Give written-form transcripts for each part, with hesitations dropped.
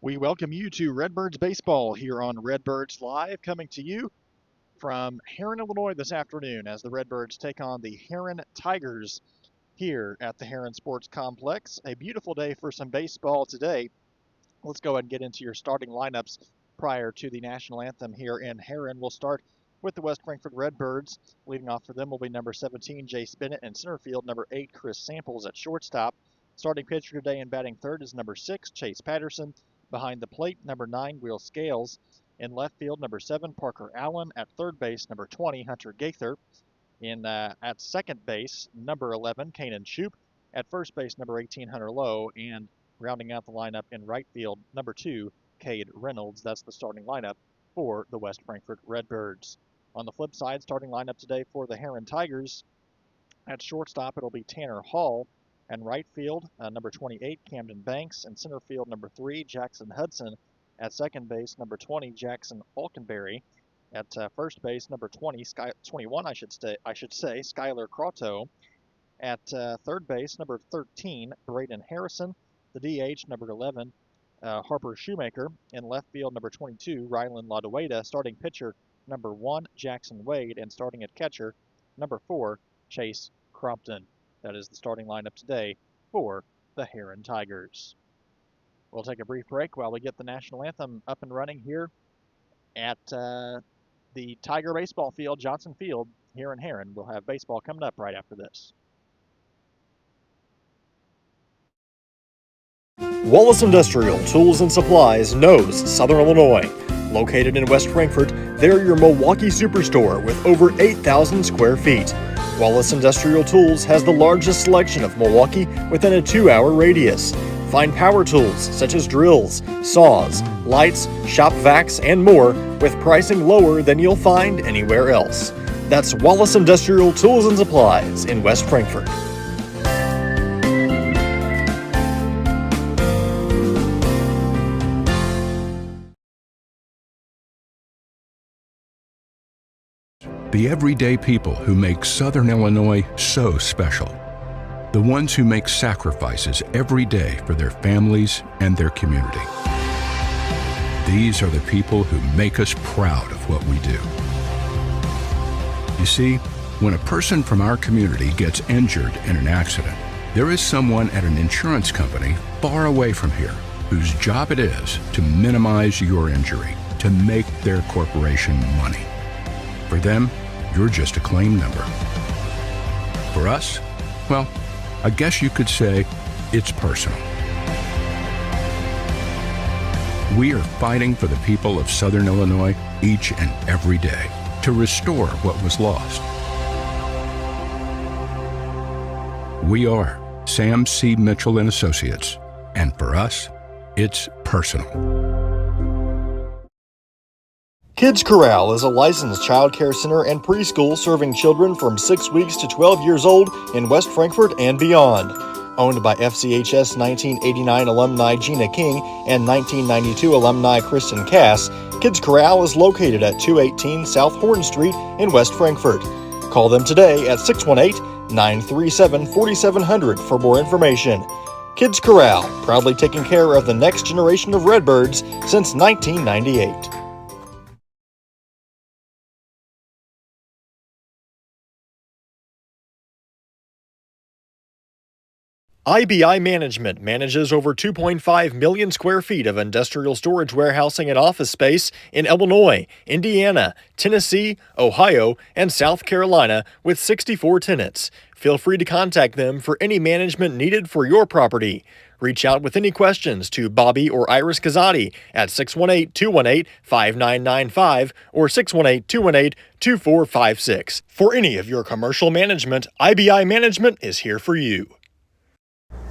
We welcome you to Redbirds Baseball here on Redbirds Live, coming to you from Herrin, Illinois this afternoon as the Redbirds take on the Herrin Tigers here at the Herrin Sports Complex. A beautiful day for some baseball today. Let's go ahead and get into your starting lineups prior to the national anthem here in Herrin. We'll start with the West Frankfort Redbirds. Leading off for them will be number 17, Jace Bennett, in center field, number 8, Chris Samples at shortstop. Starting pitcher today and batting third is number 6, Chase Patterson. Behind the plate, number 9, Will Scales. In left field, number 7, Parker Allen. At third base, number 20, Hunter Gaither. At second base, number 11, Kanan Shoup. At first base, number 18, Hunter Lowe. And rounding out the lineup in right field, number 2, Cade Reynolds. That's the starting lineup for the West Frankfort Redbirds. On the flip side, starting lineup today for the Herrin Tigers. At shortstop, it'll be Tanner Hall. And right field, number 28, Camden Banks. And center field, number 3, Jackson Hudson. At second base, number 20, Jackson Falkenberry. At first base, number 21, I should say, Skylar Croteau. At third base, number 13, Braden Harrison. The DH, number 11, Harper Shoemaker. In left field, number 22, Rylan Ladueda. Starting pitcher, number 1, Jackson Wade. And starting at catcher, number 4, Chase Crompton. That is the starting lineup today for the Herrin Tigers. We'll take a brief break while we get the national anthem up and running here at the Tiger Baseball Field, Johnson Field, here in Herrin. We'll have baseball coming up right after this. Wallace Industrial Tools and Supplies knows Southern Illinois. Located in West Frankfort, they're your Milwaukee superstore with over 8,000 square feet. Wallace Industrial Tools has the largest selection of Milwaukee within a 2-hour radius. Find power tools such as drills, saws, lights, shop vacs, and more with pricing lower than you'll find anywhere else. That's Wallace Industrial Tools and Supplies in West Frankfort. The everyday people who make Southern Illinois so special. The ones who make sacrifices every day for their families and their community. These are the people who make us proud of what we do. You see, when a person from our community gets injured in an accident, there is someone at an insurance company far away from here whose job it is to minimize your injury, to make their corporation money. For them, you're just a claim number. For us, well, I guess you could say it's personal. We are fighting for the people of Southern Illinois each and every day to restore what was lost. We are Sam C. Mitchell and Associates, and for us, it's personal. Kids Corral is a licensed child care center and preschool serving children from 6 weeks to 12 years old in West Frankfort and beyond. Owned by FCHS 1989 alumni Gina King and 1992 alumni Kristen Cass, Kids Corral is located at 218 South Horn Street in West Frankfort. Call them today at 618-937-4700 for more information. Kids Corral, proudly taking care of the next generation of Redbirds since 1998. IBI Management manages over 2.5 million square feet of industrial storage warehousing and office space in Illinois, Indiana, Tennessee, Ohio, and South Carolina with 64 tenants. Feel free to contact them for any management needed for your property. Reach out with any questions to Bobby or Iris Kazadi at 618-218-5995 or 618-218-2456. For any of your commercial management, IBI Management is here for you.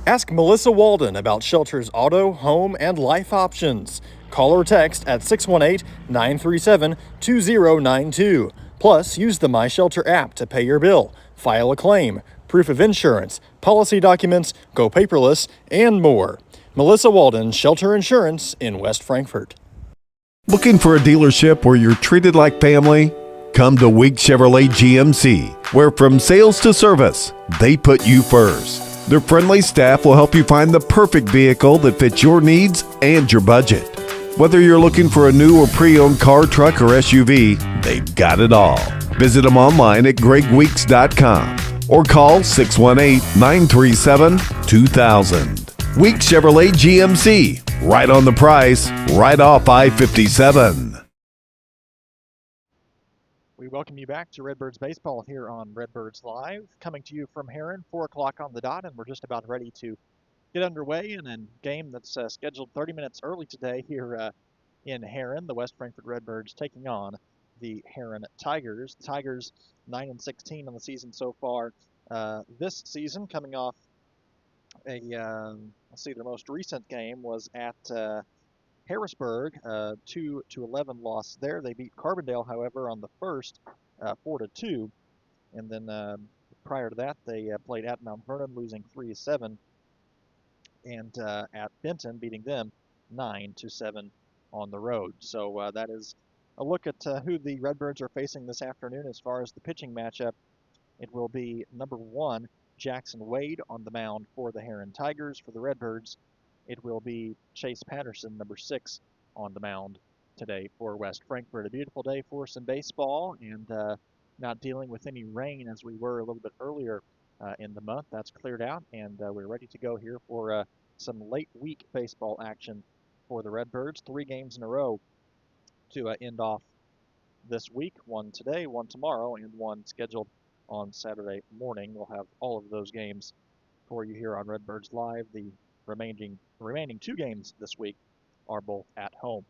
Ask Melissa Walden about Shelter's auto, home, and life options. Call or text at 618-937-2092. Plus, use the My Shelter app to pay your bill, file a claim, proof of insurance, policy documents, go paperless, and more. Melissa Walden, Shelter Insurance in West Frankfort. Looking for a dealership where you're treated like family? Come to Wig Chevrolet GMC, where from sales to service, they put you first. Their friendly staff will help you find the perfect vehicle that fits your needs and your budget. Whether you're looking for a new or pre-owned car, truck, or SUV, they've got it all. Visit them online at gregweeks.com or call 618-937-2000. Weeks Chevrolet GMC, right on the price, right off I-57. We welcome you back to Redbirds Baseball here on Redbirds Live, coming to you from Herrin, 4 o'clock on the dot, and we're just about ready to get underway in a game that's scheduled 30 minutes early today here in Herrin. The West Frankfort Redbirds taking on the Herrin Tigers. The Tigers 9-16 on the season so far this season, coming off a, let's see, their most recent game was at Harrisburg, 2-11 loss there. They beat Carbondale, however, on the first, 4-2, and then prior to that, they played at Mount Vernon, losing 3-7, and at Benton, beating them 9-7 on the road. So that is a look at who the Redbirds are facing this afternoon. As far as the pitching matchup, it will be number 1, Jackson Wade, on the mound for the Herrin Tigers. For the Redbirds, it will be Chase Patterson, number 6, on the mound today for West Frankfort. A beautiful day for some baseball, and not dealing with any rain as we were a little bit earlier in the month. That's cleared out, and we're ready to go here for some late week baseball action for the Redbirds. 3 games in a row to end off this week. 1 today, 1 tomorrow, and 1 scheduled on Saturday morning. We'll have all of those games for you here on Redbirds Live. The remaining 2 games this week are both at home.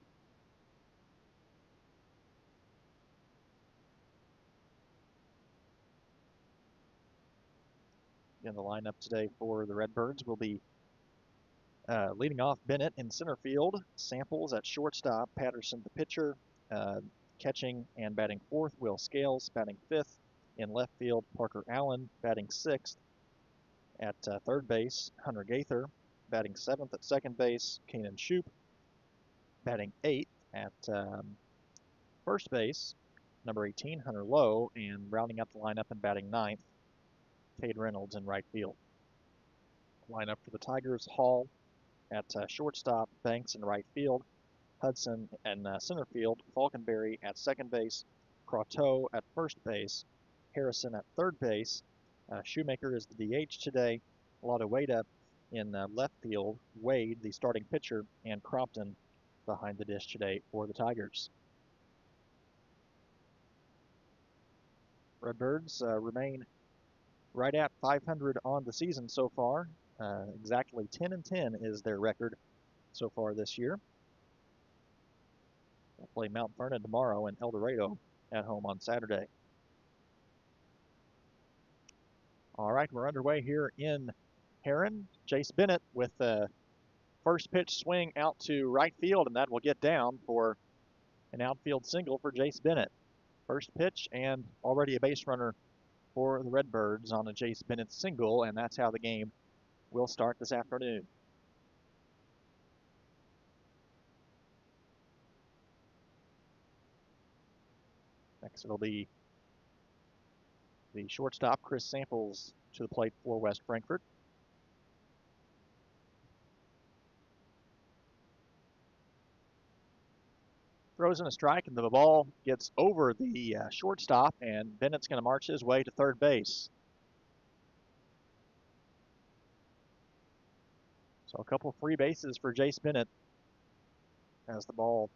In the lineup today for the Redbirds will be leading off Bennett in center field, Samples at shortstop, Patterson the pitcher, catching and batting 4th, Will Scales batting 5th. In left field, Parker Allen batting 6th. At third base, Hunter Gaither batting 7th. At second base, Kanan Shoup batting 8th. At first base, number 18, Hunter Lowe, and rounding out the lineup and batting 9th, Cade Reynolds in right field. Lineup for the Tigers: Hall at shortstop, Banks in right field, Hudson in center field, Falconberry at second base, Croteau at first base, Harrison at third base. Shoemaker is the DH today. Laudaweda in left field, Wade, the starting pitcher, and Crompton behind the dish today for the Tigers. Redbirds remain right at 500 on the season so far. Exactly 10-10 is their record so far this year. They'll play Mount Vernon tomorrow and El Dorado at home on Saturday. All right, we're underway here in Herrin. Jace Bennett with the first pitch swing out to right field, and that will get down for an outfield single for Jace Bennett. First pitch and already a base runner for the Redbirds on a Jace Bennett single, and that's how the game will start this afternoon. Next it'll be the shortstop, Chris Samples, to the plate for West Frankfort. Throws in a strike, and the ball gets over the shortstop, and Bennett's going to march his way to third base. So a couple free bases for Jace Bennett as the ball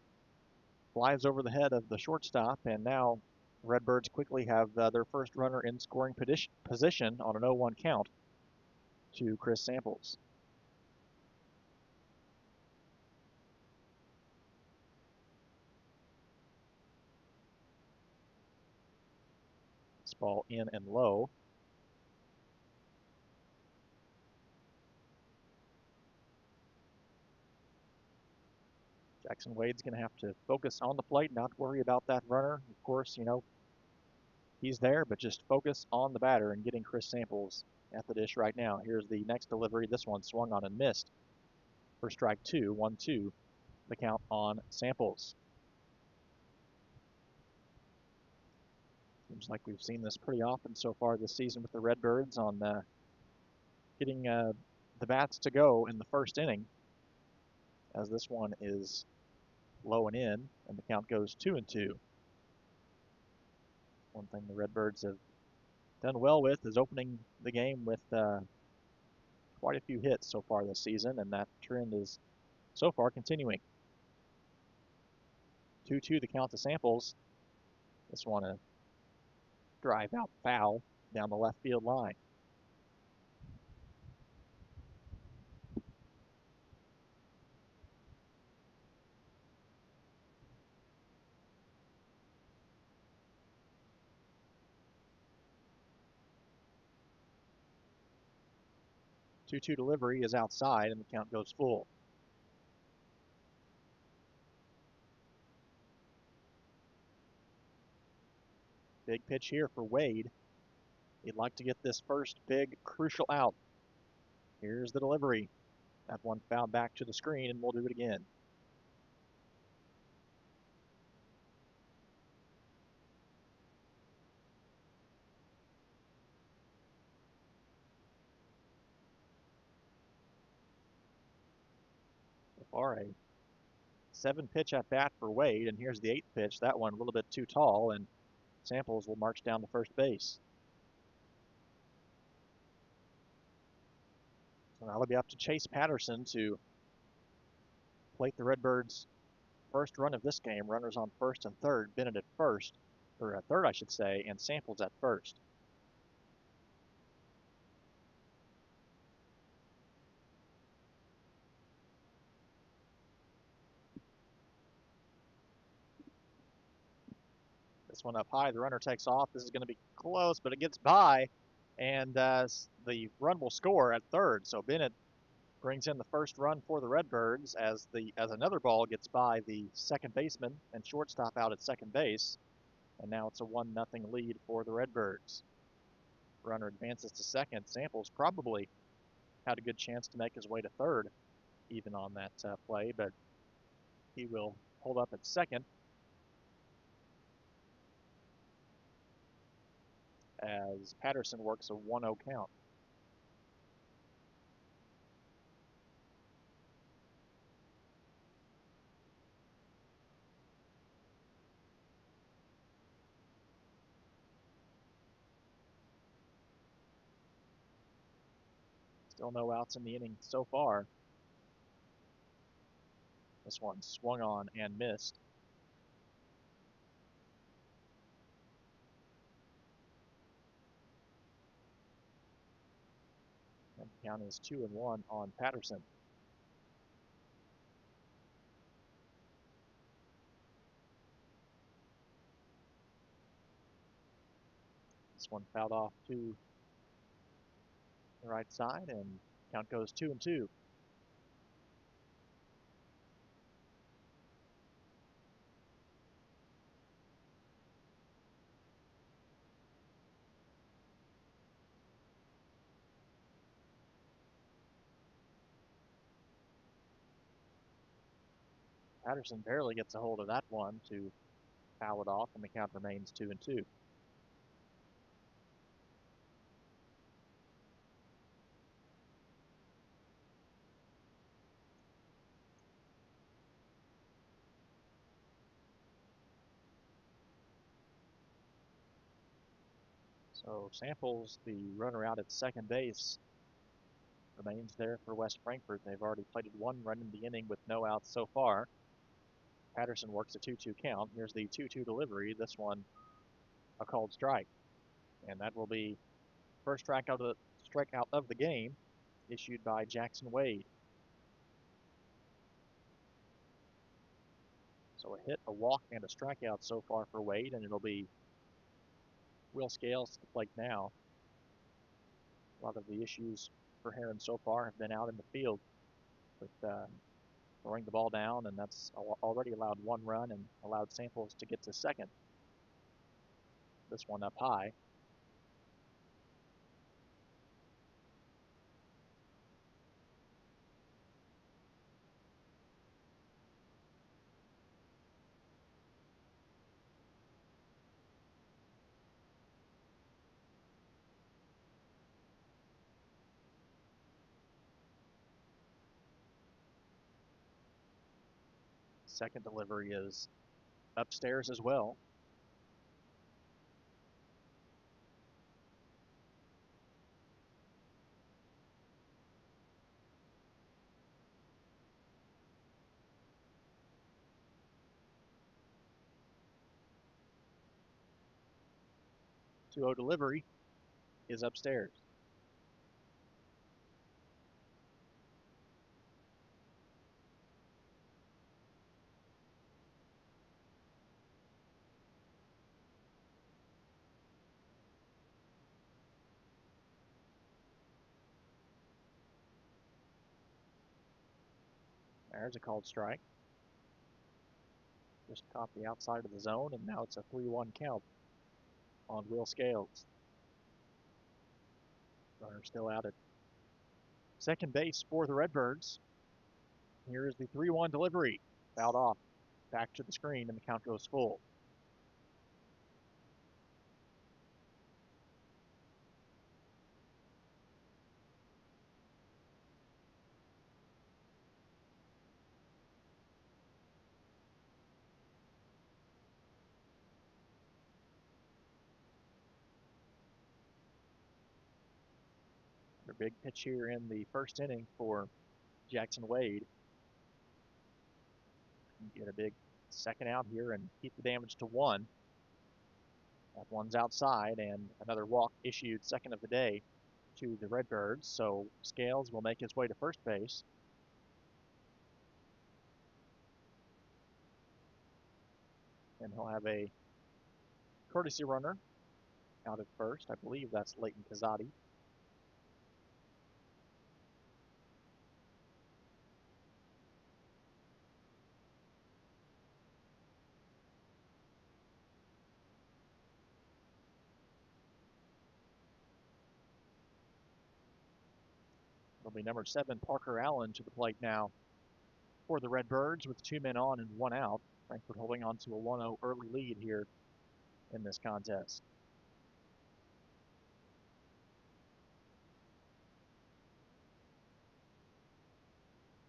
flies over the head of the shortstop, and now Redbirds quickly have their first runner in scoring position on an 0-1 count to Chris Samples. This ball in and low. Jackson Wade's going to have to focus on the plate, not worry about that runner. Of course, you know, he's there, but just focus on the batter and getting Chris Samples at the dish right now. Here's the next delivery. This one swung on and missed for strike 2, 1-2, the count on Samples. Seems like we've seen this pretty often so far this season with the Redbirds on getting the bats to go in the first inning, as this one is low and in, and the count goes 2-2. One thing the Redbirds have done well with is opening the game with quite a few hits so far this season, and that trend is so far continuing. 2-2 the count to Samples. This one a drive out foul down the left field line. Two-two delivery is outside, and the count goes full. Big pitch here for Wade. He'd like to get this first big, crucial out. Here's the delivery. That one fouled back to the screen, and we'll do it again. So far, a 7-pitch at bat for Wade, and here's the 8th pitch. That one a little bit too tall, and Samples will march down to first base. So now it'll be up to Chase Patterson to plate the Redbirds' first run of this game. Runners on first and third. Bennett at first, or at third, I should say, and Samples at first. This one up high. The runner takes off. This is going to be close, but it gets by, and the run will score at third. So Bennett brings in the first run for the Redbirds as another ball gets by the second baseman and shortstop out at second base, and now it's a 1-0 lead for the Redbirds. Runner advances to second. Samples probably had a good chance to make his way to third, even on that play, but he will hold up at second as Patterson works a 1-0 count. Still no outs in the inning so far. This one swung on and missed. And the count is 2-1 on Patterson. This one fouled off to the right side, and count goes 2-2. Patterson barely gets a hold of that one to foul it off, and the count remains 2-2. So Samples, the runner out at second base, remains there for West Frankfort. They've already plated one run in the inning with no outs so far. Patterson works a 2-2 count. Here's the 2-2 delivery. This one a called strike. And that will be first strikeout of the game issued by Jackson Wade. So a hit, a walk, and a strikeout so far for Wade, and it'll be Will Scales to the plate now. A lot of the issues for Herrin so far have been out in the field with throwing the ball down, and that's already allowed one run and allowed Samples to get to second. This one up high. second delivery is upstairs as well. Two o delivery is upstairs. There's a called strike. Just caught the outside of the zone, and now it's a 3-1 count on Will Scales. Runner still out at second base for the Redbirds. Here is the 3-1 delivery. Fouled off. Back to the screen, and the count goes full. Their big pitch here in the first inning for Jackson Wade. Get a big second out here and keep the damage to 1. That one's outside, and another walk issued, second of the day to the Redbirds. So Scales will make his way to first base. And he'll have a courtesy runner out at first. I believe that's Leighton Kazadi. It'll be number 7, Parker Allen, to the plate now for the Redbirds with 2 men on and 1 out. Frankfort holding on to a 1-0 early lead here in this contest.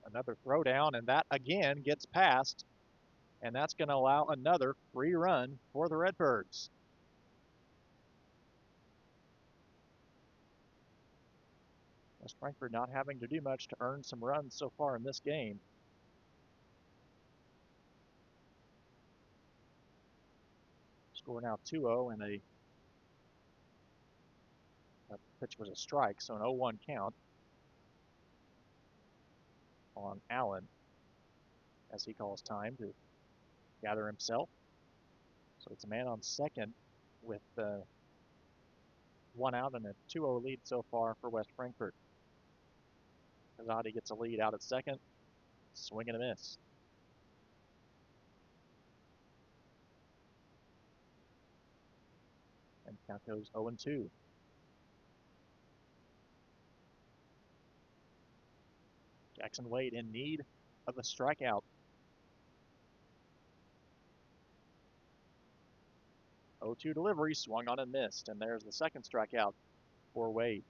Another throwdown, and that again gets past, and that's going to allow another free run for the Redbirds. West Frankfort not having to do much to earn some runs so far in this game. Score now 2-0, and that pitch was a strike, so an 0-1 count on Allen as he calls time to gather himself. So it's a man on second with 1 out and a 2-0 lead so far for West Frankfort. Kazadi gets a lead out at second. Swing and a miss. And count goes 0-2. Jackson Wade in need of a strikeout. 0-2 delivery, swung on and missed. And there's the second strikeout for Wade.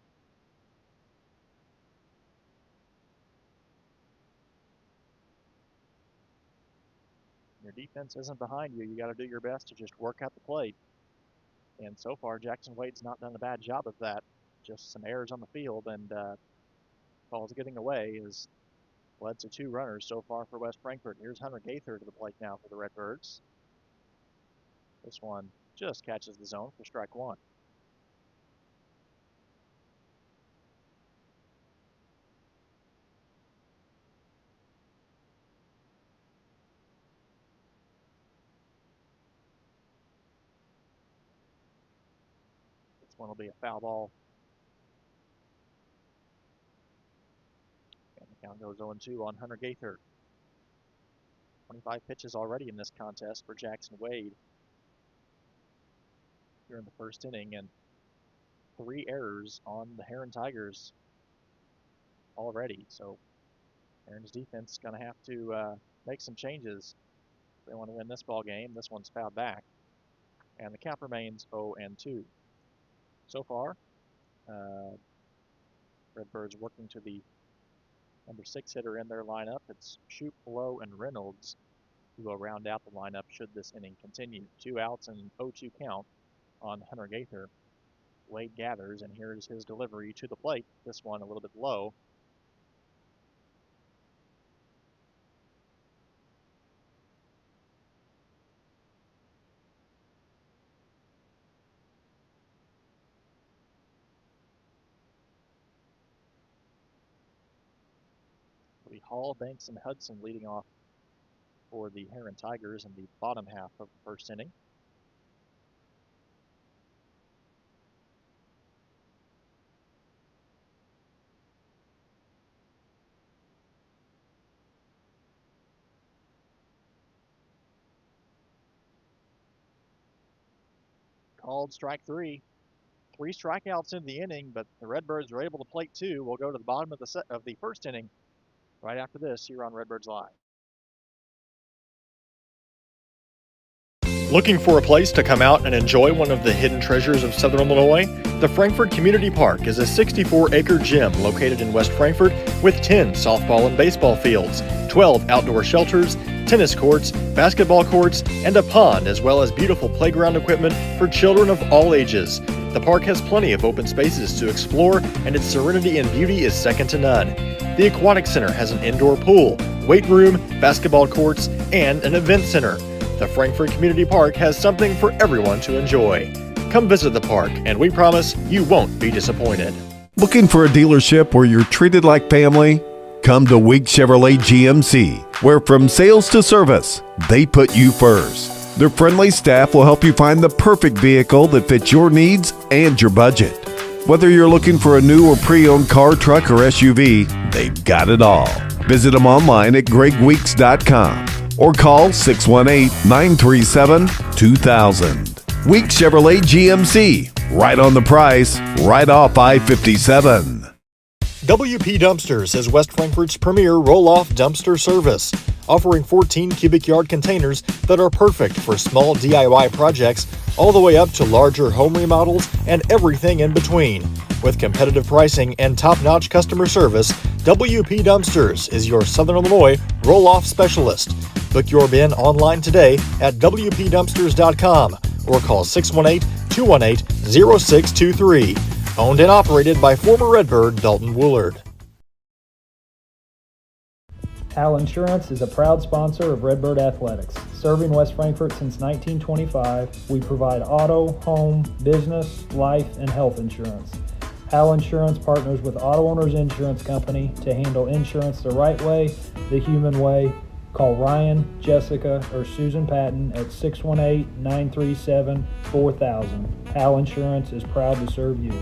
Your defense isn't behind you. You got to do your best to just work at the plate. And so far, Jackson Wade's not done a bad job of that. Just some errors on the field, and balls getting away has led to 2 runners so far for West Frankfort. Here's Hunter Gaither to the plate now for the Redbirds. This one just catches the zone for strike 1. This one will be a foul ball. And the count goes 0-2 on Hunter Gaither. 25 pitches already in this contest for Jackson Wade here in the first inning, and 3 errors on the Herrin Tigers already. So Herrin's defense is going to have to make some changes if they want to win this ball game. This one's fouled back, and the count remains 0-2. So far, Redbirds working to the number 6 hitter in their lineup. It's Shoop, Blow, and Reynolds. who will round out the lineup should this inning continue. 2 outs and 0-2 count on Hunter Gaither. Wade gathers, and here's his delivery to the plate. This one a little bit low. Hall, Banks, and Hudson leading off for the Herrin Tigers in the bottom half of the first inning. Called strike three. 3 strikeouts in the inning, but the Redbirds were able to plate 2. We'll go to the bottom of the first inning right after this here on Redbirds Live. Looking for a place to come out and enjoy one of the hidden treasures of Southern Illinois? The Frankfort Community Park is a 64-acre gym located in West Frankfort with 10 softball and baseball fields, 12 outdoor shelters, tennis courts, basketball courts, and a pond, as well as beautiful playground equipment for children of all ages. The park has plenty of open spaces to explore, and its serenity and beauty is second to none. The Aquatic Center has an indoor pool, weight room, basketball courts, and an event center. The Frankfort Community Park has something for everyone to enjoy. Come visit the park, and we promise you won't be disappointed. Looking for a dealership where you're treated like family? Come to Week Chevrolet GMC, where from sales to service, they put you first. Their friendly staff will help you find the perfect vehicle that fits your needs and your budget. Whether you're looking for a new or pre-owned car, truck, or SUV, they've got it all. Visit them online at gregweeks.com or call 618-937-2000. Week Chevrolet GMC, right on the price, right off I-57. WP Dumpsters is West Frankfort's premier roll-off dumpster service, offering 14 cubic yard containers that are perfect for small DIY projects all the way up to larger home remodels and everything in between. With competitive pricing and top-notch customer service, WP Dumpsters is your Southern Illinois roll-off specialist. Book your bin online today at WPDumpsters.com or call 618-218-0623. Owned and operated by former Redbird Dalton Woolard. Hal Insurance is a proud sponsor of Redbird Athletics. Serving West Frankfort since 1925, we provide auto, home, business, life, and health insurance. Hal Insurance partners with Auto Owners Insurance Company to handle insurance the right way, the human way. Call Ryan, Jessica, or Susan Patton at 618-937-4000. Hal Insurance is proud to serve you.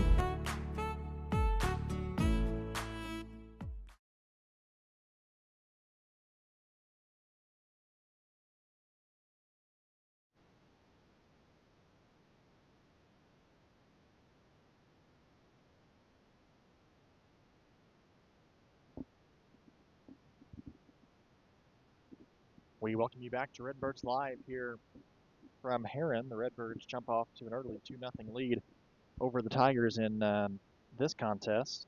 We welcome you back to Redbirds Live here from Herrin. The Redbirds jump off to an early 2-0 lead over the Tigers in this contest.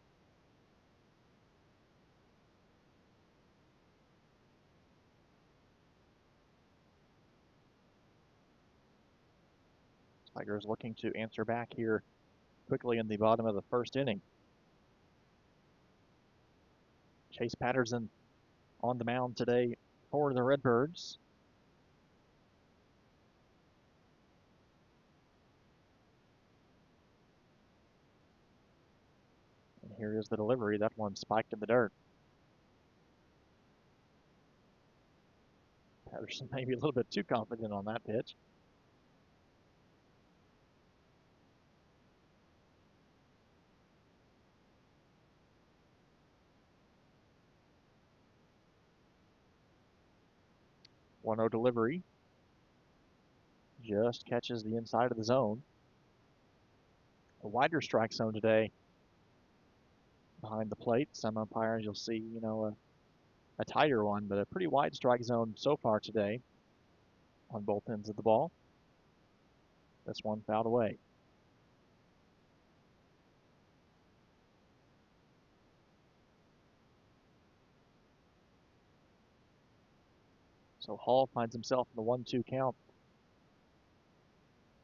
Tigers looking to answer back here quickly in the bottom of the first inning. Chase Patterson on the mound today for the Redbirds. And here is the delivery. That one spiked in the dirt. Patterson maybe a little bit too confident on that pitch. One-0 delivery. Just catches the inside of the zone. A wider strike zone today behind the plate. Some umpires you'll see, a tighter one, but a pretty wide strike zone so far today on both ends of the ball. This one fouled away. So Hall finds himself in the 1-2 count.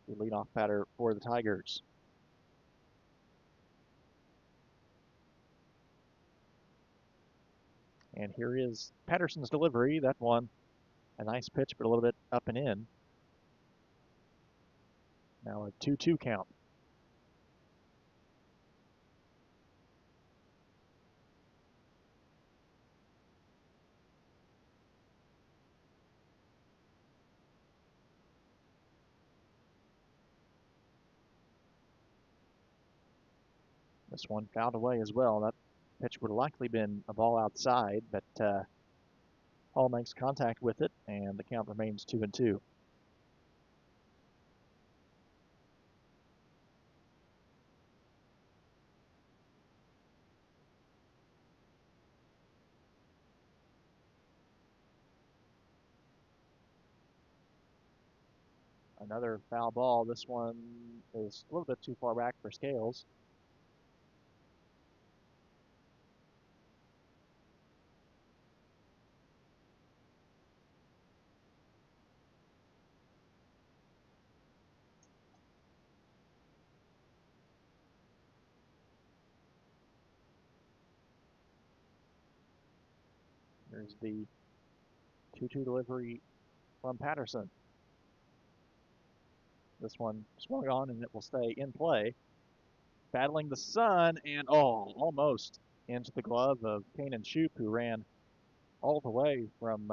The leadoff batter for the Tigers. And here is Patterson's delivery. That one, a nice pitch, but a little bit up and in. Now a 2-2 count. This one fouled away as well. That pitch would have likely been a ball outside, but Hall makes contact with it, and the count remains 2-2. Another foul ball. This one is a little bit too far back for Scales. Here's the 2-2 delivery from Patterson. This one swung on, and it will stay in play. Battling the sun, and almost into the glove of Kanan Shoop, who ran all the way from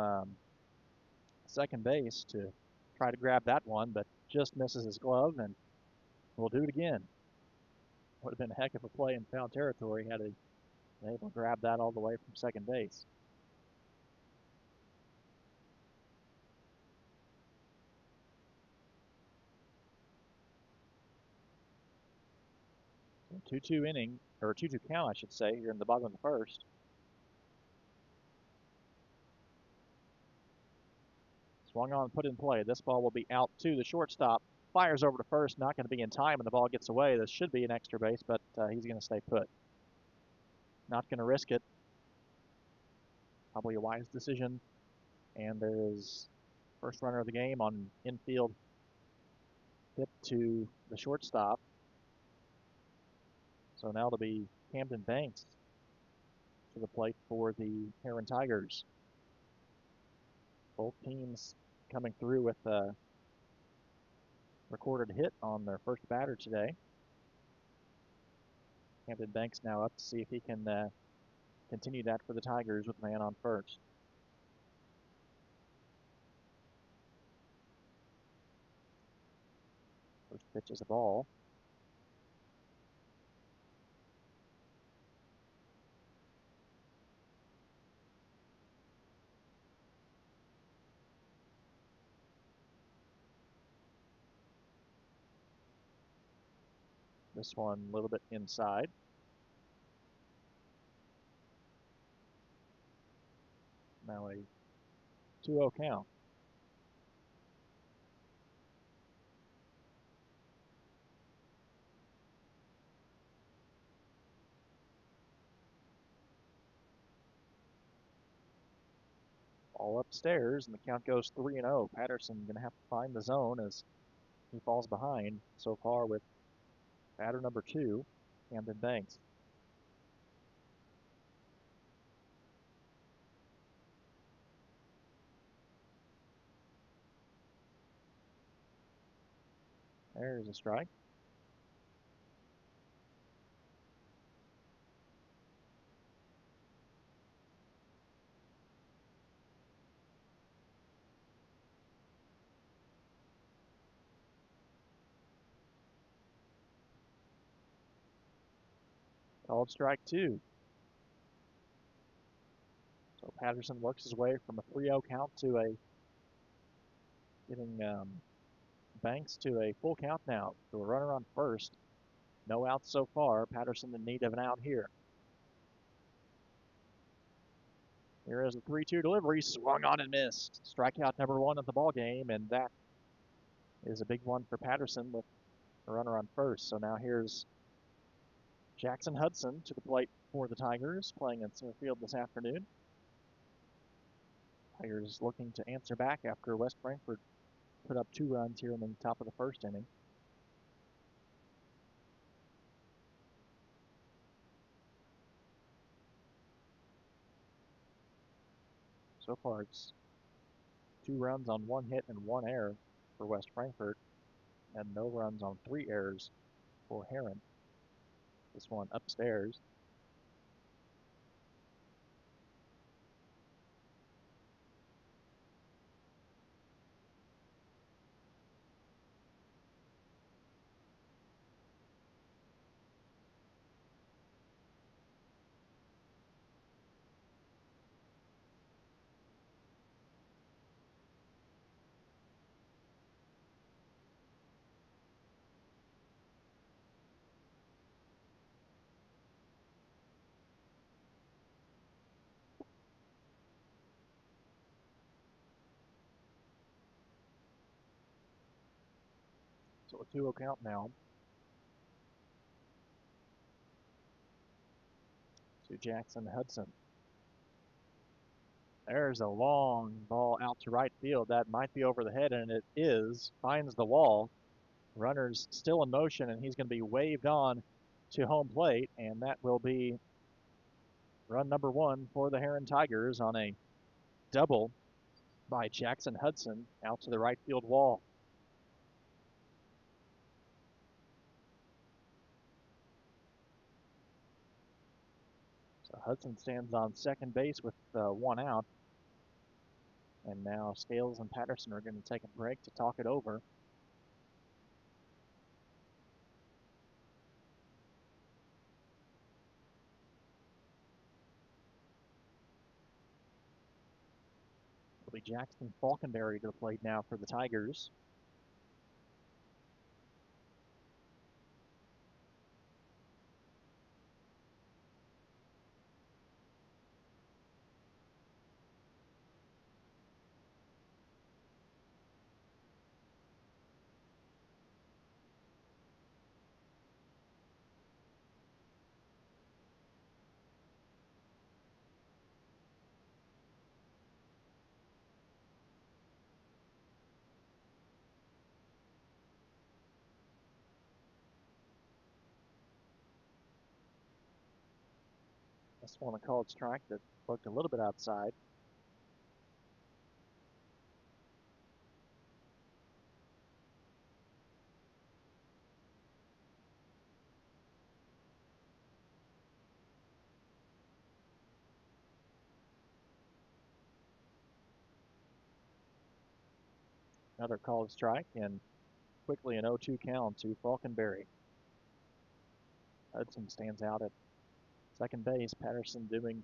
second base to try to grab that one, but just misses his glove, and will do it again. Would have been a heck of a play in foul territory had he been able to grab that all the way from second base. So 2-2 inning, or 2-2 count, I should say, here in the bottom of the first. Swung on, put in play. This ball will be out to the shortstop. Fires over to first, not going to be in time, and the ball gets away. This should be an extra base, but he's going to stay put. Not going to risk it. Probably a wise decision. And there is first runner of the game on infield hit to the shortstop. So now it'll be Camden Banks to the plate for the Herrin Tigers. Both teams coming through with a recorded hit on their first batter today. Camden Banks now up to see if he can continue that for the Tigers with a man on first. First pitch is a ball. This one a little bit inside. Now a 2-0 count. All upstairs, and the count goes 3-0. Patterson going to have to find the zone as he falls behind so far with batter number 2, Camden Banks. There's a strike. Called strike 2. So Patterson works his way from a 3-0 count to getting Banks to a full count now. So a runner on first. No outs so far. Patterson in need of an out here. Here is a 3-2 delivery, swung on and missed. Strikeout number 1 of the ball game, and that is a big one for Patterson with a runner on first. So now here's Jackson Hudson to the plate for the Tigers, playing in center field this afternoon. Tigers looking to answer back after West Frankfort put up 2 runs here in the top of the first inning. So far, it's 2 runs on 1 hit and 1 error for West Frankfort, and no runs on 3 errors for Herrin. This one upstairs. So a 2-0 count now to Jackson Hudson. There's a long ball out to right field. That might be over the head, and it is. Finds the wall. Runner's still in motion, and he's going to be waved on to home plate, and that will be run number 1 for the Herrin Tigers on a double by Jackson Hudson out to the right field wall. So Hudson stands on second base with 1 out. And now Scales and Patterson are going to take a break to talk it over. It'll be Jackson Falconberry to the plate now for the Tigers. This one a called strike that looked a little bit outside. Another called strike, and quickly an 0-2 count to Falconberry. Hudson stands out at second base. Patterson doing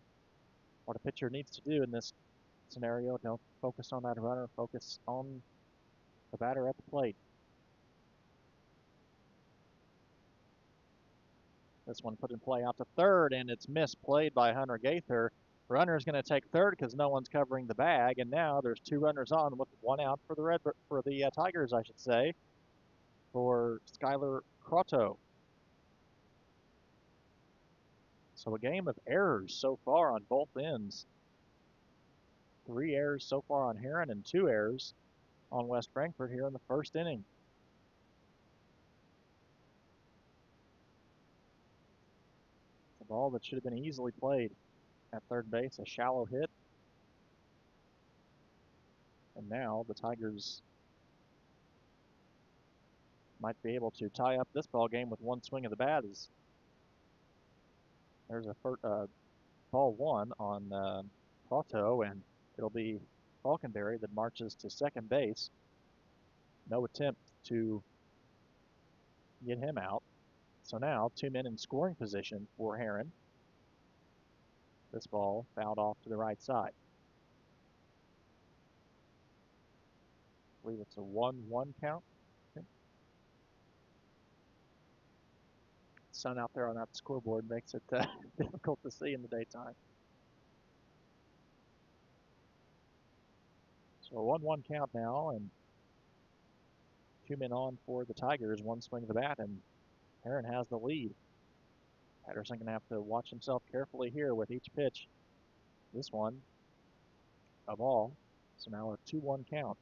what a pitcher needs to do in this scenario. Don't focus on that runner, focus on the batter at the plate. This one put in play out to third, and it's misplayed by Hunter Gaither. Runner's going to take third because no one's covering the bag, and now there's 2 runners on with 1 out for the Tigers, I should say, for Skylar Crotto. So a game of errors so far on both ends. 3 errors so far on Herrin and 2 errors on West Frankfort here in the first inning. The ball that should have been easily played at third base, a shallow hit. And now the Tigers might be able to tie up this ball game with 1 swing of the bat. As there's a ball 1 on Prato, and it'll be Falconberry that marches to second base. No attempt to get him out. So now 2 men in scoring position for Herrin. This ball fouled off to the right side. I believe it's a 1-1 count. Sun out there on that scoreboard makes it difficult to see in the daytime. So a 1-1 count now, and 2 men on for the Tigers. 1 swing of the bat, and Herrin has the lead. Patterson going to have to watch himself carefully here with each pitch. This one, a ball, So now a 2-1 count.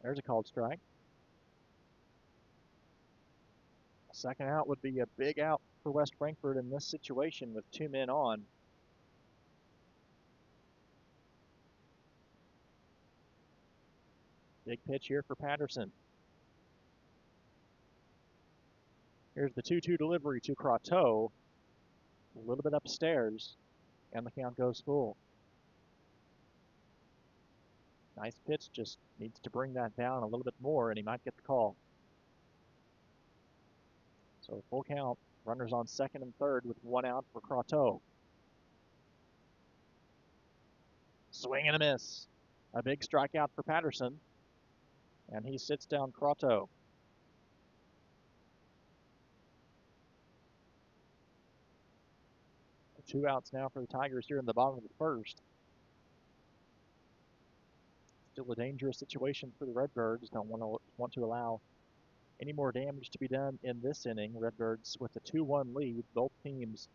There's a called strike. Second out would be a big out for West Frankfort in this situation with 2 men on. Big pitch here for Patterson. Here's the 2-2 delivery to Croteau. A little bit upstairs, and the count goes full. Nice pitch, just needs to bring that down a little bit more, and he might get the call. So full count, runners on second and third with 1 out for Croteau. Swing and a miss. A big strikeout for Patterson, and he sits down Croteau. Two outs now for the Tigers here in the bottom of the first. Still a dangerous situation for the Redbirds. Don't want to allow any more damage to be done in this inning. Redbirds with a 2-1 lead. Both teams'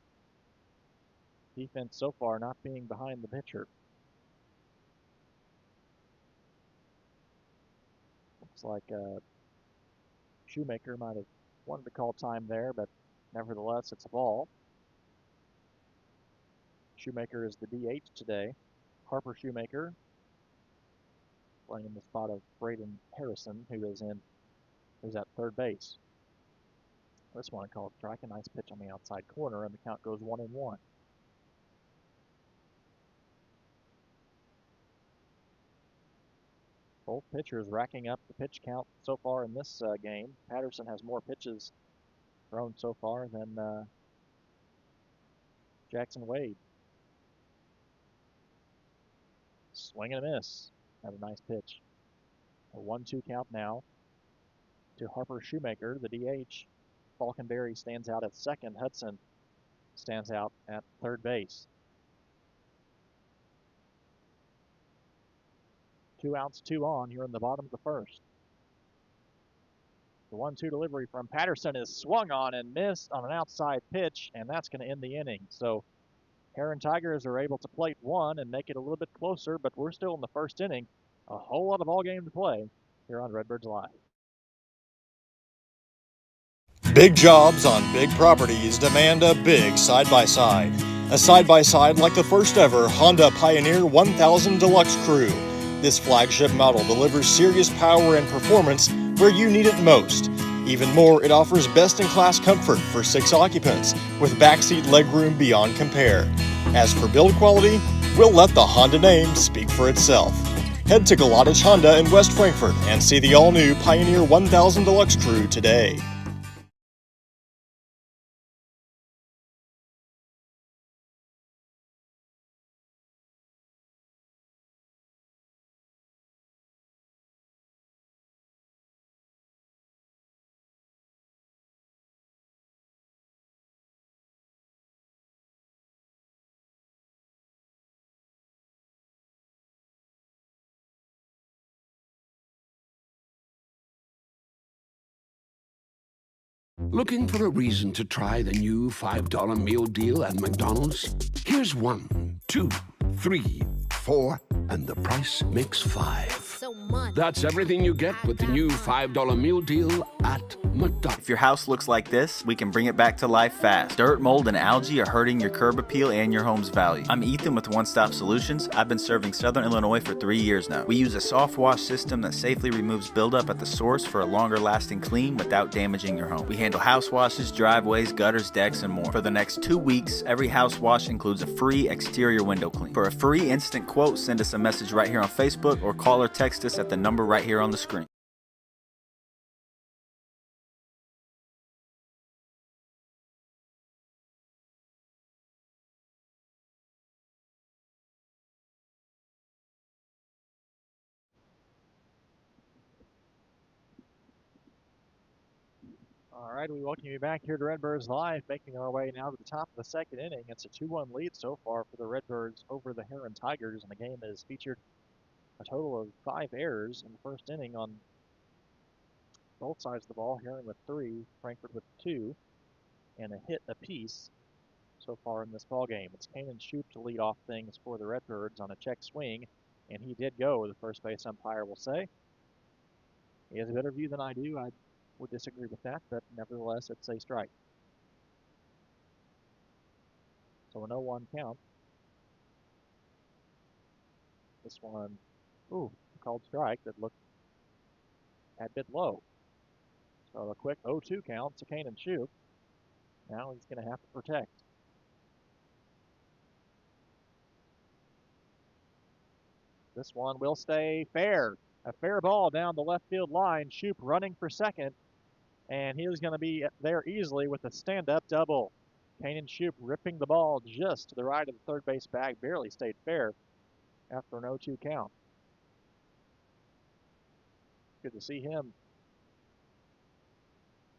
defense so far not being behind the pitcher. Looks like Shoemaker might have wanted to call time there, but nevertheless, it's a ball. Shoemaker is the DH today. Harper Shoemaker playing in the spot of Braden Harrison, who's at third base. This one called strike, a nice pitch on the outside corner, and the count goes 1-1. Both pitchers racking up the pitch count so far in this game. Patterson has more pitches thrown so far than Jackson Wade. Swing and a miss. Had a nice pitch. A 1-2 count now to Harper Shoemaker, the DH. Falkenberry stands out at second. Hudson stands out at third base. 2 outs, 2 on here in the bottom of the first. The 1-2 delivery from Patterson is swung on and missed on an outside pitch, and that's going to end the inning. So Herrin Tigers are able to plate one and make it a little bit closer, but we're still in the first inning. A whole lot of ball game to play here on Redbirds Live. Big jobs on big properties demand a big side-by-side. A side-by-side like the first ever Honda Pioneer 1000 Deluxe Crew. This flagship model delivers serious power and performance where you need it most. Even more, it offers best-in-class comfort for 6 occupants with backseat legroom beyond compare. As for build quality, we'll let the Honda name speak for itself. Head to Galatish Honda in West Frankfort and see the all-new Pioneer 1000 Deluxe Crew today. Looking for a reason to try the new $5 meal deal at McDonald's? Here's 1, 2, 3, 4, and the price makes 5. So much. That's everything you get with the new $5 meal deal at McDonald's. If your house looks like this, we can bring it back to life fast. Dirt, mold, and algae are hurting your curb appeal and your home's value. I'm Ethan with One Stop Solutions. I've been serving Southern Illinois for 3 years now. We use a soft wash system that safely removes buildup at the source for a longer lasting clean without damaging your home. We handle house washes, driveways, gutters, decks, and more. For the next 2 weeks, every house wash includes a free exterior window clean. For a free instant quote, send us a message right here on Facebook or call or text us at the number right here on the screen. All right, we welcome you back here to Redbirds Live, making our way now to the top of the second inning. It's a 2-1 lead so far for the Redbirds over the Herrin Tigers, and the game has featured a total of 5 errors in the first inning on both sides of the ball. Herrin with 3, Frankfurt with 2, and a hit apiece so far in this ball game. It's Kanan Shoup to lead off things for the Redbirds on a check swing, and he did go, the first base umpire will say. He has a better view than I do. I would disagree with that, but nevertheless, it's a strike. So an 0-1 count. This one, called strike that looked a bit low. So a quick 0-2 count to Kanan Shoup. Now he's going to have to protect. This one will stay fair. A fair ball down the left field line. Shoup running for second, and he is going to be there easily with a stand-up double. Kanan Shoup ripping the ball just to the right of the third base bag, barely stayed fair after an 0-2 count. Good to see him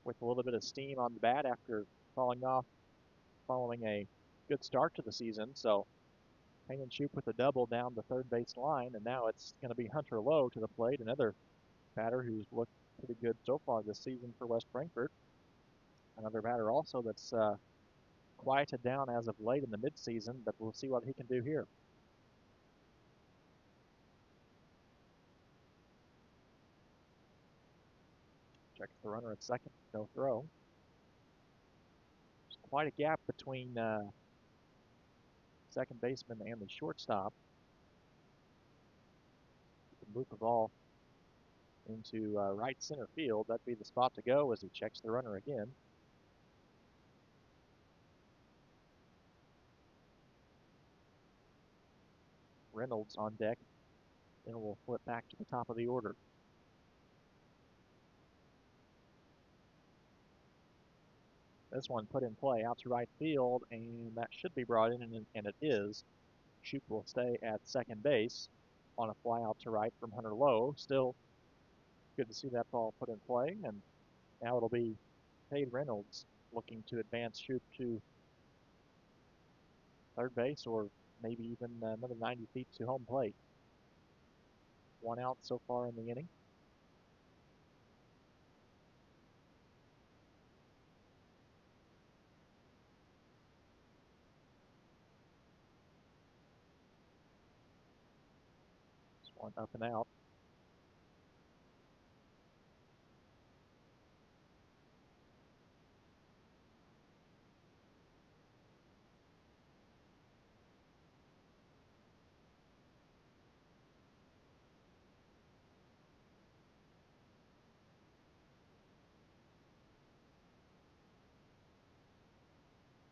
with a little bit of steam on the bat after falling off following a good start to the season. So Kanan Shoup with a double down the third base line, and now it's going to be Hunter Lowe to the plate, another batter who's looked pretty good so far this season for West Frankfort. Another batter also that's quieted down as of late in the midseason, but we'll see what he can do here. Checks the runner at second, no throw. There's quite a gap between second baseman and the shortstop. You can move the ball into right center field. That'd be the spot to go as he checks the runner again. Reynolds on deck, and we'll flip back to the top of the order. This one put in play out to right field, and that should be brought in, and it is. Shoup will stay at second base on a fly out to right from Hunter Lowe. Still good to see that ball put in play, and now it'll be Cade Reynolds looking to advance Shoup to third base, or maybe even another 90 feet to home plate. 1 out so far in the inning. This one up and out.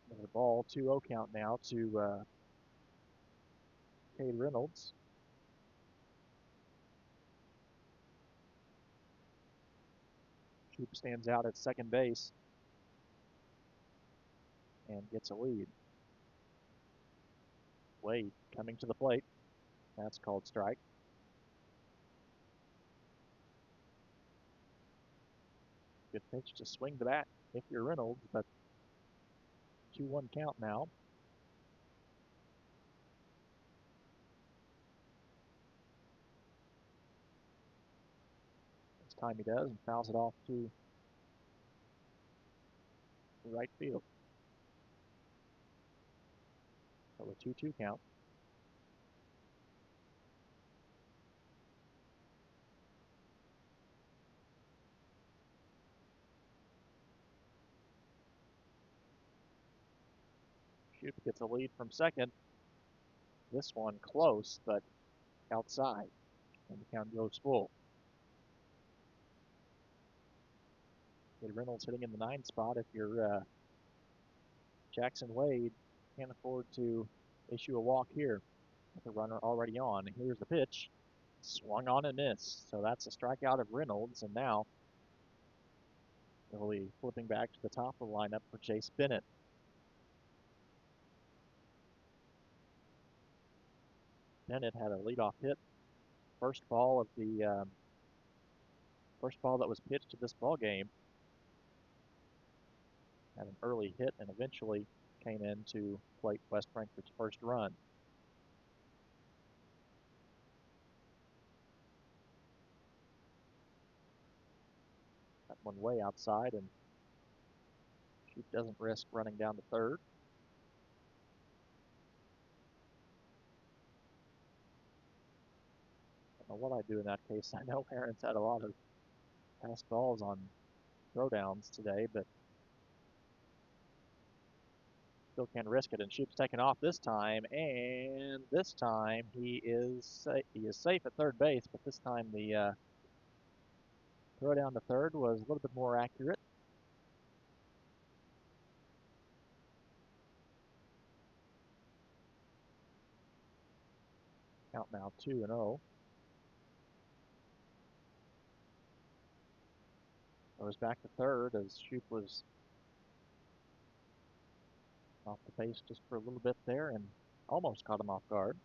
Another ball, 2-0 count now to Cade Reynolds. Shoup stands out at second base and gets a lead. Wade coming to the plate. That's called strike. Good pitch to swing the bat if you're Reynolds, but 2-1 count now. This time he does and fouls it off to the right field. So a 2-2 count. Shoup gets a lead from second. This one close, but outside, and the count goes full. Cade Reynolds hitting in the 9 spot. If you're Jackson Wade, can't afford to issue a walk here with the runner already on. And here's the pitch. Swung on and missed. So that's a strikeout of Reynolds, and now we'll be flipping back to the top of the lineup for Chase Bennett. Bennett had a leadoff hit. First ball that was pitched to this ball game. Had an early hit and eventually came in to plate West Frankfurt's first run. That one way outside, and she doesn't risk running down to third. I don't know what I'd do in that case. I know Herrin's had a lot of passed balls on throwdowns today, but still can't risk it. And Shoop's taken off this time, and this time he is safe at third base, but this time the throw down to third was a little bit more accurate. Count now 2-0. Goes back to third as Shoop was off the base just for a little bit there and almost caught him off guard.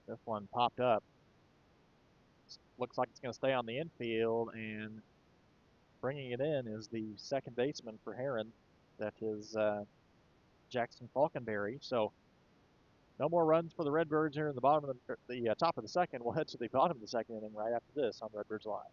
This one popped up. Looks like it's going to stay on the infield, and bringing it in is the second baseman for Herrin. That is Jackson Falconberry. So no more runs for the Redbirds here in the bottom of the top of the second. We'll head to the bottom of the second inning right after this on Redbirds Live.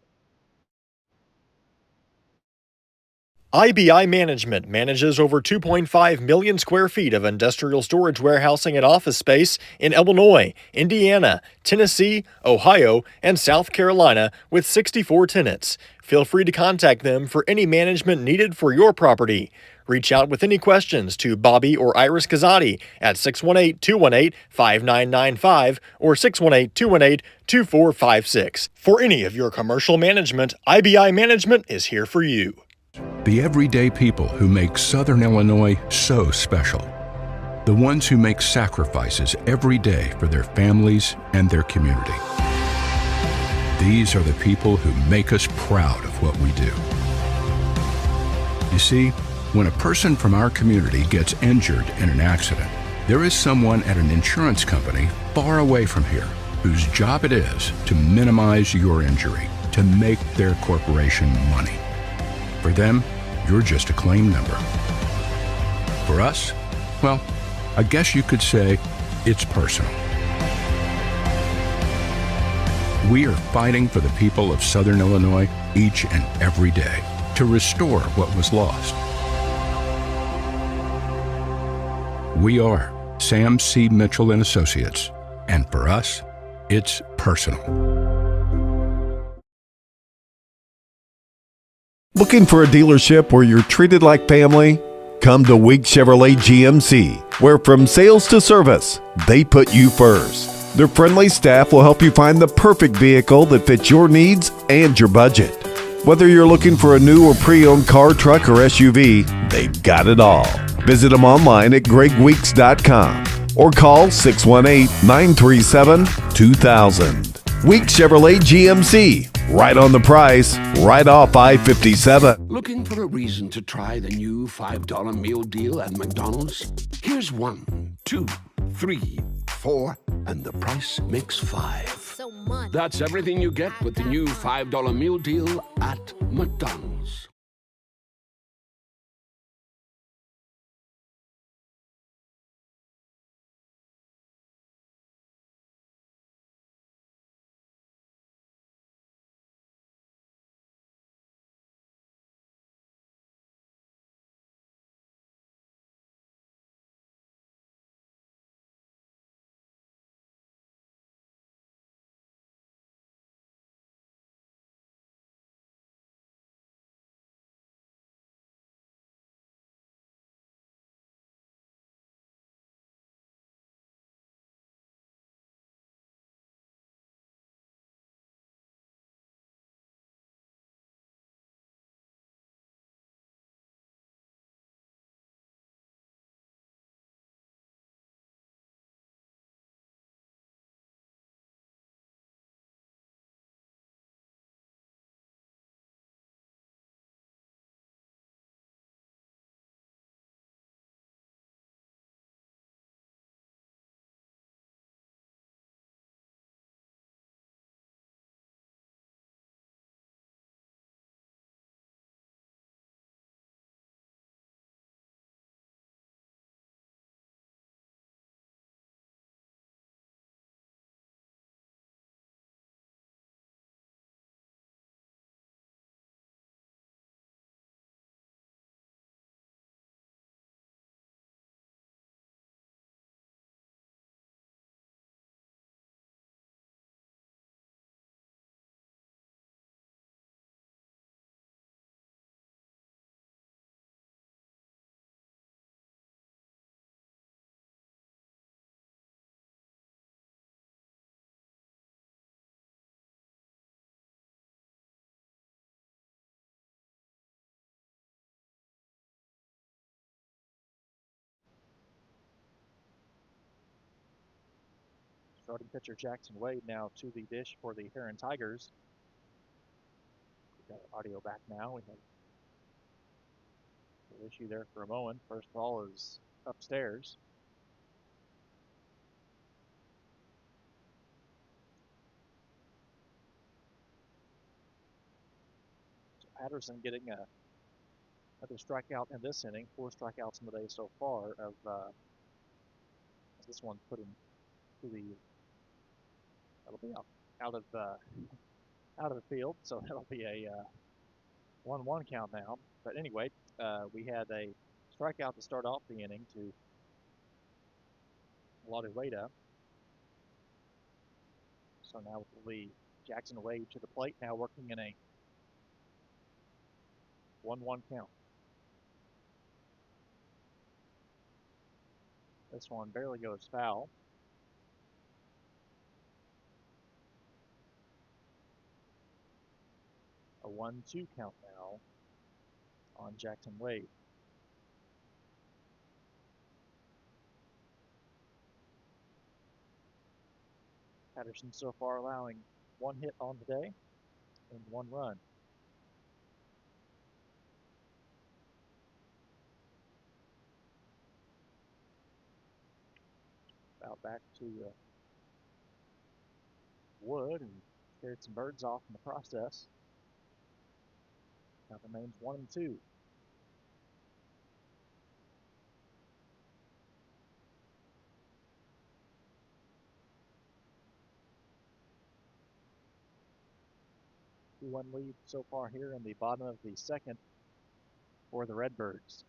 IBI Management manages over 2.5 million square feet of industrial storage warehousing and office space in Illinois, Indiana, Tennessee, Ohio, and South Carolina with 64 tenants. Feel free to contact them for any management needed for your property. Reach out with any questions to Bobby or Iris Kazadi at 618-218-5995 or 618-218-2456. For any of your commercial management, IBI Management is here for you. The everyday people who make Southern Illinois so special. The ones who make sacrifices every day for their families and their community. These are the people who make us proud of what we do. You see, when a person from our community gets injured in an accident, there is someone at an insurance company far away from here whose job it is to minimize your injury, to make their corporation money. For them, you're just a claim number. For us, well, I guess you could say it's personal. We are fighting for the people of Southern Illinois each and every day to restore what was lost. We are Sam C. Mitchell and Associates, and for us, it's personal. Looking for a dealership where you're treated like family? Come to Week Chevrolet GMC, where from sales to service, they put you first. Their friendly staff will help you find the perfect vehicle that fits your needs and your budget. Whether you're looking for a new or pre-owned car, truck, or SUV, they've got it all. Visit them online at gregweeks.com or call 618-937-2000. Week Chevrolet GMC, right on the price, right off I-57. Looking for a reason to try the new $5 meal deal at McDonald's? Here's 1, 2, 3, 4, and the price makes 5. So much. That's everything you get with the new $5 meal deal at McDonald's. Starting pitcher Jackson Wade now to the dish for the Herrin Tigers. We've got audio back now. We had an issue there for a moment. First ball is upstairs. So Patterson getting another strikeout in this inning. 4 strikeouts in the day so far. This one put him to the. That'll be out of the field. So that'll be a 1-1 count now. But anyway, we had a strikeout to start off the inning to Ladueda. So now it will be Jackson Wade to the plate, now working in a 1-1 count. This one barely goes foul. A 1-2 count now on Jackson Wade. Patterson so far allowing 1 hit on the day and 1 run. Out back to Wood and scared some birds off in the process. Now remains 1-2. One lead so far here in the bottom of the second for the Redbirds.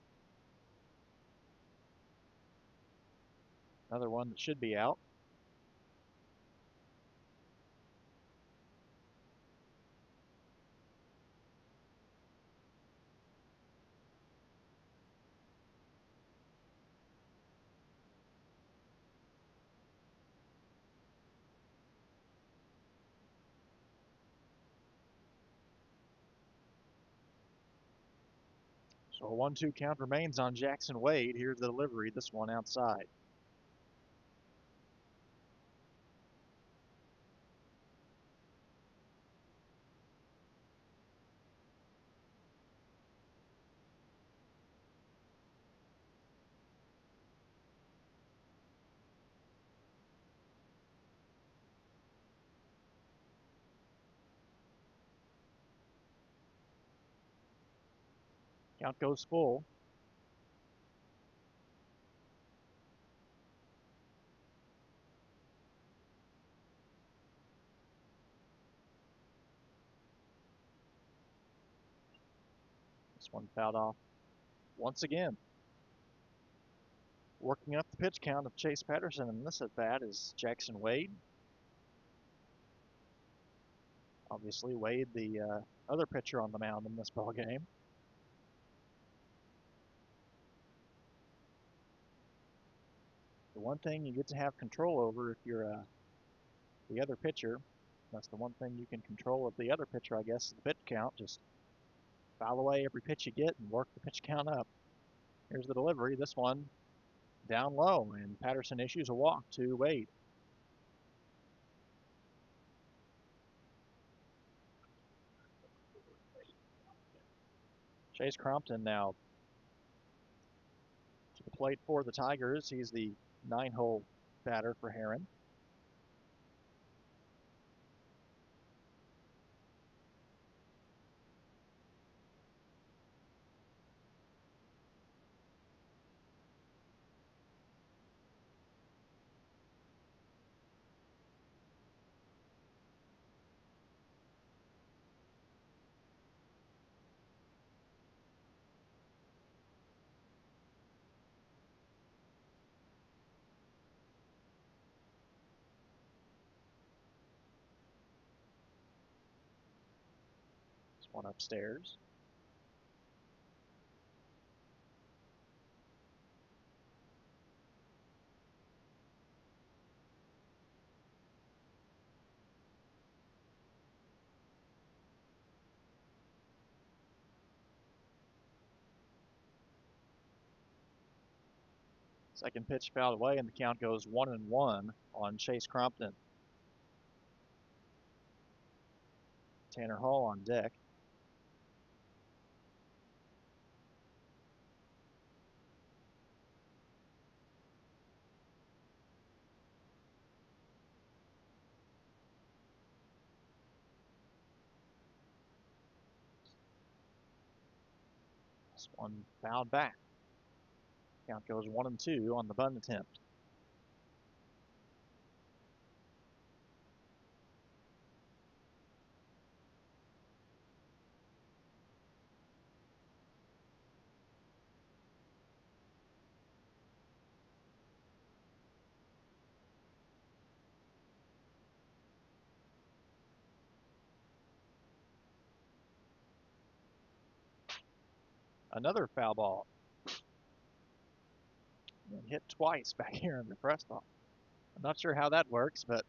Another one that should be out. So a 1-2 count remains on Jackson Wade. Here's the delivery, this one outside. Count goes full. This one fouled off once again. Working up the pitch count of Chase Patterson in this at bat is Jackson Wade. Obviously, Wade, the other pitcher on the mound in this ball game. The one thing you get to have control over if you're the other pitcher, that's the one thing you can control of the other pitcher, I guess, is the pitch count. Just foul away every pitch you get and work the pitch count up. Here's the delivery. This one down low, and Patterson issues a walk to Wade. Chase Crompton now to the plate for the Tigers. He's the 9-hole batter for Herrin. This one upstairs. Second pitch fouled away, and the count goes 1-1 on Chase Crompton. Tanner Hall on deck. This one fouled back. Count goes 1-2 on the bunt attempt. Another foul ball. And hit twice back here in the press box. I'm not sure how that works, but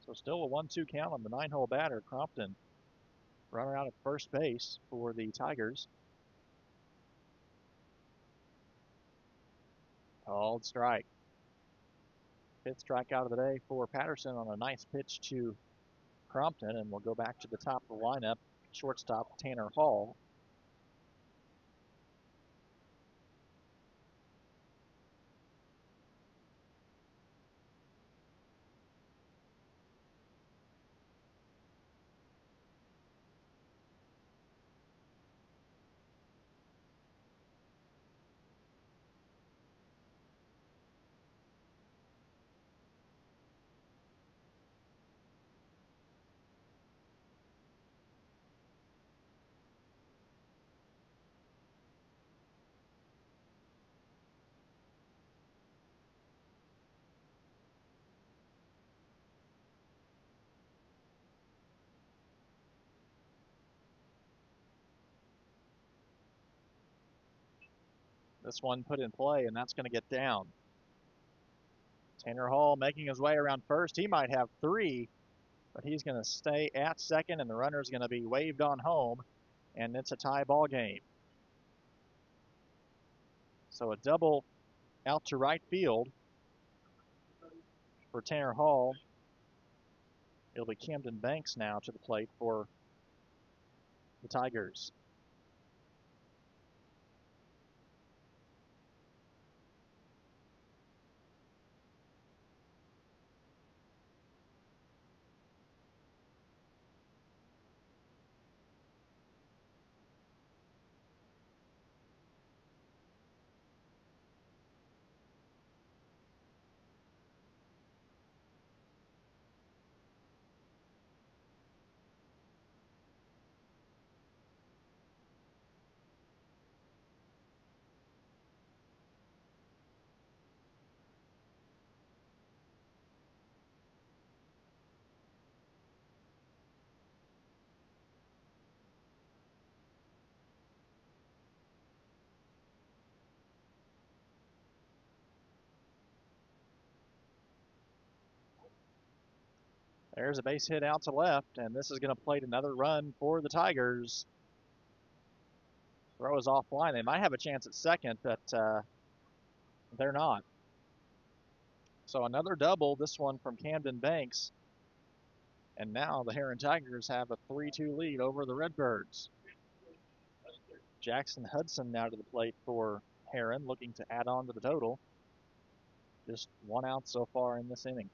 so still a 1-2 count on the 9-hole batter, Crompton. Runner out at first base for the Tigers. Called strike. Fifth strikeout of the day for Patterson on a nice pitch to Crompton, and we'll go back to the top of the lineup. Shortstop Tanner Hall. This one put in play, and that's going to get down. Tanner Hall making his way around first. He might have three, but he's going to stay at second, and the runner's going to be waved on home, and it's a tie ball game. So a double out to right field for Tanner Hall. It'll be Camden Banks now to the plate for the Tigers. There's a base hit out to left, and this is going to plate another run for the Tigers. Throw is offline. They might have a chance at second, but they're not. So another double, this one from Camden Banks. And now the Herrin Tigers have a 3-2 lead over the Redbirds. Jackson Hudson now to the plate for Herrin, looking to add on to the total. Just one out so far in this inning.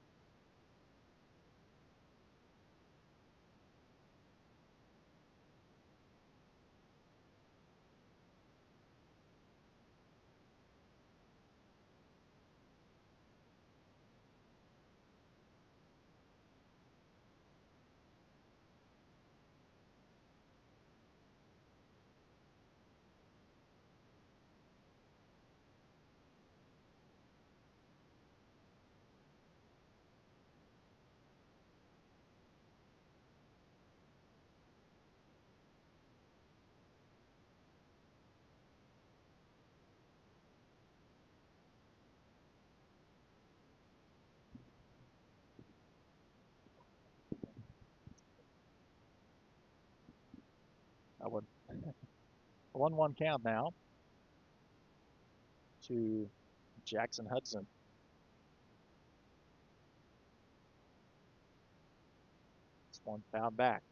That would 1-1 count now to Jackson Hudson. This one fouled back.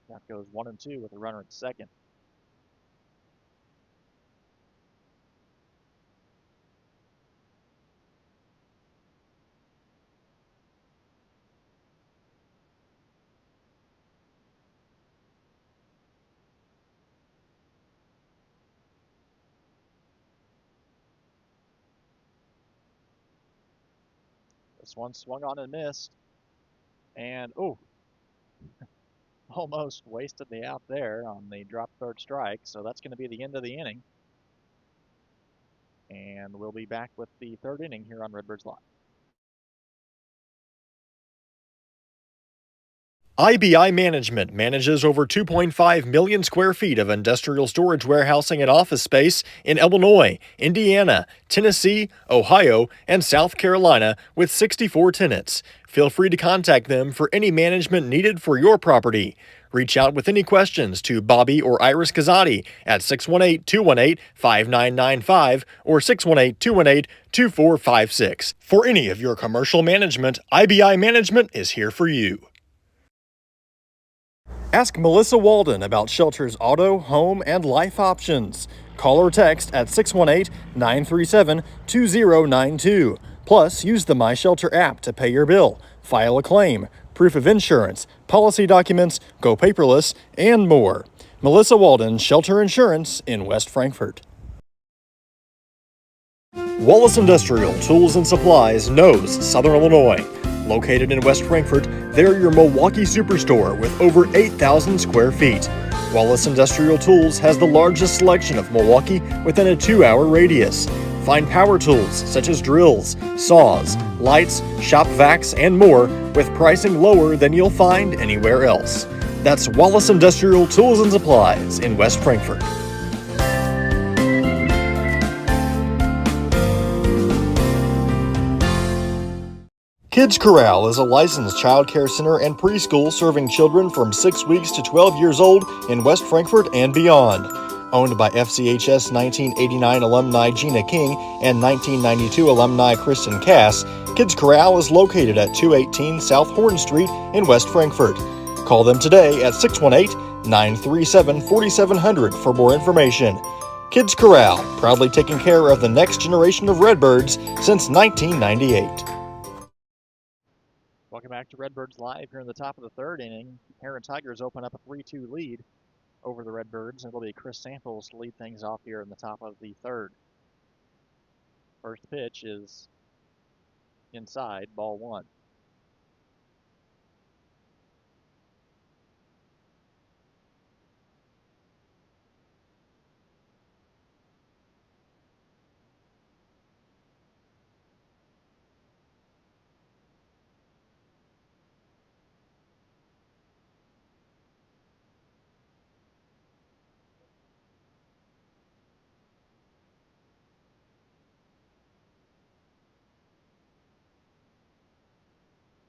Count goes 1-2 with a runner at second. This one swung on and missed. And, oh, almost wasted the out there on the drop third strike. So that's going to be the end of the inning. And we'll be back with the third inning here on Redbirds Live. IBI Management manages over 2.5 million square feet of industrial storage warehousing and office space in Illinois, Indiana, Tennessee, Ohio, and South Carolina with 64 tenants. Feel free to contact them for any management needed for your property. Reach out with any questions to Bobby or Iris Kazadi at 618-218-5995 or 618-218-2456. For any of your commercial management, IBI Management is here for you. Ask Melissa Walden about Shelter's auto, home, and life options. Call or text at 618-937-2092. Plus, use the My Shelter app to pay your bill, file a claim, proof of insurance, policy documents, go paperless, and more. Melissa Walden, Shelter Insurance in West Frankfort. Wallace Industrial Tools and Supplies knows Southern Illinois. Located in West Frankfort, they're your Milwaukee superstore with over 8,000 square feet. Wallace Industrial Tools has the largest selection of Milwaukee within a 2-hour radius. Find power tools such as drills, saws, lights, shop vacs, and more with pricing lower than you'll find anywhere else. That's Wallace Industrial Tools and Supplies in West Frankfort. Kids Corral is a licensed child care center and preschool serving children from 6 weeks to 12 years old in West Frankfort and beyond. Owned by FCHS 1989 alumni Gina King and 1992 alumni Kristen Cass, Kids Corral is located at 218 South Horn Street in West Frankfort. Call them today at 618-937-4700 for more information. Kids Corral, proudly taking care of the next generation of Redbirds since 1998. Welcome back to Redbirds Live here in the top of the third inning. Herrin Tigers open up a 3-2 lead over the Redbirds, and it'll be Chris Samples to lead things off here in the top of the third. First pitch is inside, ball one.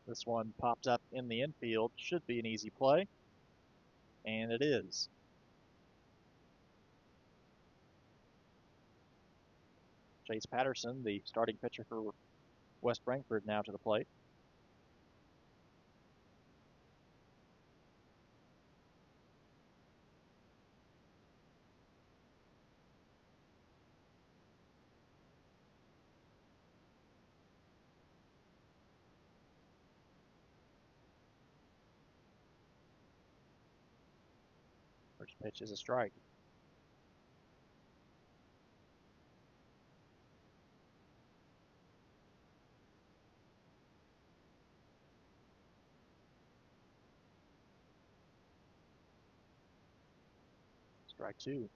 This one popped up in the infield. Should be an easy play. And it is. Chase Patterson, the starting pitcher for West Frankfort, now to the plate. First pitch is a strike. Strike two.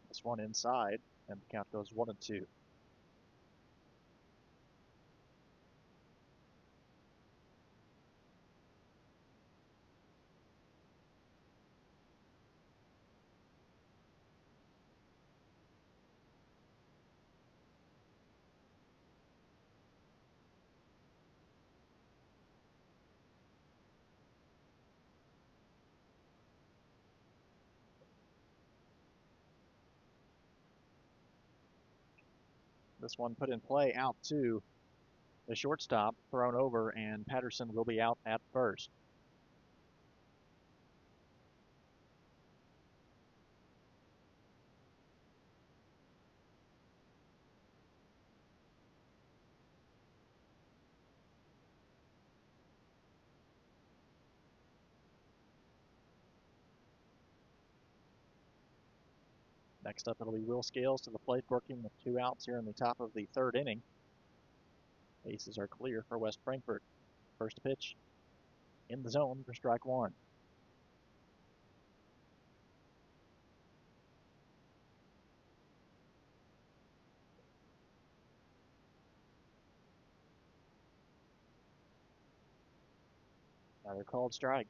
This one inside, and the count goes 1-2. This one put in play out to the shortstop, thrown over, and Patterson will be out at first. Next up, it'll be Will Scales to the plate, working with 2 outs here in the top of the 3rd inning. Bases are clear for West Frankfort. First pitch in the zone for strike 1. Another called strike.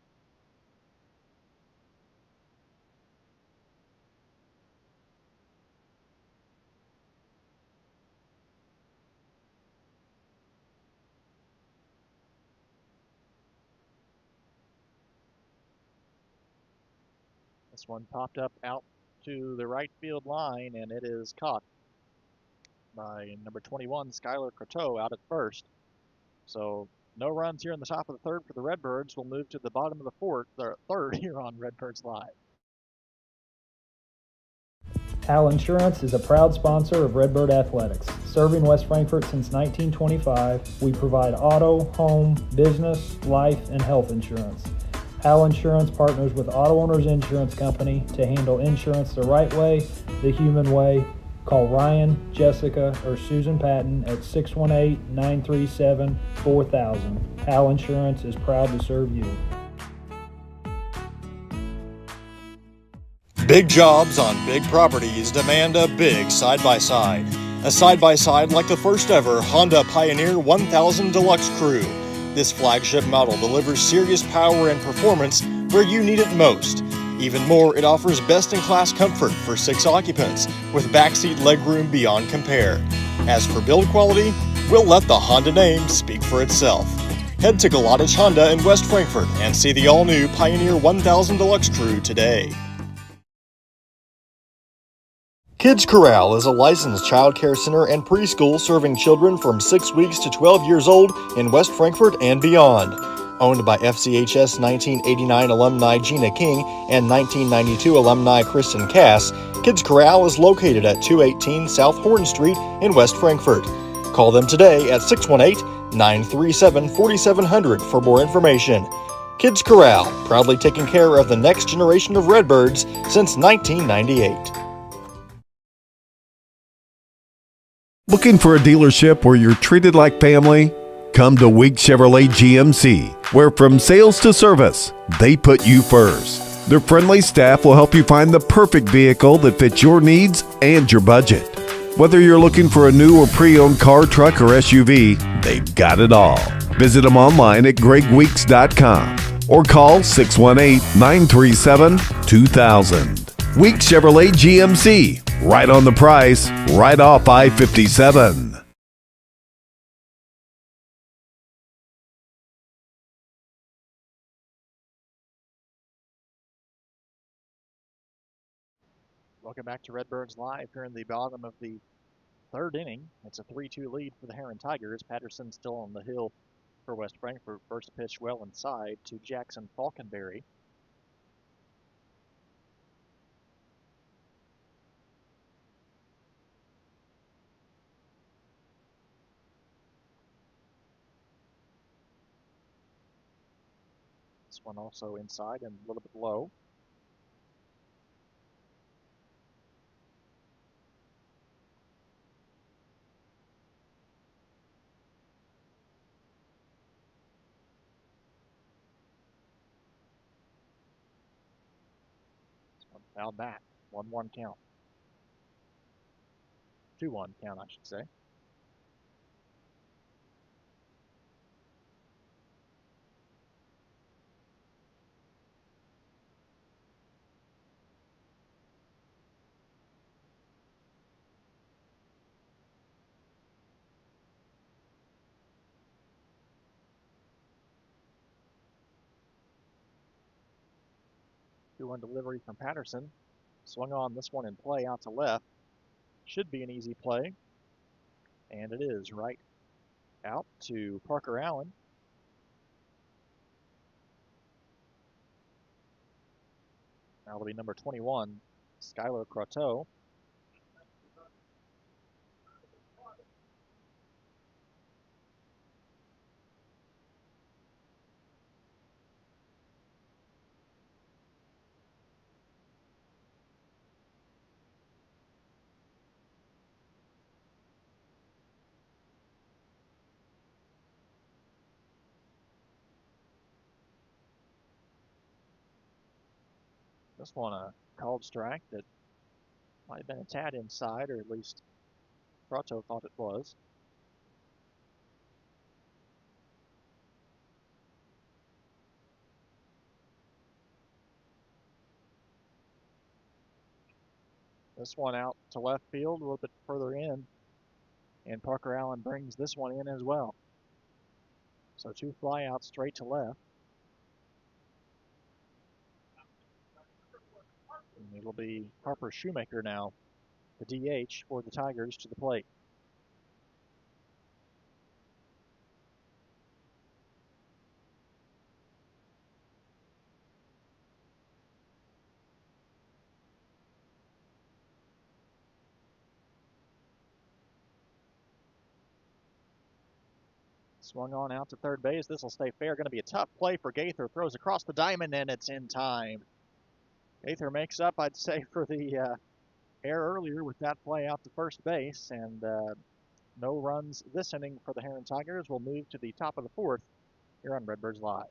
This one popped up out to the right field line, and it is caught by number 21, Skylar Coteau, out at first. So no runs here in the top of the 3rd for the Redbirds. We'll move to the bottom of the 3rd here on Redbirds Live. Hal Insurance is a proud sponsor of Redbird Athletics. Serving West Frankfort since 1925, we provide auto, home, business, life, and health insurance. Hal Insurance partners with Auto Owners Insurance Company to handle insurance the right way, the human way. Call Ryan, Jessica, or Susan Patton at 618-937-4000. Hal Insurance is proud to serve you. Big jobs on big properties demand a big side-by-side. A side-by-side like the first ever Honda Pioneer 1000 Deluxe Crew. This flagship model delivers serious power and performance where you need it most. Even more, it offers best-in-class comfort for 6 occupants with backseat legroom beyond compare. As for build quality, we'll let the Honda name speak for itself. Head to Galatich Honda in West Frankfort and see the all-new Pioneer 1000 Deluxe Crew today. Kids Corral is a licensed child care center and preschool serving children from 6 weeks to 12 years old in West Frankfort and beyond. Owned by FCHS 1989 alumni Gina King and 1992 alumni Kristen Cass, Kids Corral is located at 218 South Horn Street in West Frankfort. Call them today at 618-937-4700 for more information. Kids Corral, proudly taking care of the next generation of Redbirds since 1998. Looking for a dealership where you're treated like family? Come to Week Chevrolet GMC, where from sales to service, they put you first. Their friendly staff will help you find the perfect vehicle that fits your needs and your budget. Whether you're looking for a new or pre-owned car, truck, or SUV, they've got it all. Visit them online at gregweeks.com or call 618-937-2000. Week Chevrolet GMC, right on the price, right off I-57. Welcome back to Redbirds Live here in the bottom of the 3rd inning. It's a 3-2 lead for the Herrin Tigers. Patterson still on the hill for West Frankfort. First pitch well inside to Jackson Falconberry. This one also inside and a little bit low. This one fouled back. 1-1 count. 2-1 count, I should say. Two-one delivery from Patterson. Swung on this one in play out to left. Should be an easy play. And it is right out to Parker Allen. That'll be number 21, Skylar Croteau. This one a called strike that might have been a tad inside, or at least Croteau thought it was. This one out to left field, a little bit further in, and Parker Allen brings this one in as well. So 2 flyouts straight to left. And it'll be Harper Shoemaker now, the DH for the Tigers, to the plate. Swung on out to third base. This will stay fair. Going to be a tough play for Gaither. Throws across the diamond, and it's in time. Gaither makes up, I'd say, for the error earlier with that play out to first base. And no runs this inning for the Herrin Tigers. We'll move to the top of the fourth here on Redbirds Live.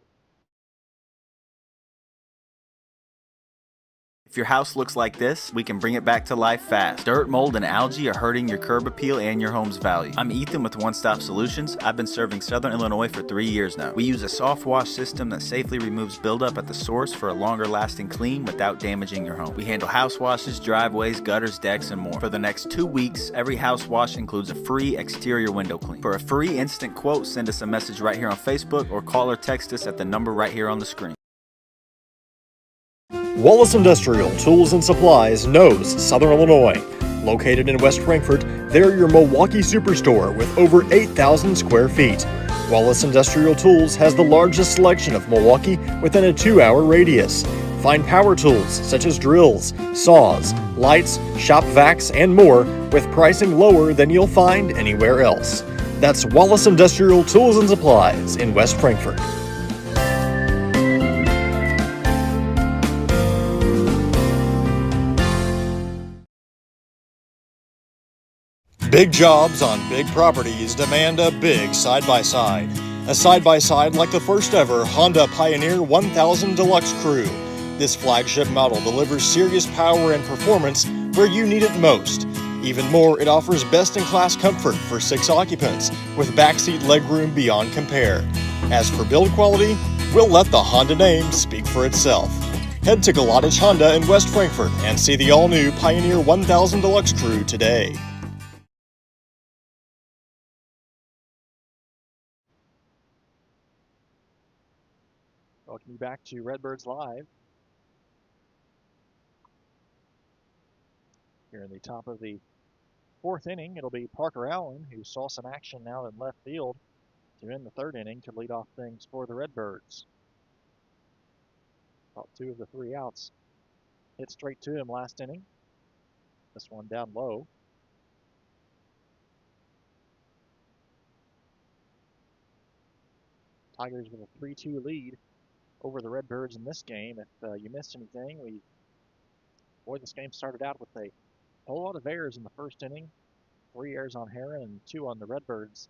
If your house looks like this, we can bring it back to life fast. Dirt, mold, and algae are hurting your curb appeal and your home's value. I'm Ethan with One Stop Solutions. I've been serving Southern Illinois for 3 years now. We use a soft wash system that safely removes buildup at the source for a longer lasting clean without damaging your home. We handle house washes, driveways, gutters, decks, and more. For the next 2 weeks, every house wash includes a free exterior window clean. For a free instant quote, send us a message right here on Facebook or call or text us at the number right here on the screen. Wallace Industrial Tools and Supplies knows Southern Illinois. Located in West Frankfort, they're your Milwaukee superstore with over 8,000 square feet. Wallace Industrial Tools has the largest selection of Milwaukee within a 2-hour radius. Find power tools such as drills, saws, lights, shop vacs, and more with pricing lower than you'll find anywhere else. That's Wallace Industrial Tools and Supplies in West Frankfort. Big jobs on big properties demand a big side-by-side. A side-by-side like the first ever Honda Pioneer 1000 Deluxe Crew. This flagship model delivers serious power and performance where you need it most. Even more, it offers best-in-class comfort for 6 occupants with backseat legroom beyond compare. As for build quality, we'll let the Honda name speak for itself. Head to Galatich Honda in West Frankfort and see the all-new Pioneer 1000 Deluxe Crew today. Welcome you back to Redbirds Live. Here in the top of the fourth inning, it'll be Parker Allen, who saw some action now in left field to end the third inning to lead off things for the Redbirds. About 2 of the 3 outs hit straight to him last inning. This one down low. Tigers with a 3-2 lead over the Redbirds in this game. If you missed anything, this game started out with a whole lot of errors in the first inning. 3 errors on Herrin and 2 on the Redbirds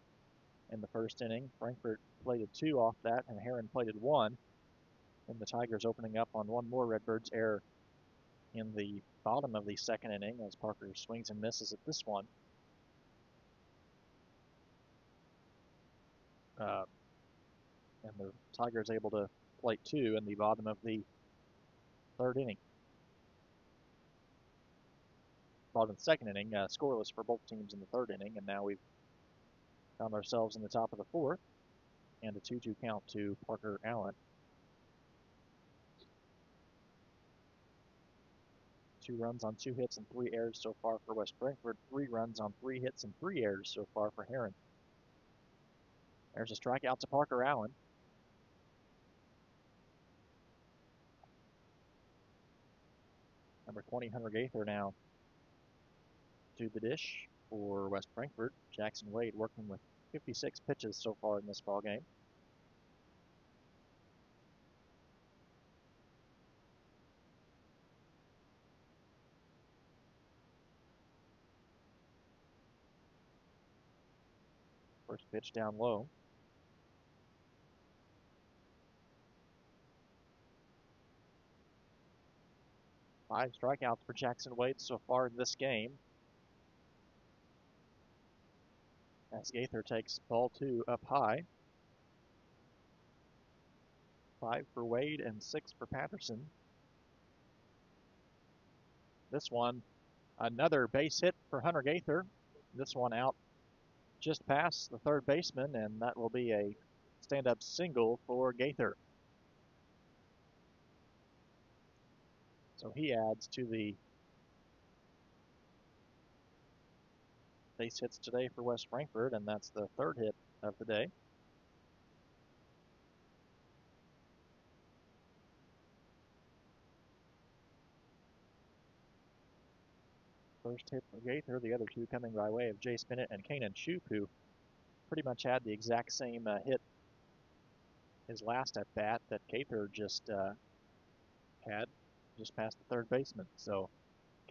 in the first inning. Frankfort plated 2 off that, and Herrin plated 1. And the Tigers opening up on one more Redbirds error in the bottom of the second inning as Parker swings and misses at this one. And the Tigers able to plate 2 in the bottom of the third inning. Bottom of the second inning, scoreless for both teams in the third inning, and now we've found ourselves in the top of the fourth, and a 2-2 count to Parker Allen. 2 runs on 2 hits and 3 errors so far for West Frankfort. 3 runs on 3 hits and 3 errors so far for Herrin. There's a strikeout to Parker Allen. Number 20, Hunter Gaither now to the dish for West Frankfort. Jackson Wade working with 56 pitches so far in this ball game. First pitch down low. Five strikeouts for Jackson Wade so far in this game. As Gaither takes ball 2 up high. 5 for Wade and 6 for Patterson. This one, another base hit for Hunter Gaither. This one out just past the third baseman, and that will be a stand-up single for Gaither. So he adds to the base hits today for West Frankfort, and that's the third hit of the day. First hit for Gaither, the other two coming by way of Jay Spinnett and Kanan Shoup, who pretty much had the exact same hit his last at bat that Gaither just had just past the third baseman. So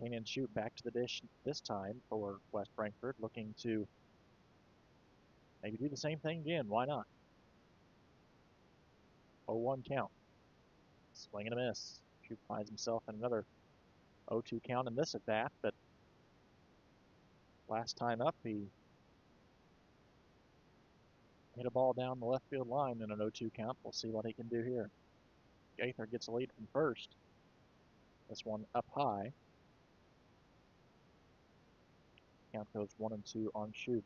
Kanan Shoup back to the dish this time for West Frankfort, looking to maybe do the same thing again. Why not? 0-1 count. Swing and a miss. Shoup finds himself in another 0-2 count in this at bat, but last time up he hit a ball down the left field line in an 0-2 count. We'll see what he can do here. Gaither gets a lead from first. This one up high. Count goes 1-2 on Shoup.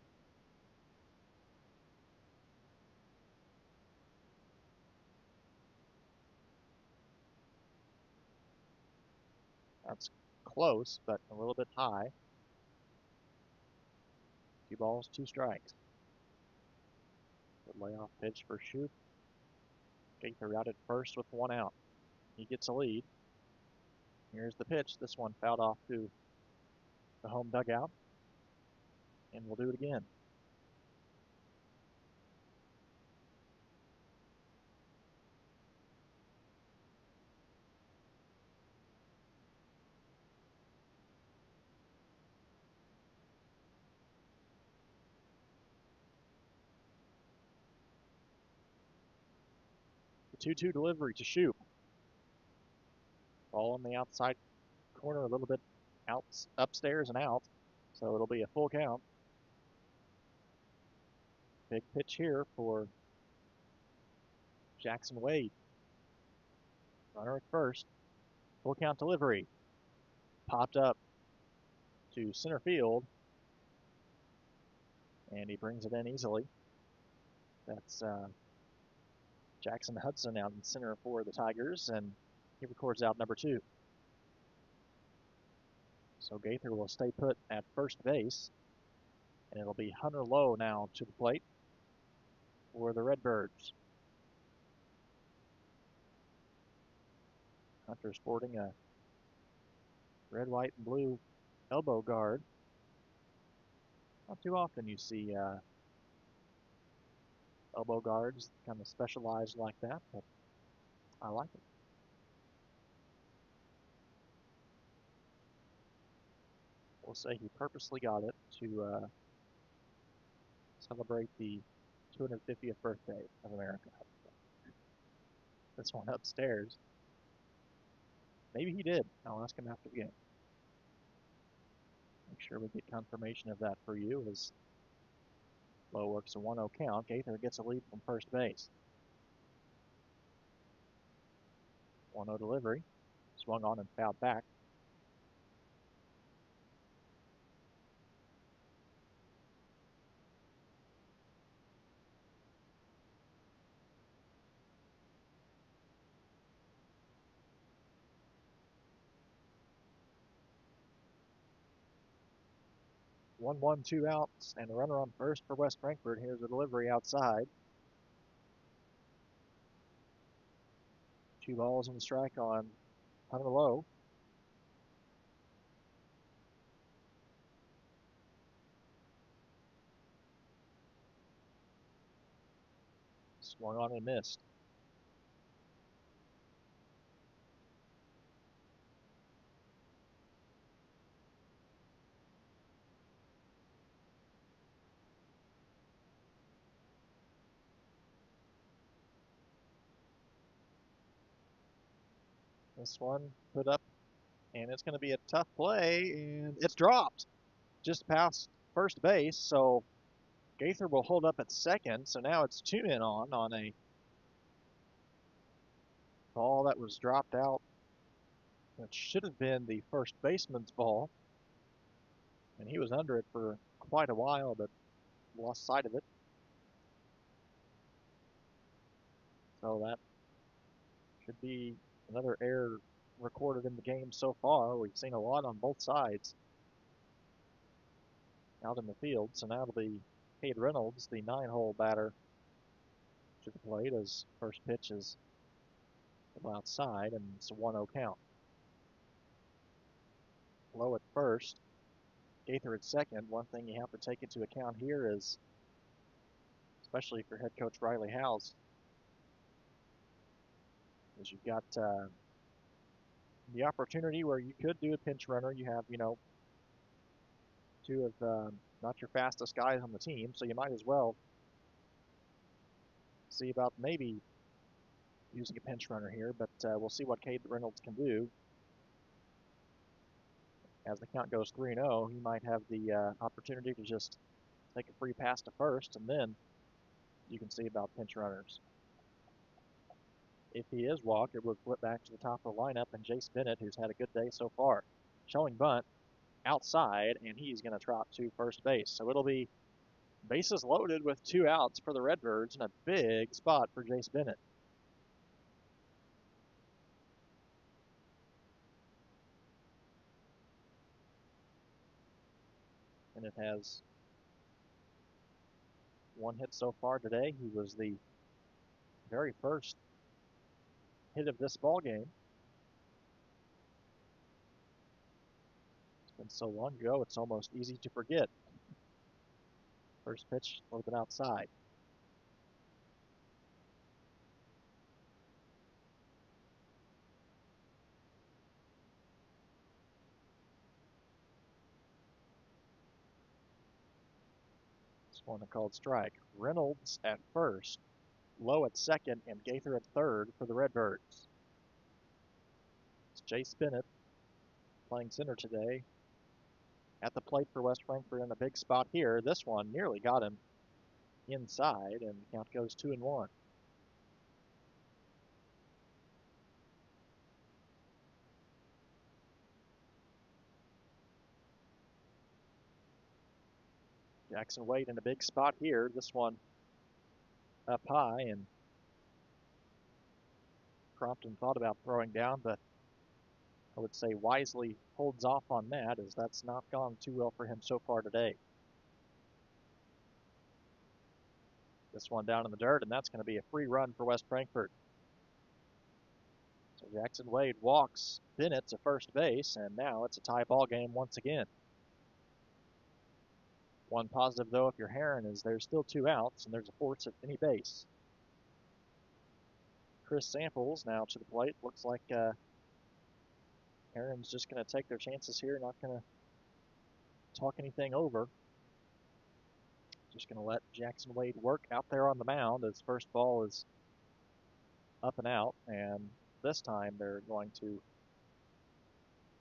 That's close, but a little bit high. 2 balls, 2 strikes. Good layoff pitch for Shoup. Gaither out at first with 1 out. He gets a lead. Here's the pitch. This one fouled off to the home dugout. And we'll do it again. The 2-2 delivery to Shoup. Ball on the outside corner, a little bit out, upstairs and out. So it'll be a full count. Big pitch here for Jackson Wade. Runner at first. Full count delivery. Popped up to center field. And he brings it in easily. That's Jackson Hudson out in center for the Tigers, and he records out number 2. So Gaither will stay put at first base, and it'll be Hunter Lowe now to the plate for the Redbirds. Hunter sporting a red, white, and blue elbow guard. Not too often you see elbow guards kind of specialized like that, but I like it. We'll say he purposely got it to celebrate the 250th birthday of America. This one upstairs. Maybe he did. I'll ask him after the game. Make sure we get confirmation of that for you as Lowe works a 1-0 count. Gaither gets a lead from first base. 1-0 delivery. Swung on and fouled back. 1-1, 2 outs, and a runner on first for West Frankfort. Here's a delivery outside. 2 balls and a strike on Hunter Lowe. Swung on and missed. This one put up, and it's going to be a tough play, and it's dropped just past first base. So Gaither will hold up at second. So now it's 2 men on a ball that was dropped out. That should have been the first baseman's ball, and he was under it for quite a while, but lost sight of it. So that should be another error recorded in the game so far. We've seen a lot on both sides out in the field. So now it'll be Cade Reynolds, the 9-hole batter, to the plate as first pitch is outside, and it's a 1-0 count. Low at first, Gaither at second. One thing you have to take into account here is, especially for head coach Riley Howes, is you've got the opportunity where you could do a pinch runner. You have, two of not your fastest guys on the team, so you might as well see about maybe using a pinch runner here, but we'll see what Cade Reynolds can do. As the count goes 3-0, he might have the opportunity to just take a free pass to first, and then you can see about pinch runners. If he is walked, it would flip back to the top of the lineup, and Jace Bennett, who's had a good day so far. Showing bunt outside, and he's going to trot to first base. So it'll be bases loaded with 2 outs for the Redbirds, and a big spot for Jace Bennett. And it has 1 hit so far today. He was the very first hit of this ball game. It's been so long ago, it's almost easy to forget. First pitch, a little bit outside. This one called strike. Reynolds at first, Lowe at second, and Gaither at third for the Redbirds. It's Jace Bennett playing center today. At the plate for West Frankfort in a big spot here. This one nearly got him inside, and the count goes 2-1. Jackson Wade in a big spot here. This one up high, and Crompton thought about throwing down, but I would say wisely holds off on that, as that's not gone too well for him so far today. This one down in the dirt, and that's going to be a free run for West Frankfort. So Jackson Wade walks Bennett to first base, and now it's a tie ball game once again. One positive, though, if you're Herrin, is there's still 2 outs, and there's a force at any base. Chris Samples now to the plate. Looks like Herrin's just going to take their chances here, not going to talk anything over. Just going to let Jackson Wade work out there on the mound. His first ball is up and out, and this time they're going to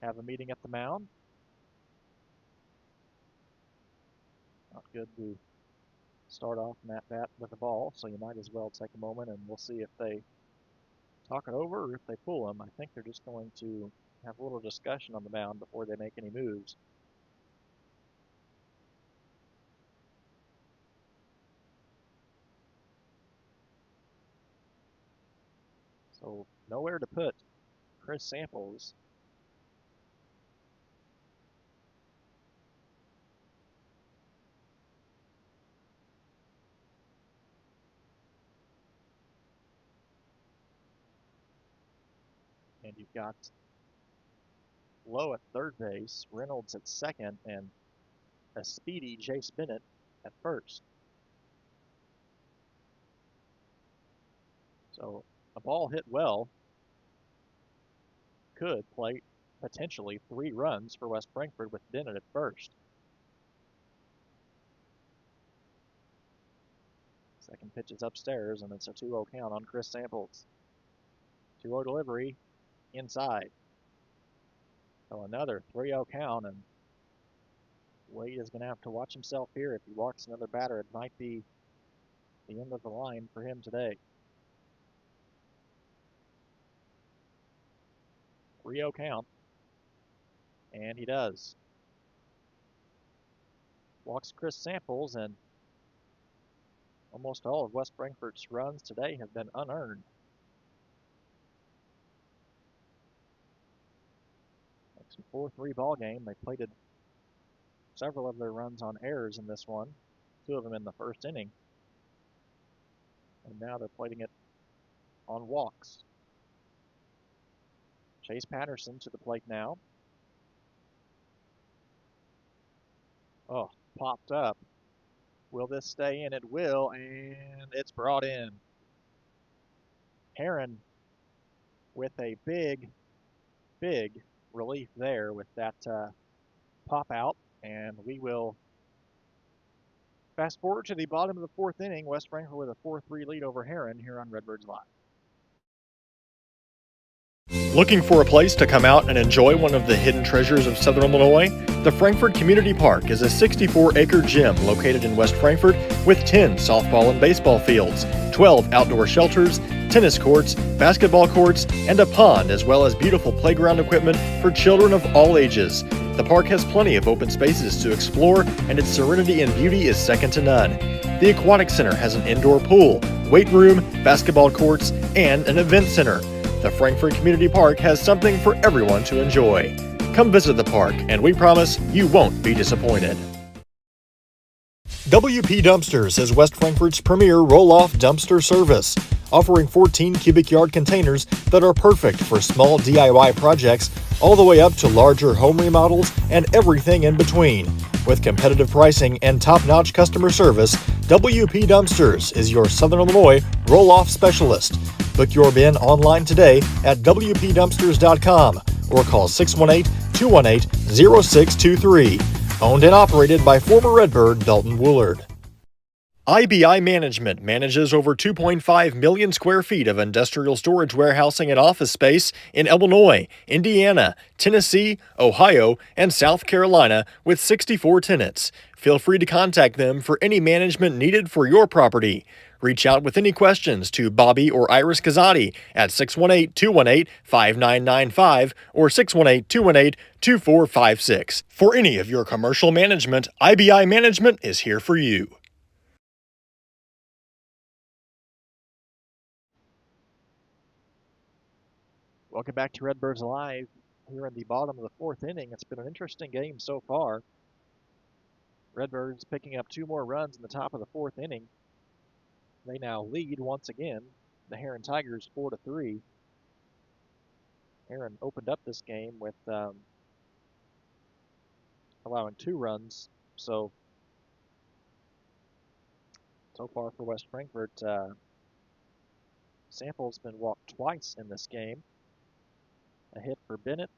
have a meeting at the mound. Not good to start off in that bat with a ball, so you might as well take a moment, and we'll see if they talk it over or if they pull him. I think they're just going to have a little discussion on the mound before they make any moves. So nowhere to put Chris Samples. And you've got Lowe at third base, Reynolds at second, and a speedy Jace Bennett at first. So a ball hit well could play potentially 3 runs for West Frankfort with Bennett at first. Second pitch is upstairs, and it's a 2-0 count on Chris Samples. 2-0 delivery inside. So another 3-0 count, and Wade is going to have to watch himself here. If he walks another batter, it might be the end of the line for him today. 3-0 count, and he does. Walks Chris Samples, and almost all of West Frankfort's runs today have been unearned. It's a 4-3 ball game. They plated several of their runs on errors in this one, 2 of them in the first inning. And now they're plating it on walks. Chase Patterson to the plate now. Oh, popped up. Will this stay in? It will, and it's brought in. Herrin with a big relief there with that pop out, and we will fast forward to the bottom of the 4th inning. West Frankfort with a 4-3 lead over Herrin here on Redbirds Live. Looking for a place to come out and enjoy one of the hidden treasures of Southern Illinois? The Frankfort Community Park is a 64-acre gym located in West Frankfort with 10 softball and baseball fields, 12 outdoor shelters, tennis courts, basketball courts, and a pond, as well as beautiful playground equipment for children of all ages. The park has plenty of open spaces to explore, and its serenity and beauty is second to none. The Aquatic Center has an indoor pool, weight room, basketball courts, and an event center. The Frankfort Community Park has something for everyone to enjoy. Come visit the park, and we promise you won't be disappointed. WP Dumpsters is West Frankfort's premier roll-off dumpster service, offering 14 cubic yard containers that are perfect for small DIY projects all the way up to larger home remodels and everything in between. With competitive pricing and top-notch customer service, WP Dumpsters is your Southern Illinois roll-off specialist. Book your bin online today at WPDumpsters.com or call 618-218-0623. Owned and operated by former Redbird Dalton Woolard. IBI Management manages over 2.5 million square feet of industrial storage warehousing and office space in Illinois, Indiana, Tennessee, Ohio, and South Carolina with 64 tenants. Feel free to contact them for any management needed for your property. Reach out with any questions to Bobby or Iris Kazadi at 618-218-5995 or 618-218-2456. For any of your commercial management, IBI Management is here for you. Welcome back to Redbirds Live here in the bottom of the 4th inning. It's been an interesting game so far. Redbirds picking up 2 more runs in the top of the 4th inning. They now lead once again. The Herrin Tigers 4-3. Herrin opened up this game with allowing 2 runs. So far for West Frankfort, Sample's been walked twice in this game. A hit for Bennett,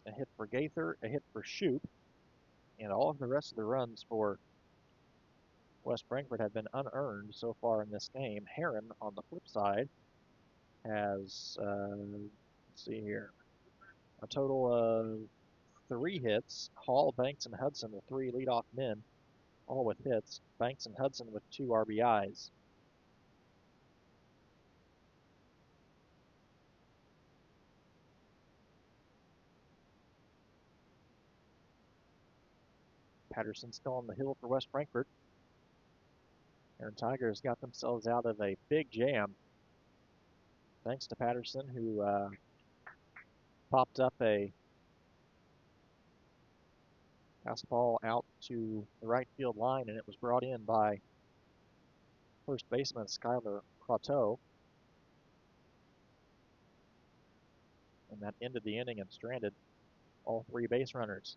a hit for Gaither, a hit for Shoup, and all of the rest of the runs for West Frankfort have been unearned so far in this game. Herrin, on the flip side, has, let's see here, a total of 3 hits. Hall, Banks, and Hudson, the 3 leadoff men, all with hits. Banks and Hudson with 2 RBIs. Patterson still on the hill for West Frankfort. Herrin Tigers got themselves out of a big jam thanks to Patterson, who popped up a fastball out to the right field line, and it was brought in by first baseman Skylar Croteau. And that ended the inning and stranded all 3 base runners.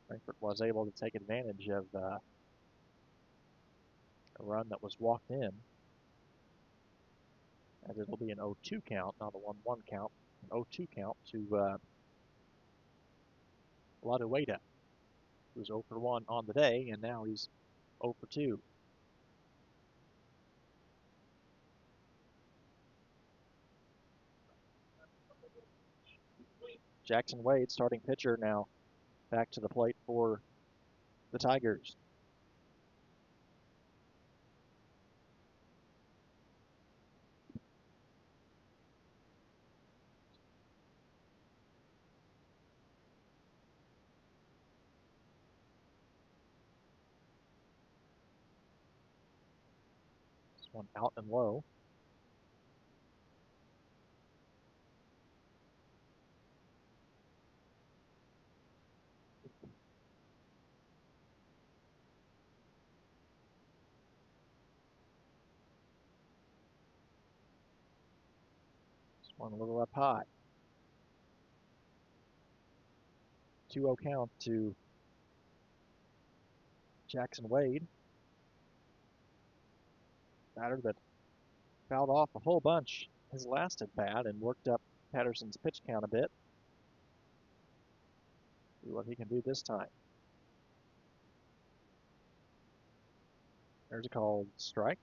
Frankfurt was able to take advantage of a run that was walked in, as it'll be an 0-2 count, not a 1-1 count, an 0-2 count to Ladueda, who's 0 for 1 on the day, and now he's 0 for 2. Jackson Wade, starting pitcher, now back to the plate for the Tigers. This one out and low. One a little up high. 2-0 count to Jackson Wade. Batter that fouled off a whole bunch his last at bat and worked up Patterson's pitch count a bit. See what he can do this time. There's a called strike.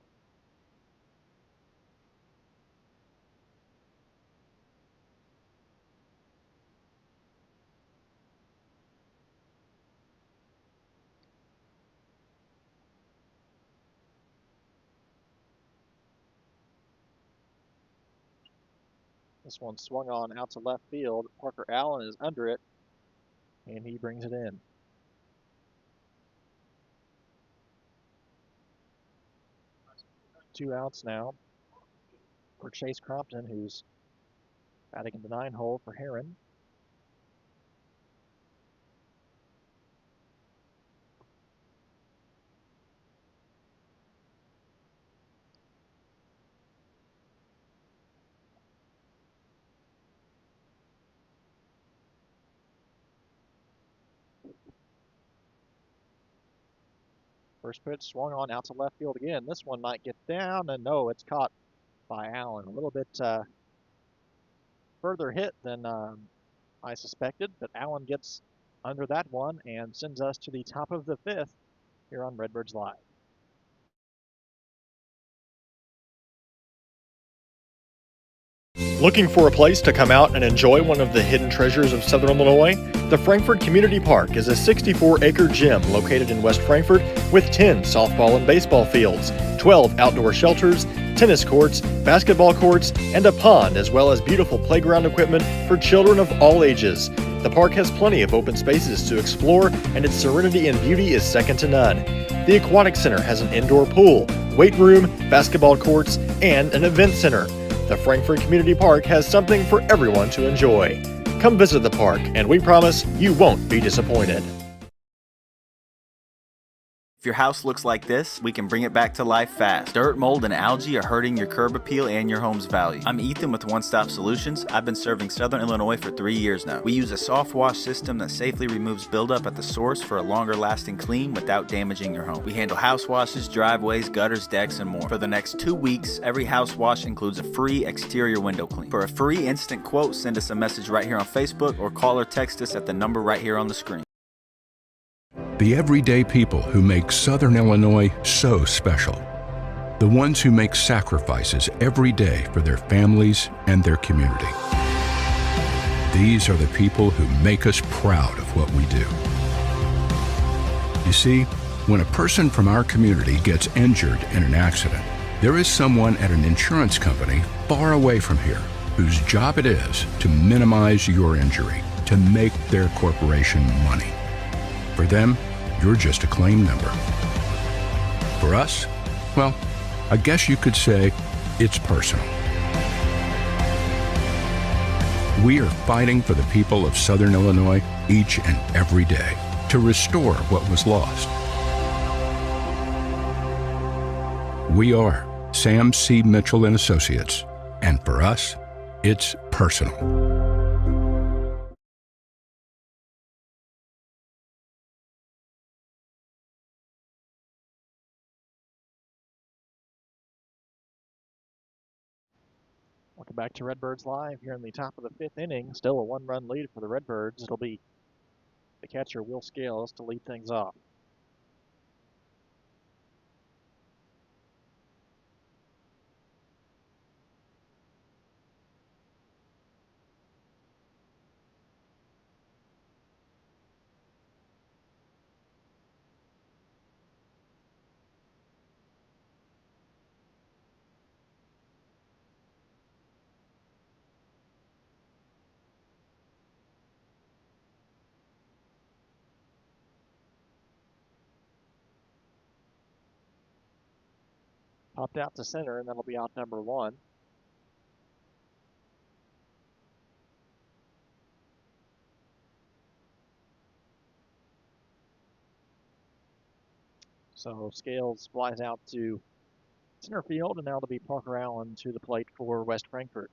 This one swung on out to left field. Parker Allen is under it, and he brings it in. Two outs now for Chase Crompton, who's batting in the 9 hole for Herrin. First pitch swung on out to left field again. This one might get down, and no, it's caught by Allen. A little bit further hit than I suspected, but Allen gets under that one and sends us to the top of the 5th here on Redbirds Live. Looking for a place to come out and enjoy one of the hidden treasures of Southern Illinois? The Frankfort Community Park is a 64-acre gym located in West Frankfort with 10 softball and baseball fields, 12 outdoor shelters, tennis courts, basketball courts, and a pond, as well as beautiful playground equipment for children of all ages. The park has plenty of open spaces to explore, and its serenity and beauty is second to none. The Aquatic Center has an indoor pool, weight room, basketball courts, and an event center. The Frankfort Community Park has something for everyone to enjoy. Come visit the park, and we promise you won't be disappointed. If your house looks like this, we can bring it back to life fast. Dirt, mold, and algae are hurting your curb appeal and your home's value. I'm Ethan with One Stop Solutions. I've been serving Southern Illinois for 3 years now. We use a soft wash system that safely removes buildup at the source for a longer lasting clean without damaging your home. We handle house washes, driveways, gutters, decks, and more. For the next 2 weeks, every house wash includes a free exterior window clean. For a free instant quote, send us a message right here on Facebook or call or text us at the number right here on the screen. The everyday people who make Southern Illinois so special. The ones who make sacrifices every day for their families and their community. These are the people who make us proud of what we do. You see, when a person from our community gets injured in an accident, there is someone at an insurance company far away from here whose job it is to minimize your injury, to make their corporation money. For them, you're just a claim number. For us, well, I guess you could say it's personal. We are fighting for the people of Southern Illinois each and every day to restore what was lost. We are Sam C. Mitchell and Associates, And for us, it's personal. Welcome back to Redbirds Live here in the top of the fifth inning. Still a one-run lead for the Redbirds. It'll be the catcher, Will Scales, to lead things off. Popped out to center, and that'll be out number one. So Scales flies out to center field, and now it'll be Parker Allen to the plate for West Frankfort.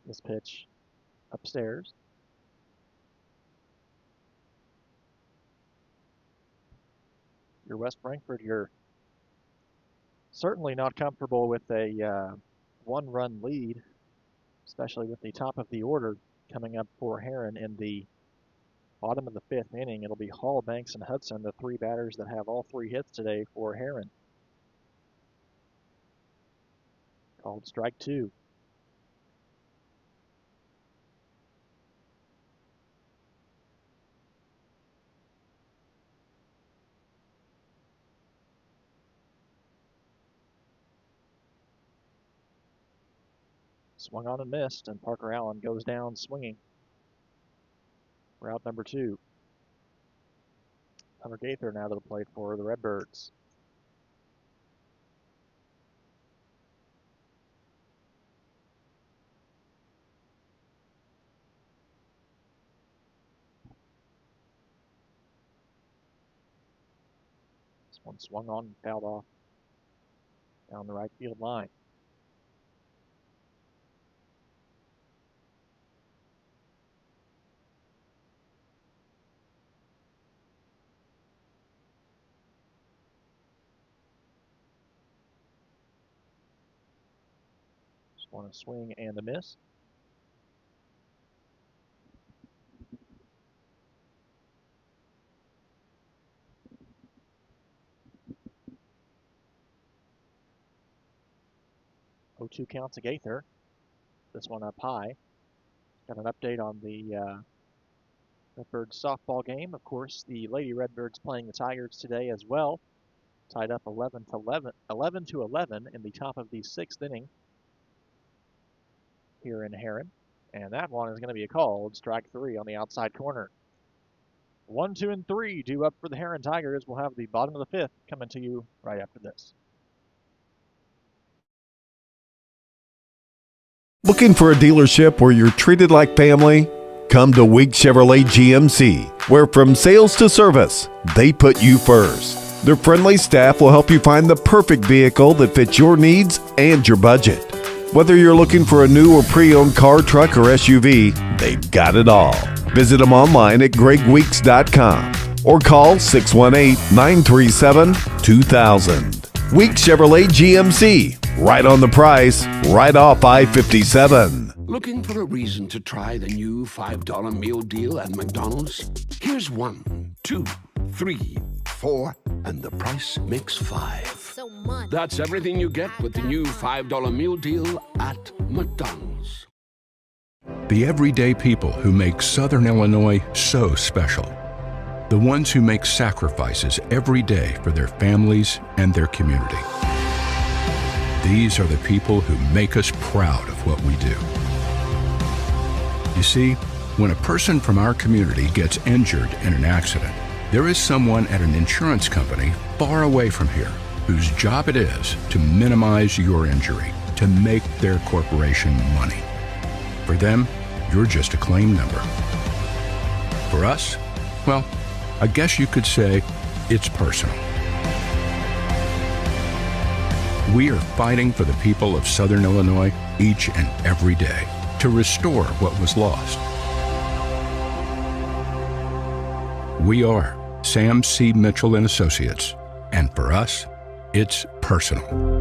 This pitch upstairs. You're West Frankfort, you're certainly not comfortable with a one-run lead, especially with the top of the order coming up for Herrin in the bottom of the fifth inning. It'll be Hall, Banks, and Hudson, the three batters that have all three hits today for Herrin. Called strike two. Swung on and missed, and Parker Allen goes down swinging. Route number two. Hunter Gaither now to the plate for the Redbirds. This one swung on and fouled off down the right field line. On a swing and a miss. Oh, 2 count to Gaither. This one up high. Got an update on the Redbirds softball game. Of course, the Lady Redbirds playing the Tigers today as well. Tied up 11 to 11 in the top of the sixth inning here in Herrin. And that one is going to be a called strike three on the outside corner. 1, 2, and 3 due up for the Herrin Tigers. We'll have the bottom of the fifth coming to you right after this. Looking for a dealership where you're treated like family? Come to Week Chevrolet GMC, where from sales to service, they put you first. Their friendly staff will help you find the perfect vehicle that fits your needs and your budget. Whether you're looking for a new or pre-owned car, truck, or SUV, they've got it all. Visit them online at gregweeks.com or call 618-937-2000. Week Chevrolet GMC, right on the price, right off I-57. Looking for a reason to try the new $5 meal deal at McDonald's? Here's 1, 2, 3, 4, and the price makes 5. So much. That's everything you get with the new $5 meal deal at McDonald's. The everyday people who make Southern Illinois so special. The ones who make sacrifices every day for their families and their community. These are the people who make us proud of what we do. You see, when a person from our community gets injured in an accident, there is someone at an insurance company far away from here whose job it is to minimize your injury, to make their corporation money. For them, you're just a claim number. For us, well, I guess you could say it's personal. We are fighting for the people of Southern Illinois each and every day to restore what was lost. We are Sam C. Mitchell and Associates, and for us, it's personal.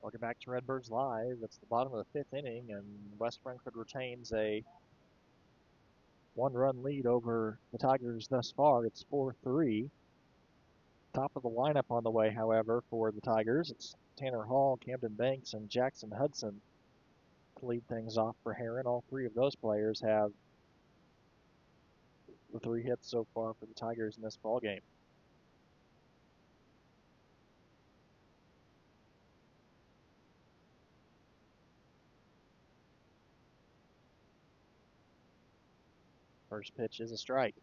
Welcome back to Redbirds Live. It's the bottom of the fifth inning, and West Frankfort retains a one-run lead over the Tigers thus far. It's 4-3. Top of the lineup on the way, however, for the Tigers. It's Tanner Hall, Camden Banks, and Jackson Hudson to lead things off for Herrin. All three of those players have the 3 hits so far for the Tigers in this ballgame. First pitch is a strike.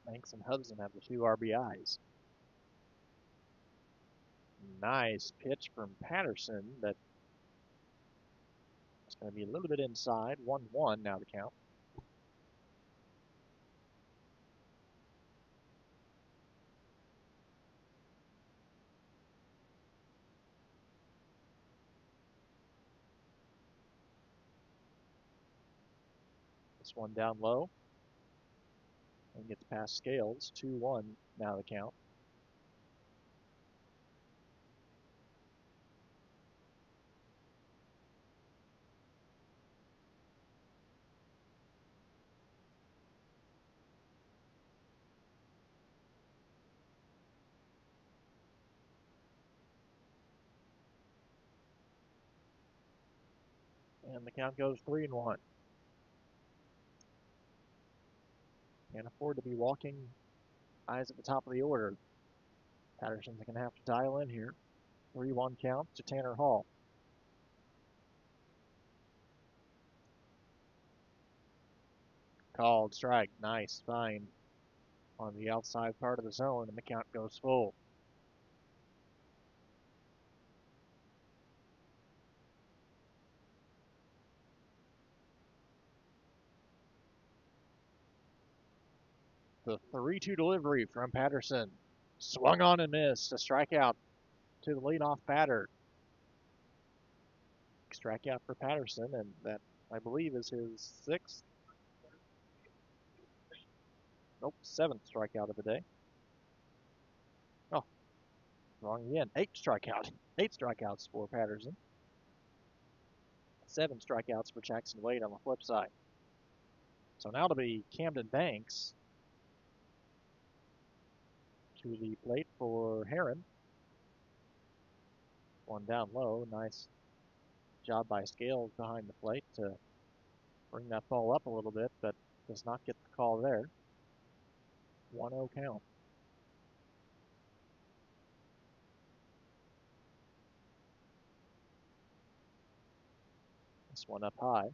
Banks and Hudson have the 2 RBIs. Nice pitch from Patterson. That's going to be a little bit inside. 1-1 now the count. This one down low. And gets past Scales. 2-1 now the count. And the count goes 3-1. Can't afford to be walking guys at the top of the order. Patterson's going to have to dial in here. 3-1 count to Tanner Hall. Called strike. Nice find on the outside part of the zone, and the count goes full. The 3-2 delivery from Patterson. Swung on and missed. A strikeout to the leadoff batter. Strikeout for Patterson, and that, I believe, is his 6th. Nope, 7th strikeout of the day. Oh, wrong again. 8 strikeout. 8 strikeouts for Patterson. 7 strikeouts for Jackson Wade on the flip side. So now to be Camden Banks to the plate for Herrin. One down low. Nice job by Scales behind the plate to bring that ball up a little bit, but does not get the call there. 1-0 count. This one up high.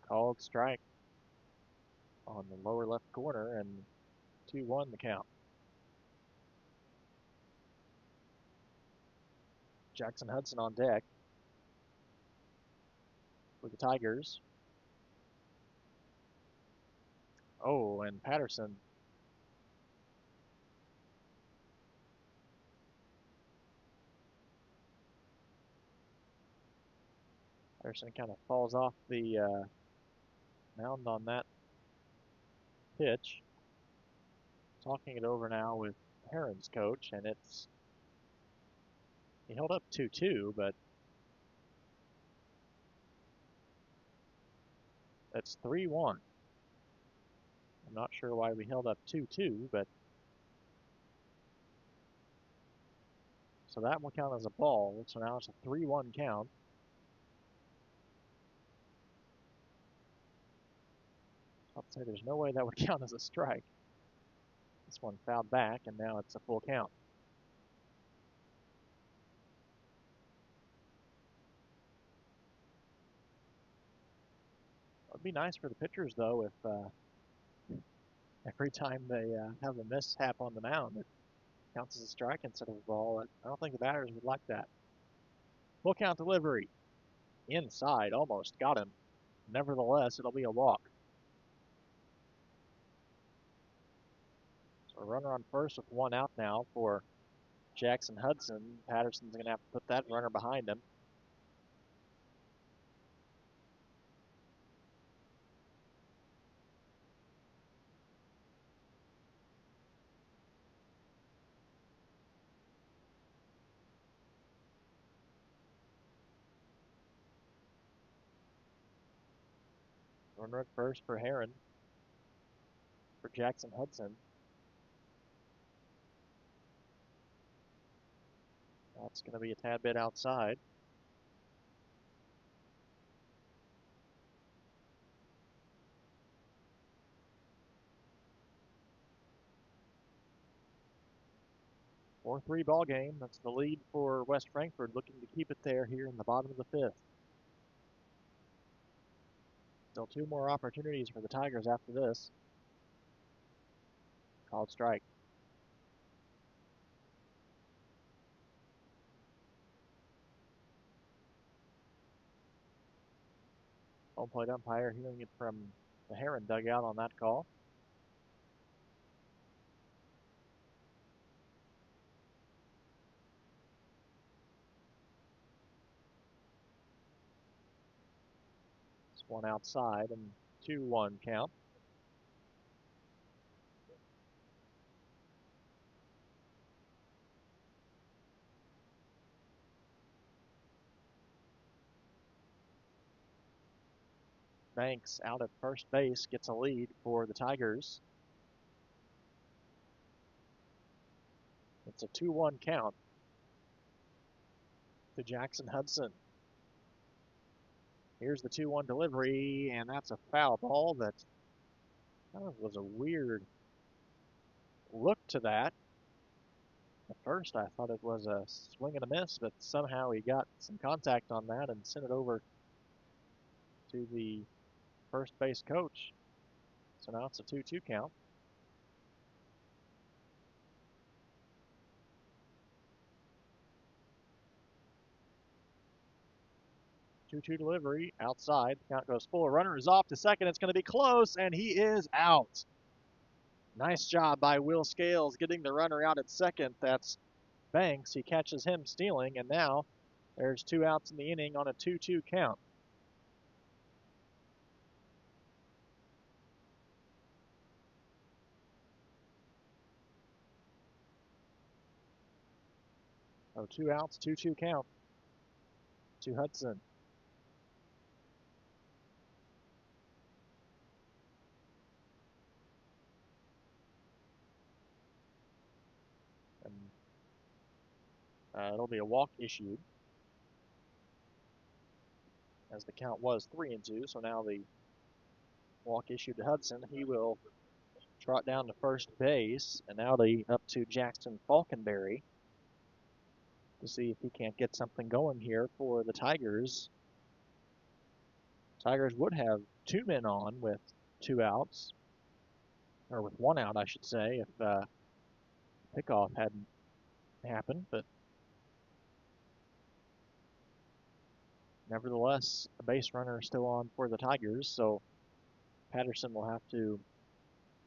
Called strike on the lower left corner, and 2-1 the count. Jackson Hudson on deck for the Tigers. Oh, and Patterson kind of falls off the mound on that pitch. Talking it over now with Herrin's coach, and it's He held up 2-2, but that's 3-1. I'm not sure why we held up 2-2, but so that will count as a ball. So now it's a 3-1 count. I'll say there's no way that would count as a strike. This one fouled back, and now it's a full count. It would be nice for the pitchers, though, if every time they have a mishap on the mound, it counts as a strike instead of a ball. I don't think the batters would like that. Full count delivery. Inside, almost got him. Nevertheless, it'll be a walk. So a runner on first with one out now for Jackson Hudson. Patterson's going to have to put that runner behind him. Runner at first for Herrin. For Jackson Hudson. That's going to be a tad bit outside. Four 4-3 ball game. That's the lead for West Frankfort, looking to keep it there here in the bottom of the fifth. Still two more opportunities for the Tigers after this. Called strike. Home plate umpire hearing it from the Herrin dugout on that call. It's one outside and 2-1 count. Banks out at first base gets a lead for the Tigers. It's a 2-1 count to Jackson Hudson. Here's the 2-1 delivery, and that's a foul ball that kind of was a weird look to that. At first, I thought it was a swing and a miss, but somehow he got some contact on that and sent it over to the first base coach. So now it's a 2-2 count. Two-two delivery outside. The count goes full. Runner is off to second. It's going to be close, and he is out. Nice job by Will Scales getting the runner out at second. That's Banks. He catches him stealing, and now there's two outs in the inning on a 2-2 count. So 2 outs, 2-2 count to Hudson. And it'll be a walk issued, as the count was 3-2. So now the walk issued to Hudson. He will trot down to first base, and now up to Jackson Falkenberry to see if he can't get something going here for the Tigers. Tigers would have two men on with 2 outs, or with 1 out, I should say, if pickoff hadn't happened, but nevertheless, a base runner is still on for the Tigers, so Patterson will have to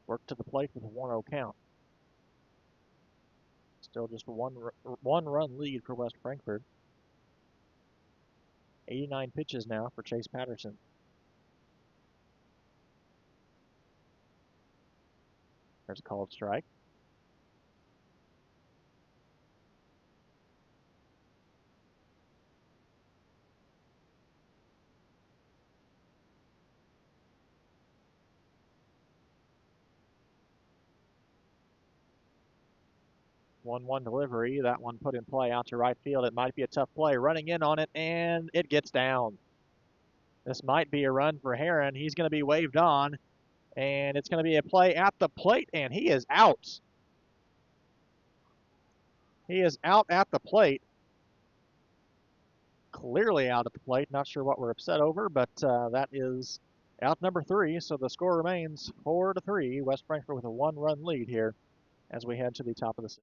work to the plate with a 1-0 count. Still just a one-run lead for West Frankfort. 89 pitches now for Chase Patterson. There's a called strike. 1-1 delivery. That one put in play out to right field. It might be a tough play. Running in on it, and it gets down. This might be a run for Herrin. He's going to be waved on, and it's going to be a play at the plate, and he is out. He is out at the plate. Clearly out at the plate. Not sure what we're upset over, but that is out number 3. So the score remains 4-3. West Frankfort with a 1-run lead here as we head to the top of the 6th.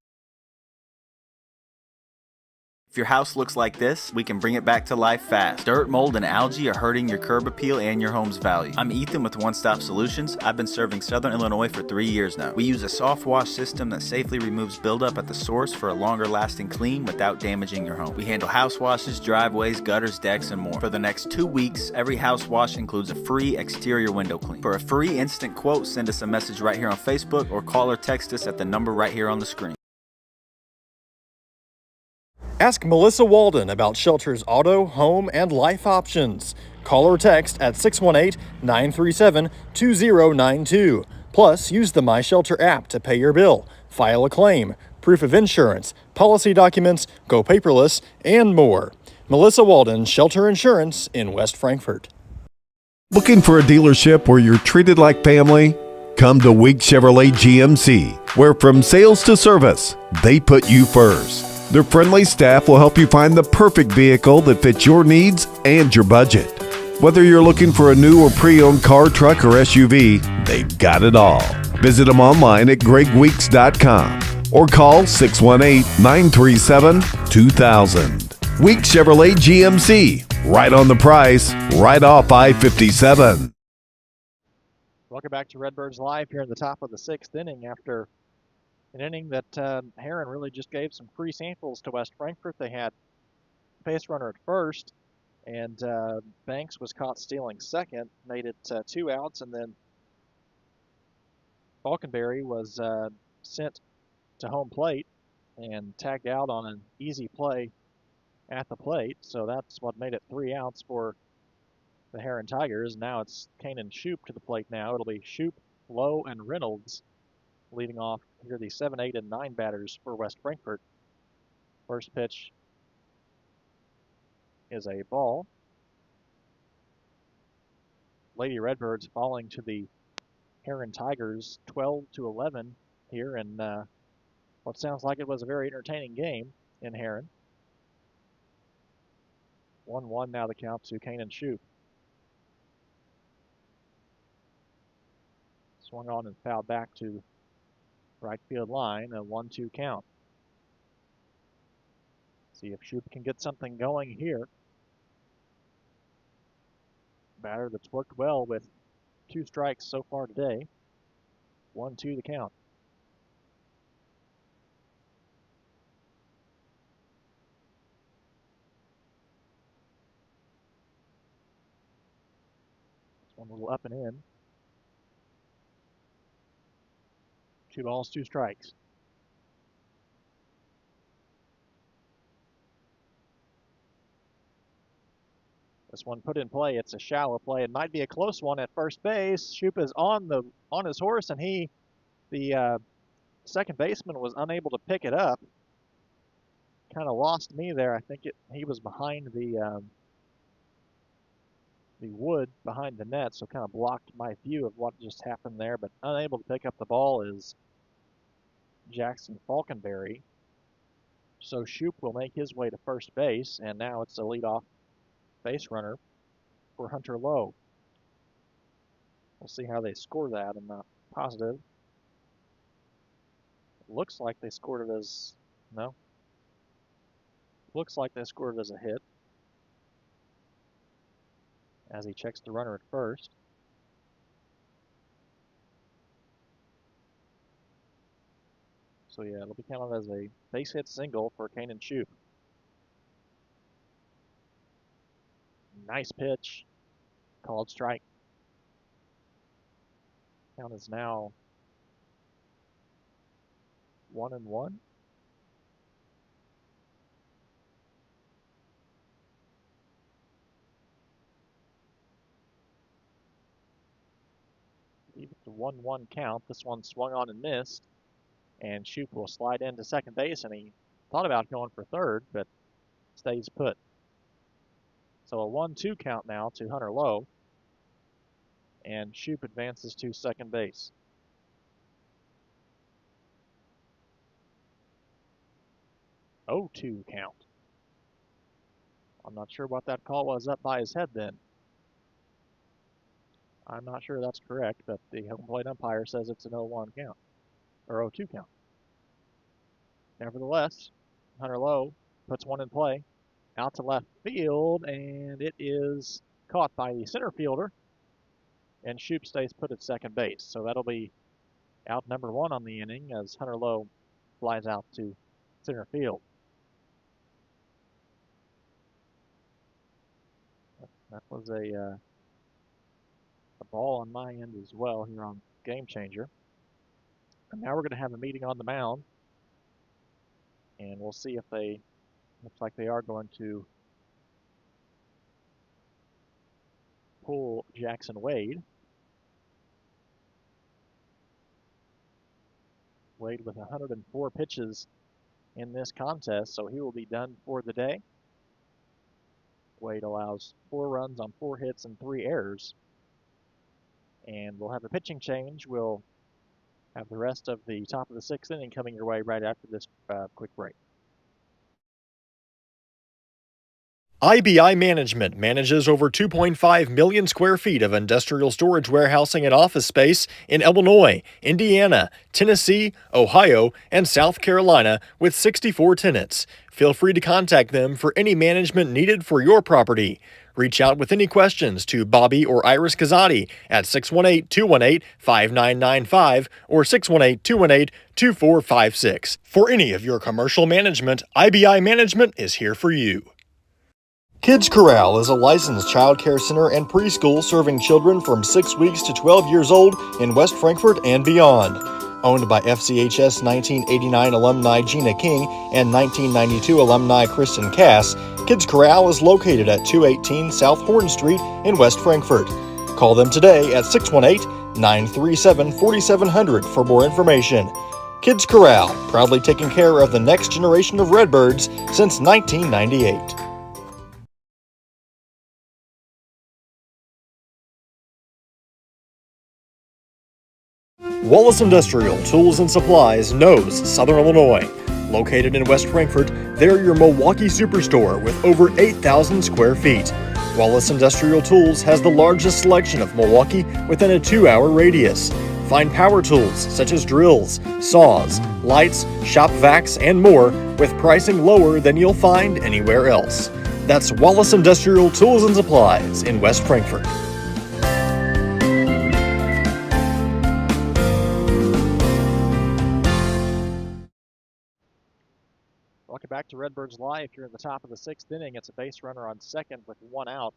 If your house looks like this, we can bring it back to life fast. Dirt, mold, and algae are hurting your curb appeal and your home's value. I'm Ethan with One Stop Solutions. I've been serving Southern Illinois for 3 years now. We use a soft wash system that safely removes buildup at the source for a longer lasting clean without damaging your home. We handle house washes, driveways, gutters, decks, and more. For the next 2 weeks, every house wash includes a free exterior window clean. For a free instant quote, send us a message right here on Facebook or call or text us at the number right here on the screen. Ask Melissa Walden about Shelter's auto, home, and life options. Call or text at 618-937-2092. Plus, use the My Shelter app to pay your bill, file a claim, proof of insurance, policy documents, go paperless, and more. Melissa Walden, Shelter Insurance in West Frankfort. Looking for a dealership where you're treated like family? Come to Week Chevrolet GMC, where from sales to service, they put you first. Their friendly staff will help you find the perfect vehicle that fits your needs and your budget. Whether you're looking for a new or pre-owned car, truck, or SUV, they've got it all. Visit them online at gregweeks.com or call 618-937-2000. Week Chevrolet GMC, right on the price, right off I-57. Welcome back to Redbirds Live here in the top of the 6th inning after an inning that Herrin really just gave some free samples to West Frankfort. They had base runner at first, and Banks was caught stealing second, made it 2 outs, and then Falconberry was sent to home plate and tagged out on an easy play at the plate. So that's what made it 3 outs for the Herrin Tigers. Now it's Kanan Shoup to the plate now. It'll be Shoup, Lowe, and Reynolds leading off here, the 7, 8, and 9 batters for West Frankfort. First pitch is a ball. Lady Redbirds falling to the Herrin Tigers 12-11 here in what sounds like it was a very entertaining game in Herrin. 1-1 now the count to Kanan Shoup. Swung on and fouled back to right field line, a 1-2 count. See if Shoup can get something going here. Batter that's worked well with 2 strikes so far today. 1-2 the count. This one a little up and in. 2 balls, 2 strikes. This one put in play. It's a shallow play. It might be a close one at first base. Shoup is on his horse, and the second baseman was unable to pick it up. Kind of lost me there. I think he was behind the wood behind the net, so kind of blocked my view of what just happened there. But unable to pick up the ball is Jackson Falconberry. So Shoup will make his way to first base, and now it's a leadoff base runner for Hunter Lowe. We'll see how they score that. I'm not positive. It looks like they scored it as, no. Looks like they scored it as a hit as he checks the runner at first. So yeah, it'll be counted as a base hit single for Kanan Shoup. Nice pitch. Called strike. Count is now 1-1. Even the 1-1 count. This one swung on and missed. And Shoop will slide into second base, and he thought about going for third, but stays put. So a 1-2 count now to Hunter Lowe, and Shoop advances to second base. Oh, 2 count. I'm not sure what that call was up by his head then. I'm not sure that's correct, but the home plate umpire says it's an 0-1 count, or 0-2 count. Nevertheless, Hunter Lowe puts one in play, out to left field, and it is caught by the center fielder, and Shoop stays put at second base. So that'll be out number 1 on the inning as Hunter Lowe flies out to center field. That was a ball on my end as well here on Game Changer. And now we're going to have a meeting on the mound, and we'll see if they, looks like they are going to pull Jackson Wade. Wade with 104 pitches in this contest, so he will be done for the day. Wade allows 4 runs on 4 hits and 3 errors. And we'll have a pitching change. We'll have the rest of the top of the 6th inning coming your way right after this quick break. IBI Management manages over 2.5 million square feet of industrial storage warehousing and office space in Illinois, Indiana, Tennessee, Ohio, and South Carolina with 64 tenants. Feel free to contact them for any management needed for your property. Reach out with any questions to Bobby or Iris Kazadi at 618-218-5995 or 618-218-2456. For any of your commercial management, IBI Management is here for you. Kids Corral is a licensed child care center and preschool serving children from 6 weeks to 12 years old in West Frankfort and beyond. Owned by FCHS 1989 alumni Gina King and 1992 alumni Kristen Cass, Kids Corral is located at 218 South Horn Street in West Frankfort. Call them today at 618-937-4700 for more information. Kids Corral, proudly taking care of the next generation of Redbirds since 1998. Wallace Industrial Tools and Supplies knows Southern Illinois. Located in West Frankfort, they're your Milwaukee superstore with over 8,000 square feet. Wallace Industrial Tools has the largest selection of Milwaukee within a 2-hour radius. Find power tools such as drills, saws, lights, shop vacs, and more with pricing lower than you'll find anywhere else. That's Wallace Industrial Tools and Supplies in West Frankfort. Welcome back to Redbirds Live. Here in the top of the 6th inning, it's a base runner on second with 1 out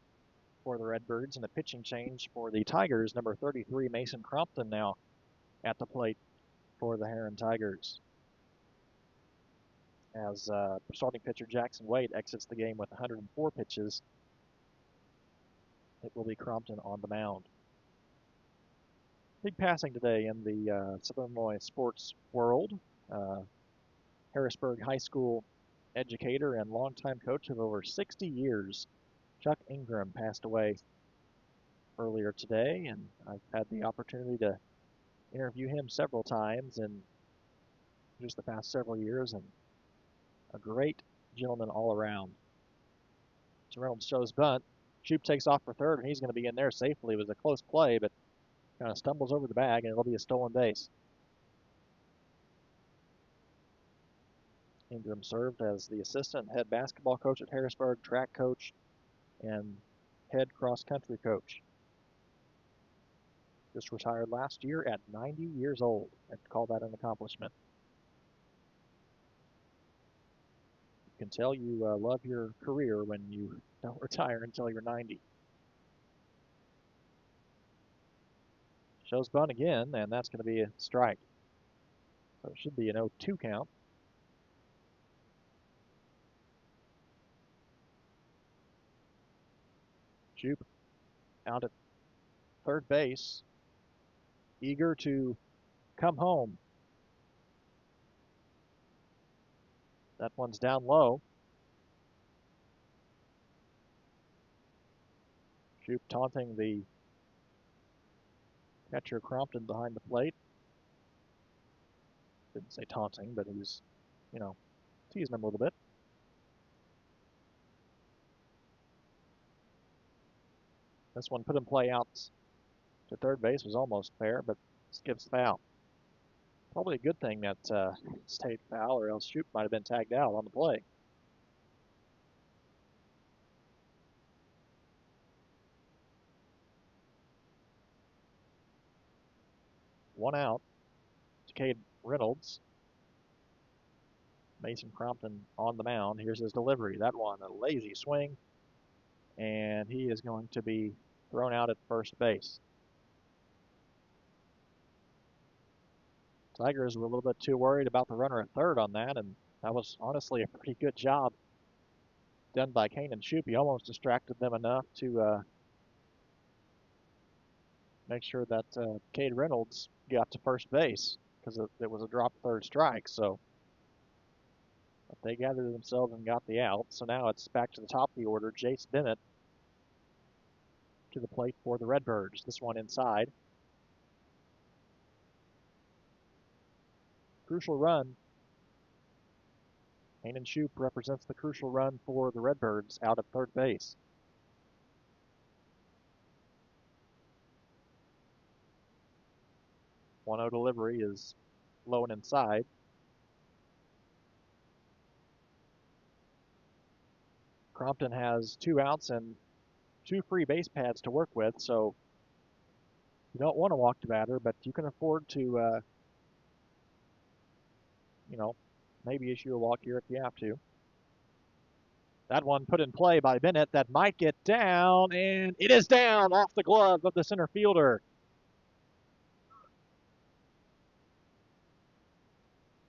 for the Redbirds, and a pitching change for the Tigers. Number 33, Mason Crompton, now at the plate for the Herrin Tigers. As starting pitcher Jackson Wade exits the game with 104 pitches, it will be Crompton on the mound. Big passing today in the Southern Illinois sports world. Harrisburg High School educator and longtime coach of over 60 years, Chuck Ingram, passed away earlier today, and I've had the opportunity to interview him several times in just the past several years, and a great gentleman all around. So Reynolds shows bunt. Shoop takes off for third, and he's going to be in there safely. It was a close play, but kind of stumbles over the bag, and it'll be a stolen base. Ingram served as the assistant head basketball coach at Harrisburg, track coach, and head cross-country coach. Just retired last year at 90 years old. I'd call that an accomplishment. You can tell you love your career when you don't retire until you're 90. Shows bunt again, and that's going to be a strike. So it should be an 0-2 count. Shoop out at third base, eager to come home. That one's down low. Shoop taunting the catcher Crompton behind the plate. Didn't say taunting, but he was, teasing him a little bit. This one put in play out to third base was almost fair, but skips foul. Probably a good thing that stayed foul, or else Shoop might have been tagged out on the play. One out to Cade Reynolds. Mason Crompton on the mound. Here's his delivery. That one, a lazy swing, and he is going to be thrown out at first base. Tigers were a little bit too worried about the runner at third on that, and that was honestly a pretty good job done by Kanan Shoop. He almost distracted them enough to make sure that Cade Reynolds got to first base because it was a drop third strike. So but they gathered themselves and got the out. So now it's back to the top of the order. Jace Bennett to the plate for the Redbirds. This one inside. Crucial run. Kanan Shoop represents the crucial run for the Redbirds out at third base. 1-0 delivery is low and inside. Crompton has 2 outs and 2 free base pads to work with, so you don't want to walk the batter, but you can afford to, maybe issue a walk here if you have to. That one put in play by Bennett. That might get down, and it is down off the glove of the center fielder.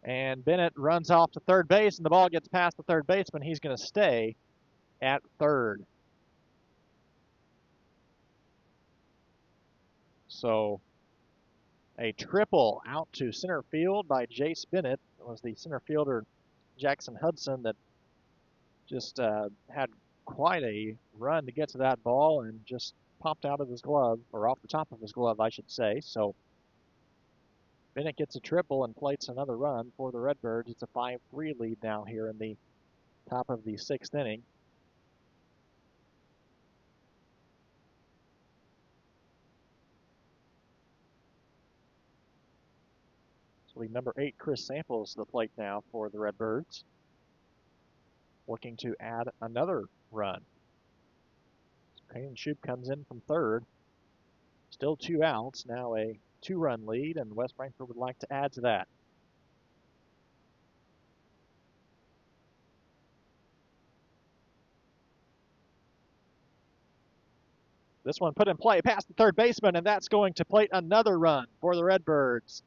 And Bennett runs off to third base, and the ball gets past the third baseman. He's going to stay at third. So a triple out to center field by Jace Bennett. It was the center fielder Jackson Hudson that just had quite a run to get to that ball and just popped out of his glove, or off the top of his glove, I should say. So Bennett gets a triple and plates another run for the Redbirds. It's a 5-3 lead now here in the top of the 6th inning. So the number 8, Chris Samples, to the plate now for the Redbirds, looking to add another run. Kanan Shoop comes in from third. Still 2 outs, now a 2-run lead, and West Frankfort would like to add to that. This one put in play past the third baseman, and that's going to plate another run for the Redbirds.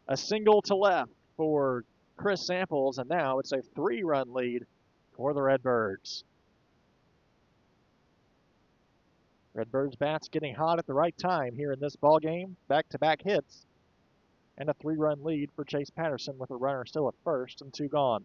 A single to left for Chris Samples, and now it's a 3-run lead for the Redbirds. Redbirds bats getting hot at the right time here in this ball game. Back-to-back hits and a 3-run lead for Chase Patterson with a runner still at first and 2 gone.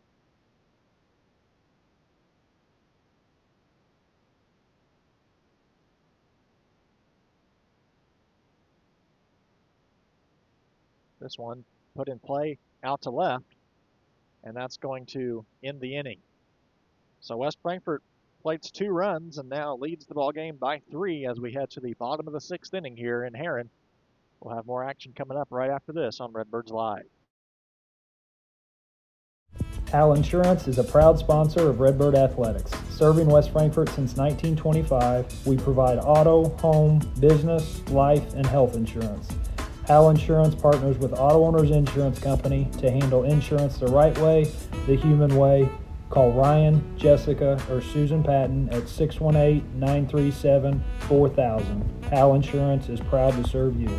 This one put in play out to left, and that's going to end the inning. So West Frankfort plates 2 runs and now leads the ball game by 3 as we head to the bottom of the 6th inning here in Herrin. We'll have more action coming up right after this on Redbirds Live. Hal Insurance is a proud sponsor of Redbird Athletics. Serving West Frankfort since 1925, we provide auto, home, business, life, and health insurance. Hal Insurance partners with Auto Owners Insurance Company to handle insurance the right way, the human way. Call Ryan, Jessica, or Susan Patton at 618-937-4000. Hal Insurance is proud to serve you.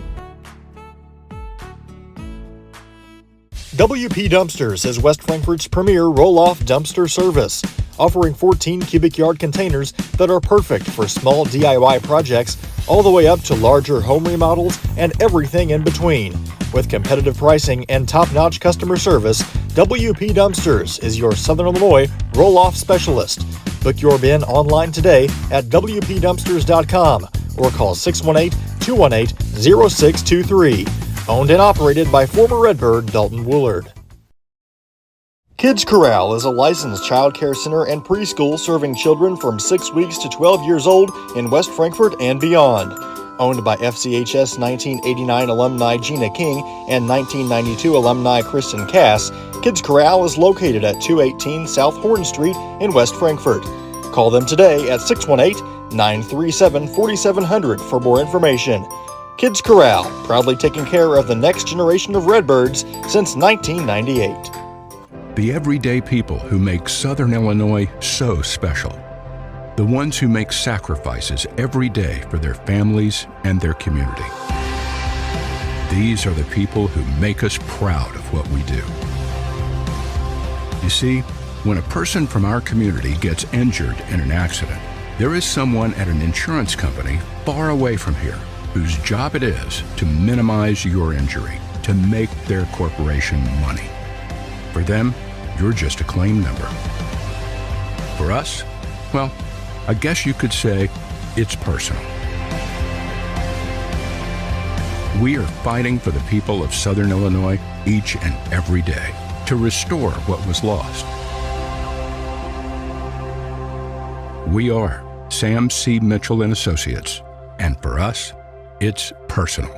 WP Dumpsters is West Frankfort's premier roll-off dumpster service, offering 14 cubic yard containers that are perfect for small DIY projects all the way up to larger home remodels and everything in between. With competitive pricing and top-notch customer service, WP Dumpsters is your Southern Illinois roll-off specialist. Book your bin online today at WPDumpsters.com or call 618-218-0623. Owned and operated by former Redbird Dalton Woolard. Kids Corral is a licensed child care center and preschool serving children from 6 weeks to 12 years old in West Frankfort and beyond. Owned by FCHS 1989 alumni Gina King and 1992 alumni Kristen Cass, Kids Corral is located at 218 South Horn Street in West Frankfort. Call them today at 618-937-4700 for more information. Kids Corral, proudly taking care of the next generation of Redbirds since 1998. The everyday people who make Southern Illinois so special. The ones who make sacrifices every day for their families and their community. These are the people who make us proud of what we do. You see, when a person from our community gets injured in an accident, there is someone at an insurance company far away from here whose job it is to minimize your injury, to make their corporation money. For them, you're just a claim number. For us, well, I guess you could say it's personal. We are fighting for the people of Southern Illinois each and every day to restore what was lost. We are Sam C. Mitchell and Associates, and for us, it's personal.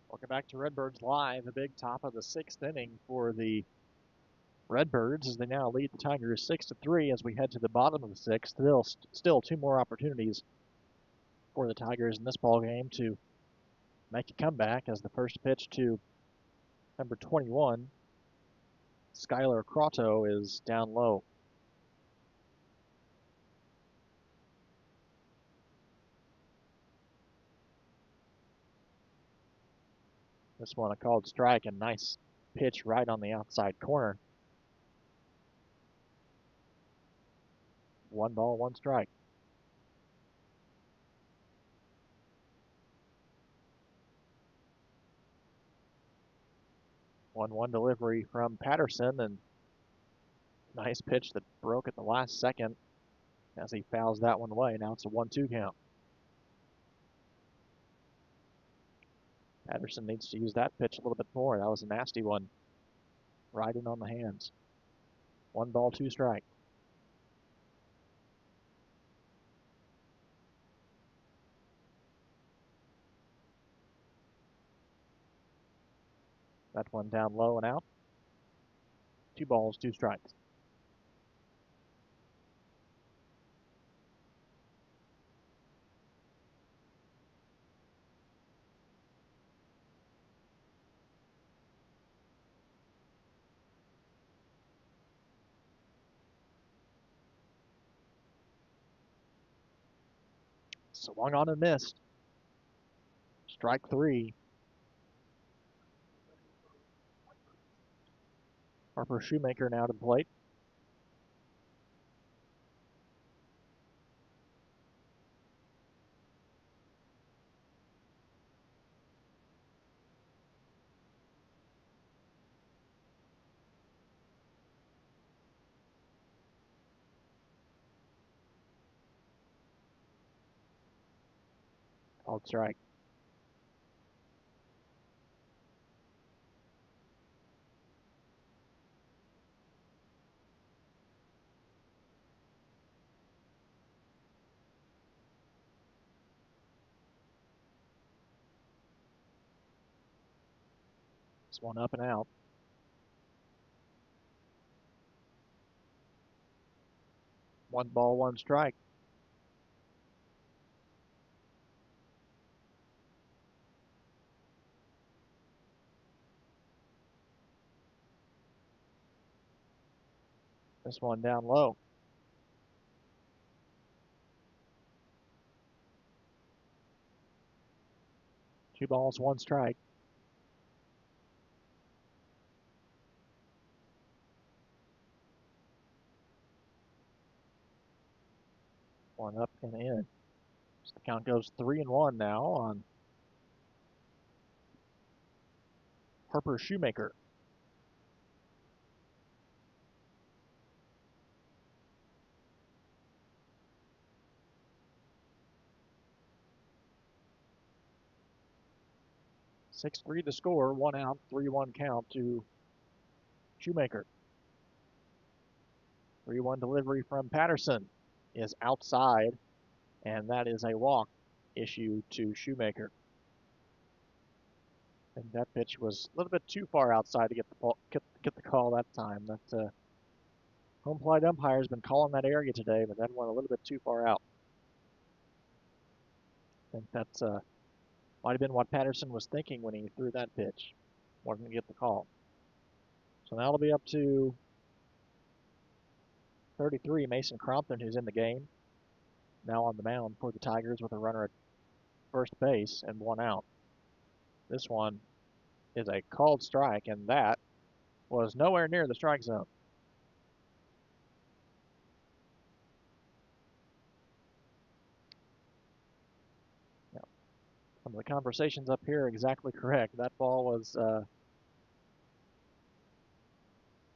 Welcome back to Redbirds Live, the big top of the sixth inning for the Redbirds as they now lead the Tigers 6-3 as we head to the bottom of the sixth. Still two more opportunities for the Tigers in this ball game to make a comeback as the first pitch to number 21, Skylar Crotto, is down low. This one a called strike, and nice pitch right on the outside corner. 1 ball, 1 strike. One delivery from Patterson, and nice pitch that broke at the last second as he fouls that one away. Now it's a 1-2 count. Patterson needs to use that pitch a little bit more. That was a nasty one. Right in on the hands. 1 ball, 2 strike. That one down low and out. 2 balls, 2 strikes. Swung on and missed. Strike 3. Harper Shoemaker now to the plate. Called strike. This one up and out. 1 ball, 1 strike. This one down low. 2 balls, 1 strike. One up and in. So the count goes 3-1 now on Harper Shoemaker. Six-3 to score, 1 out, 3-1 count to Shoemaker. 3-1 delivery from Patterson is outside, and that is a walk issue to Shoemaker. And that pitch was a little bit too far outside to get the call that time. That home plate umpire has been calling that area today, but that went a little bit too far out. I think that's might have been what Patterson was thinking when he threw that pitch. Wanted to get the call. So now it'll be up to 33, Mason Crompton, who's in the game. Now on the mound for the Tigers with a runner at first base and 1 out. This one is a called strike, and that was nowhere near the strike zone. Now, some of the conversations up here are exactly correct. That ball was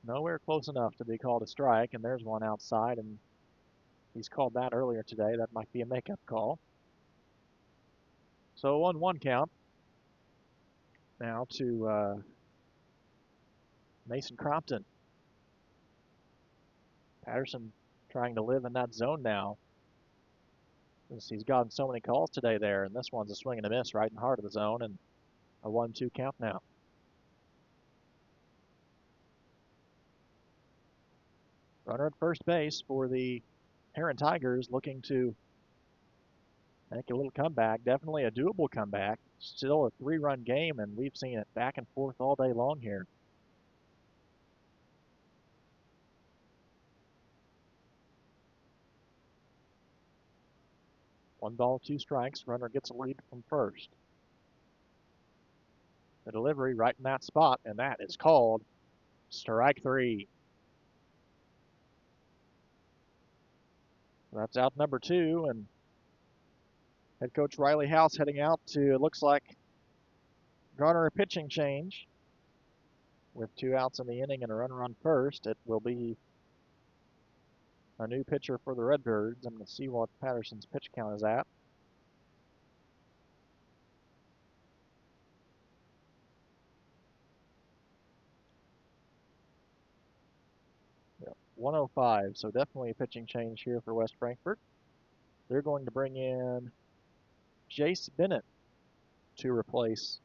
nowhere close enough to be called a strike, and there's one outside, and he's called that earlier today. That might be a makeup call. So 1-1 count. Now to Mason Crompton. Patterson trying to live in that zone now. He's gotten so many calls today there, and this one's a swing and a miss right in the heart of the zone, and a 1-2 count now. Runner at first base for the Herrin Tigers, looking to make a little comeback. Definitely a doable comeback. Still a 3-run game, and we've seen it back and forth all day long here. One ball, 2 strikes. Runner gets a lead from first. The delivery right in that spot, and that is called strike 3. That's out number 2, and head coach Riley House heading out to, it looks like, garner a pitching change. With 2 outs in the inning and a runner on first, it will be a new pitcher for the Redbirds. I'm going to see what Patterson's pitch count is at. Yep, 105, so definitely a pitching change here for West Frankfort. They're going to bring in Jace Bennett to replace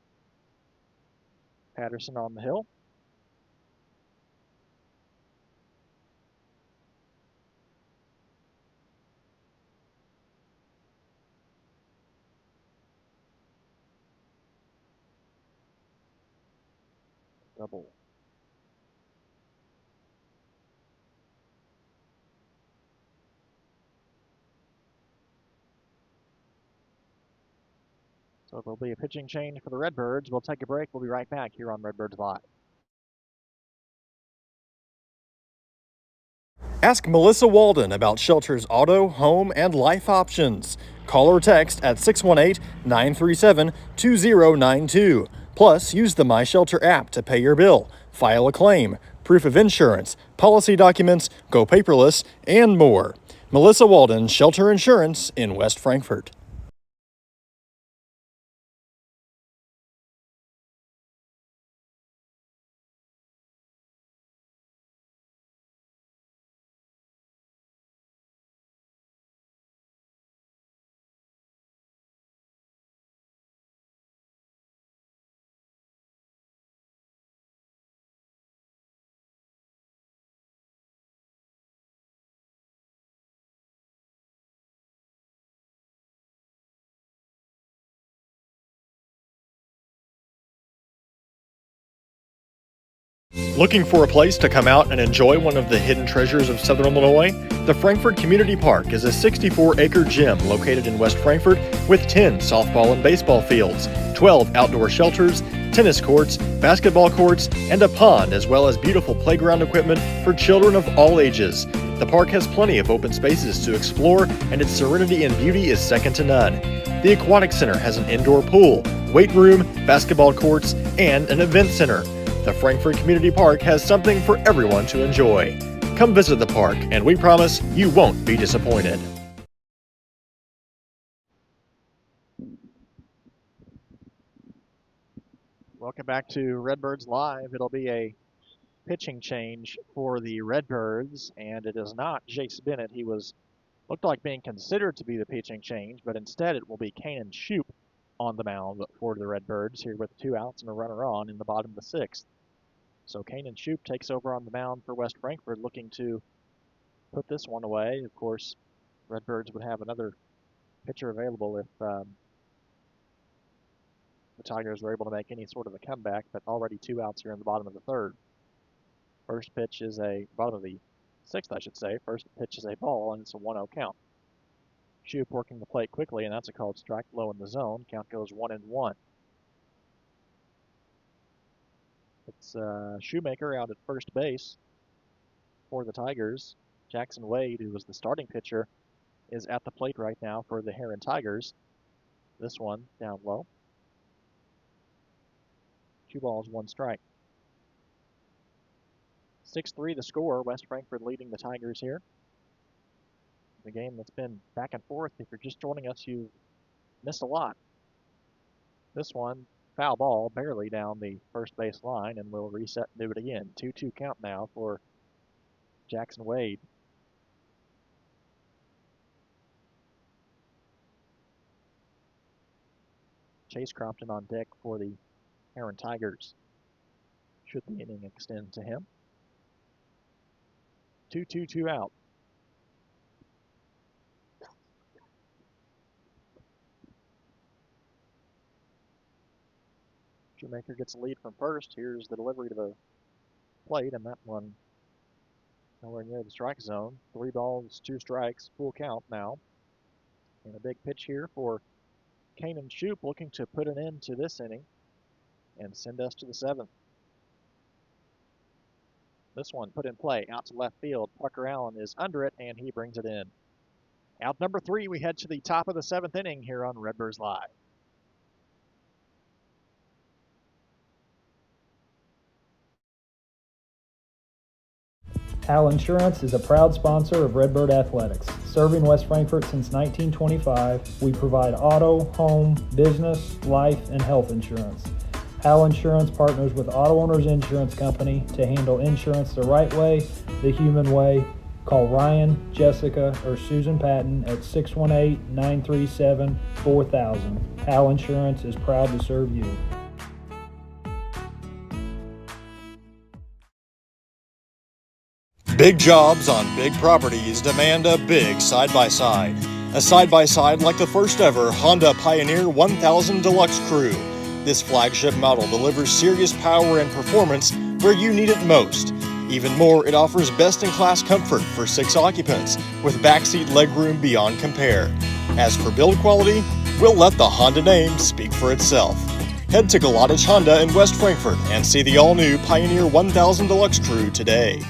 Patterson on the hill. Double. So there'll be a pitching change for the Redbirds. We'll take a break. We'll be right back here on Redbirds Live. Ask Melissa Walden about Shelter's auto, home, and life options. Call or text at 618-937-2092. Plus, use the My Shelter app to pay your bill, file a claim, proof of insurance, policy documents, go paperless, and more. Melissa Walden, Shelter Insurance in West Frankfort. Looking for a place to come out and enjoy one of the hidden treasures of Southern Illinois? The Frankfort Community Park is a 64-acre gym located in West Frankfort with 10 softball and baseball fields, 12 outdoor shelters, tennis courts, basketball courts, and a pond, as well as beautiful playground equipment for children of all ages. The park has plenty of open spaces to explore, and its serenity and beauty is second to none. The Aquatic Center has an indoor pool, weight room, basketball courts, and an event center. The Frankfort Community Park has something for everyone to enjoy. Come visit the park, and we promise you won't be disappointed. Welcome back to Redbirds Live. It'll be a pitching change for the Redbirds, and it is not Jace Bennett. He looked like being considered to be the pitching change, but instead it will be Kanan Shoup on the mound for the Redbirds here with 2 outs and a runner on in the bottom of the 6th. So Kanan Shoup takes over on the mound for West Frankfort, looking to put this one away. Of course, Redbirds would have another pitcher available if the Tigers were able to make any sort of a comeback, but already 2 outs here in the bottom of the 3rd. First pitch is bottom of the 6th, I should say. First pitch is a ball, and it's a 1-0 count. Shoup working the plate quickly, and that's a called strike, low in the zone. Count goes 1-1. It's Shoemaker out at first base for the Tigers. Jackson Wade, who was the starting pitcher, is at the plate right now for the Herrin Tigers. This one down low. 2 balls, 1 strike. 6-3 the score. West Frankfort leading the Tigers here. The game that's been back and forth. If you're just joining us, you missed a lot. This one, foul ball, barely down the first base line, and we'll reset and do it again. 2-2 count now for Jackson Wade. Chase Crompton on deck for the Herrin Tigers. Should the inning extend to him. 2-2, 2 out. Shoemaker gets a lead from first. Here's the delivery to the plate, and that one nowhere near the strike zone. 3 balls, 2 strikes, full count now. And a big pitch here for Kanan Shoup, looking to put an end to this inning and send us to the 7th. This one put in play out to left field. Parker Allen is under it, and he brings it in. Out number 3, we head to the top of the 7th inning here on Redbirds Live. Hal Insurance is a proud sponsor of Redbird Athletics. Serving West Frankfort since 1925, we provide auto, home, business, life, and health insurance. Hal Insurance partners with Auto Owners Insurance Company to handle insurance the right way, the human way. Call Ryan, Jessica, or Susan Patton at 618-937-4000. Hal Insurance is proud to serve you. Big jobs on big properties demand a big side-by-side. A side-by-side like the first ever Honda Pioneer 1000 Deluxe Crew. This flagship model delivers serious power and performance where you need it most. Even more, it offers best-in-class comfort for 6 occupants with backseat legroom beyond compare. As for build quality, we'll let the Honda name speak for itself. Head to Galatich Honda in West Frankfort and see the all-new Pioneer 1000 Deluxe Crew today.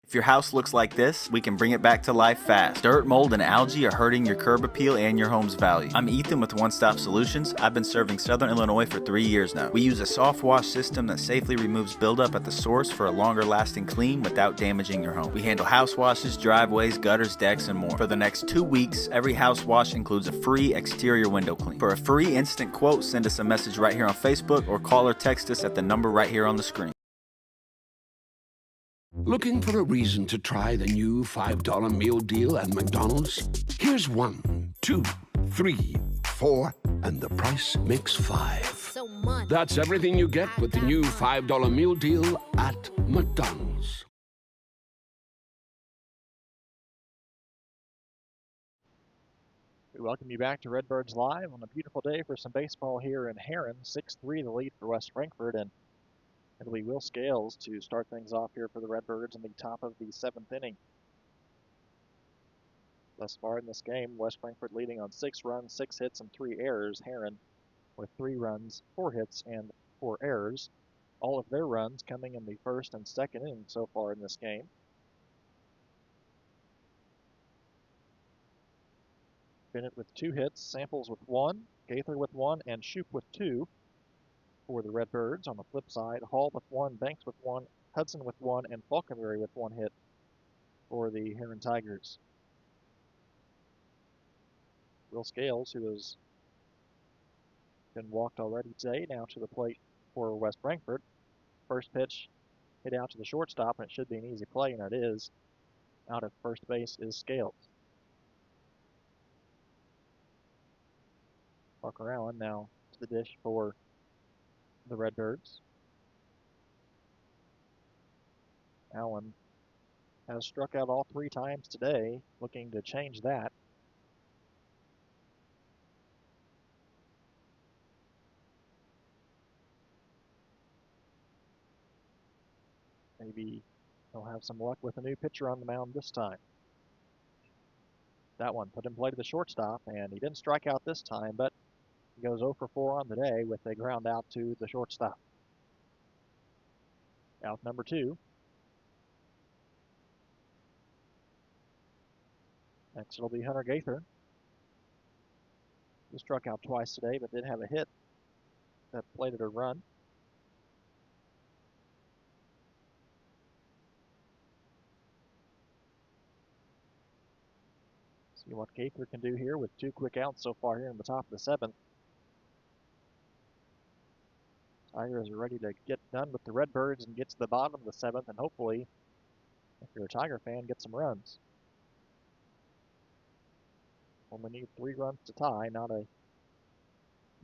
If your house looks like this, we can bring it back to life fast. Dirt, mold, and algae are hurting your curb appeal and your home's value. I'm Ethan with One Stop Solutions. I've been serving Southern Illinois for 3 years now. We use a soft wash system that safely removes buildup at the source for a longer lasting clean without damaging your home. We handle house washes, driveways, gutters, decks, and more. For the next 2 weeks, every house wash includes a free exterior window clean. For a free instant quote, send us a message right here on Facebook or call or text us at the number right here on the screen. Looking for a reason to try the new $5 meal deal at McDonald's? Here's 1, 2, 3, 4, and the price makes 5. So much. That's everything you get with the new $5 meal deal at McDonald's. We welcome you back to Redbirds Live on a beautiful day for some baseball here in Herrin. 6-3 the lead for West Frankfort, and it'll be Will Scales to start things off here for the Redbirds in the top of the 7th inning. Thus far in this game, West Frankfort leading on 6 runs, 6 hits, and 3 errors. Herrin with 3 runs, 4 hits, and 4 errors. All of their runs coming in the first and second inning so far in this game. Bennett with 2 hits, Samples with 1, Gaither with 1, and Shoup with 2 for the Redbirds. On the flip side, Hall with 1, Banks with 1, Hudson with 1, and Falconberry with 1 hit for the Herrin Tigers. Will Scales, who has been walked already today, now to the plate for West Frankfort. First pitch hit out to the shortstop, and it should be an easy play, and it is. Out at first base is Scales. Parker Allen now to the dish for the Redbirds. Allen has struck out all 3 times today, looking to change that. Maybe he'll have some luck with a new pitcher on the mound this time. That one put in play to the shortstop, and he didn't strike out this time, but he goes 0 for 4 on the day with a ground out to the shortstop. Out number 2. Next it'll be Hunter Gaither. He struck out twice today, but did have a hit that plated a run. See what Gaither can do here with 2 quick outs so far here in the top of the 7th. Tigers are ready to get done with the Redbirds and get to the bottom of the 7th, and hopefully, if you're a Tiger fan, get some runs. Only need 3 runs to tie, not a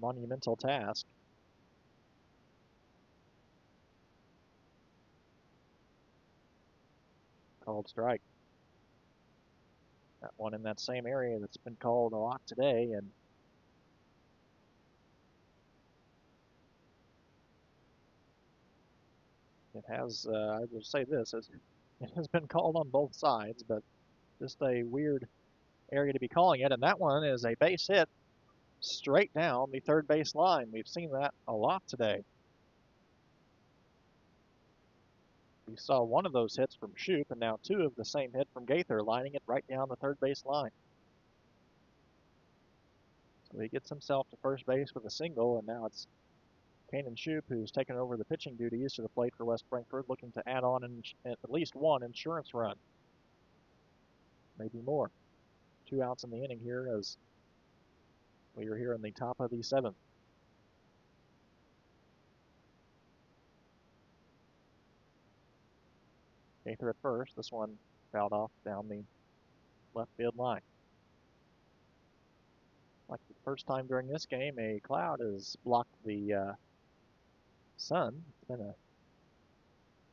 monumental task. Called strike. That one in that same area that's been called a lot today, and it has, I will say this, it has been called on both sides, but just a weird area to be calling it, and that one is a base hit straight down the third base line. We've seen that a lot today. We saw one of those hits from Shoup, and now 2 of the same hit from Gaither, lining it right down the third base line. So he gets himself to first base with a single, and now it's Kanan Shoup who's taken over the pitching duties to the plate for West Frankfort, looking to add on at least 1 insurance run. Maybe more. 2 outs in the inning here as we are here in the top of the 7th. Gaither at first. This one fouled off down the left field line. Like the first time during this game, a cloud has blocked the sun. It's been a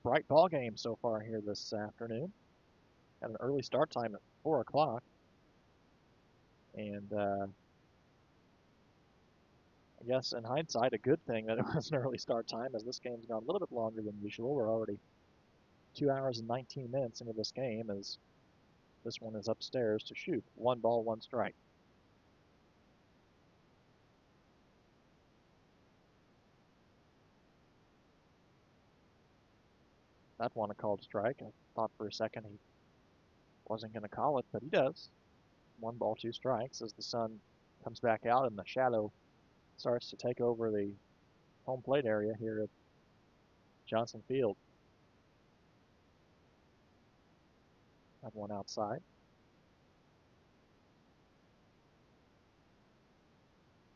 bright ball game so far here this afternoon. Had an early start time at 4 o'clock. And I guess in hindsight, a good thing that it was an early start time, as this game's gone a little bit longer than usual. We're already 2 hours and 19 minutes into this game, as this one is upstairs to Shoup. 1 ball, 1 strike. That one a called strike. I thought for a second he wasn't going to call it, but he does. 1 ball, 2 strikes as the sun comes back out and the shadow starts to take over the home plate area here at Johnson Field. That one outside.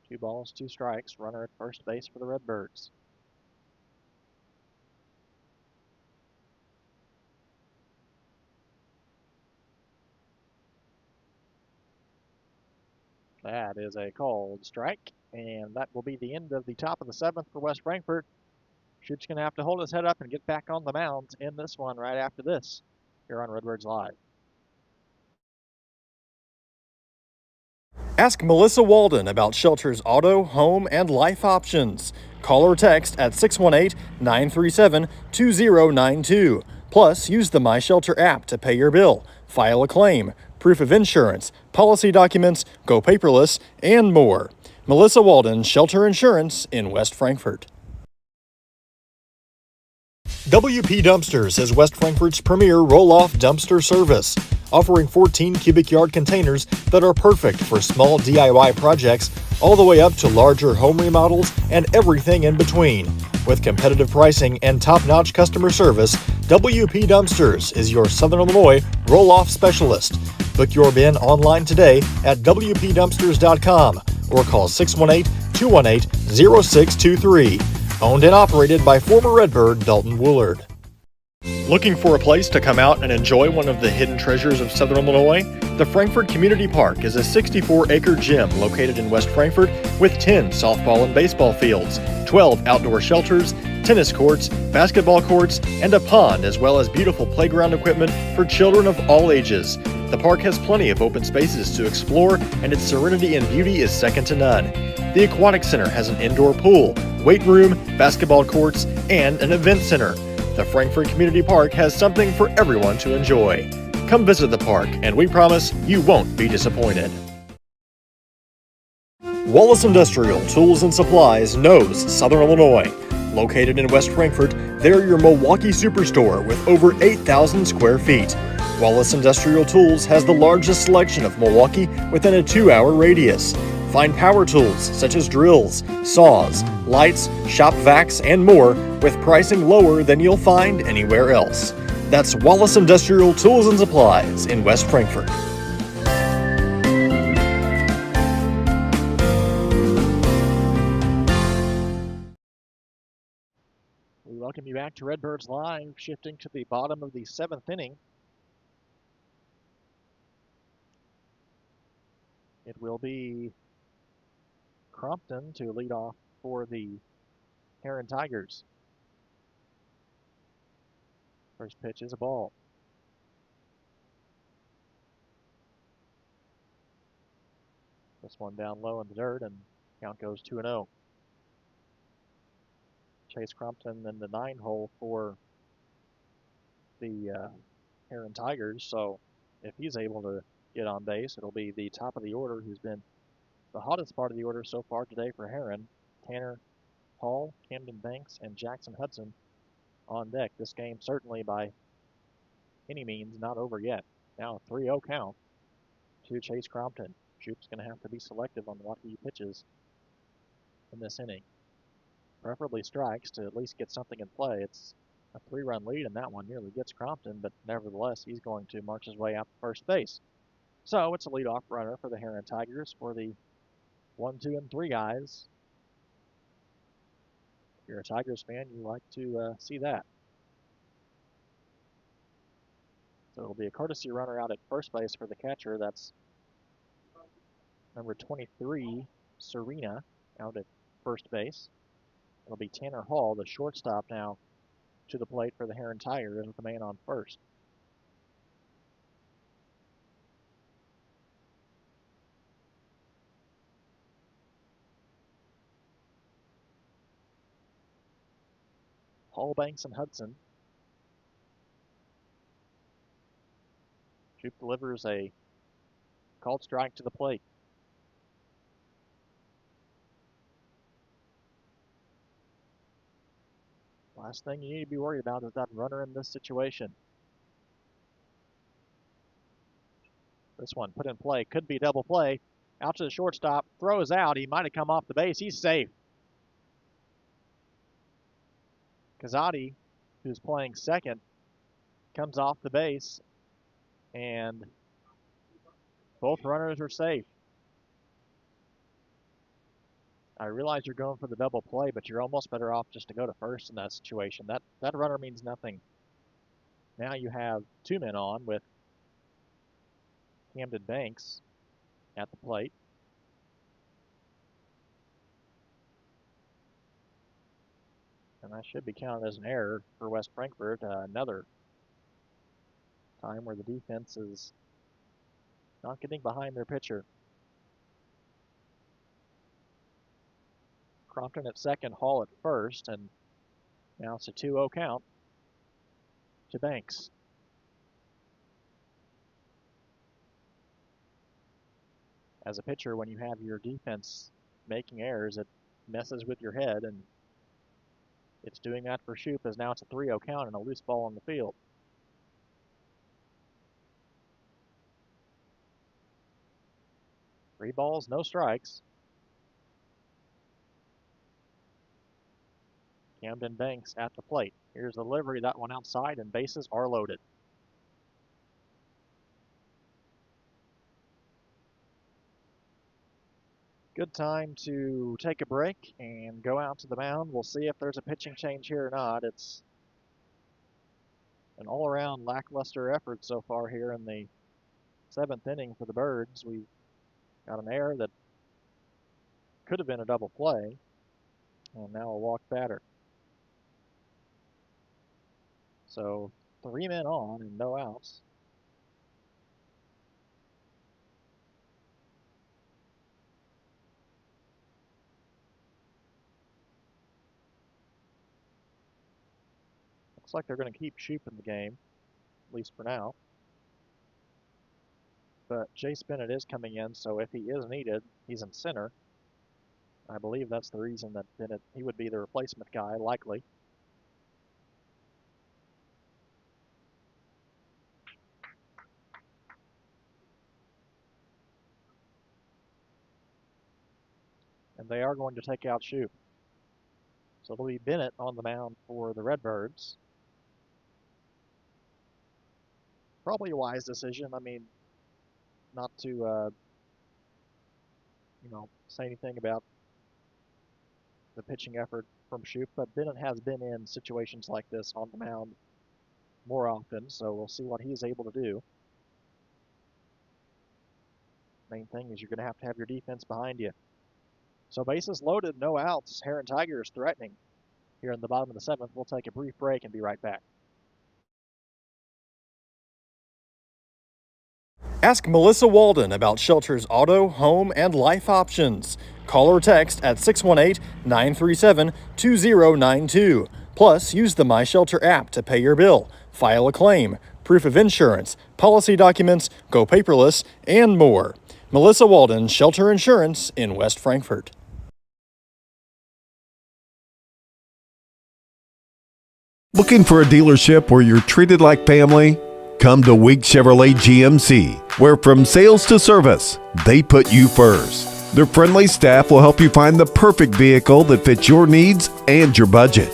2 balls, 2 strikes. Runner at first base for the Redbirds. That is a called strike, and that will be the end of the top of the 7th for West Frankfort. Shoup's going to have to hold his head up and get back on the mound in this one right after this here on Redbirds Live. Ask Melissa Walden about Shelter's auto, home, and life options. Call or text at 618-937-2092. Plus, use the My Shelter app to pay your bill, file a claim, proof of insurance, policy documents, go paperless, and more. Melissa Walden, Shelter Insurance in West Frankfort. WP Dumpsters is West Frankfort's premier roll-off dumpster service. offering 14 cubic yard containers that are perfect for small DIY projects all the way up to larger home remodels and everything in between. With competitive pricing and top-notch customer service, WP Dumpsters is your Southern Illinois roll-off specialist. Book your bin online today at WPDumpsters.com or call 618-218-0623. Owned and operated by former Redbird Dalton Woolard. Looking for a place to come out and enjoy one of the hidden treasures of Southern Illinois? The Frankfort Community Park is a 64-acre gym located in West Frankfort with 10 softball and baseball fields, 12 outdoor shelters, tennis courts, basketball courts, and a pond, as well as beautiful playground equipment for children of all ages. The park has plenty of open spaces to explore, and its serenity and beauty is second to none. The Aquatic Center has an indoor pool, weight room, basketball courts, and an event center. The Frankfort Community Park has something for everyone to enjoy. Come visit the park, and we promise you won't be disappointed. Wallace Industrial Tools and Supplies knows Southern Illinois. Located in West Frankfort, they're your Milwaukee superstore with over 8,000 square feet. Wallace Industrial Tools has the largest selection of Milwaukee within a 2-hour radius. Find power tools such as drills, saws, lights, shop vacs, and more with pricing lower than you'll find anywhere else. That's Wallace Industrial Tools and Supplies in West Frankfort. We welcome you back to Redbirds Live, shifting to the bottom of the 7th inning. It will be Crompton to lead off for the Herrin Tigers. First pitch is a ball. This one down low in the dirt, and count goes 2-0. Chase Crompton in the 9-hole for the Herrin Tigers, so if he's able to get on base, it'll be the top of the order who's been the hottest part of the order so far today for Herrin. Tanner Hall, Camden Banks, and Jackson Hudson on deck. This game certainly by any means not over yet. Now a 3-0 count to Chase Crompton. Shoop's going to have to be selective on what he pitches in this inning. Preferably strikes to at least get something in play. It's a 3-run lead, and that one nearly gets Crompton, but nevertheless, he's going to march his way out to first base. So it's a leadoff runner for the Herrin Tigers for the 1, 2, and 3 guys. If you're a Tigers fan, you like to see that. So it'll be a courtesy runner out at first base for the catcher. That's number 23, Serena, out at first base. It'll be Tanner Hall, the shortstop, now to the plate for the Herrin Tigers with the man on first. Hall, Banks, and Hudson. Shoop delivers a called strike to the plate. Last thing you need to be worried about is that runner in this situation. This one put in play, could be double play. Out to the shortstop, throws out. He might have come off the base. He's safe. Kazadi, who's playing second, comes off the base, and both runners are safe. I realize you're going for the double play, but you're almost better off just to go to first in that situation. That runner means nothing. Now you have 2 men on with Camden Banks at the plate. And that should be counted as an error for West Frankfort. Another time where the defense is not getting behind their pitcher. Crompton at second, Hall at first, and now it's a 2-0 count to Banks. As a pitcher, when you have your defense making errors, it messes with your head, and it's doing that for Shoop, as now it's a 3-0 count and a loose ball on the field. 3 balls, no strikes. Camden Banks at the plate. Here's the delivery, that one outside, and bases are loaded. Good time to take a break and go out to the mound. We'll see if there's a pitching change here or not. It's an all-around lackluster effort so far here in the 7th inning for the Birds. We got an error that could have been a double play, and now a walked batter. So 3 men on and no outs. Looks like they're going to keep Shoop in the game, at least for now. But Chase Bennett is coming in, so if he is needed, he's in center. I believe that's the reason that Bennett, he would be the replacement guy, likely. And they are going to take out Shoop. So it'll be Bennett on the mound for the Redbirds. Probably a wise decision. I mean, not to, say anything about the pitching effort from Shoop, but Bennett has been in situations like this on the mound more often, so we'll see what he's able to do. Main thing is you're going to have your defense behind you. So bases loaded, no outs. Herrin Tigers threatening here in the bottom of the 7th. We'll take a brief break and be right back. Ask Melissa Walden about Shelter's auto, home, and life options. Call or text at 618-937-2092. Plus, use the My Shelter app to pay your bill, file a claim, proof of insurance, policy documents, go paperless, and more. Melissa Walden, Shelter Insurance in West Frankfort. Looking for a dealership where you're treated like family? Come to Week Chevrolet GMC, where from sales to service, they put you first. Their friendly staff will help you find the perfect vehicle that fits your needs and your budget.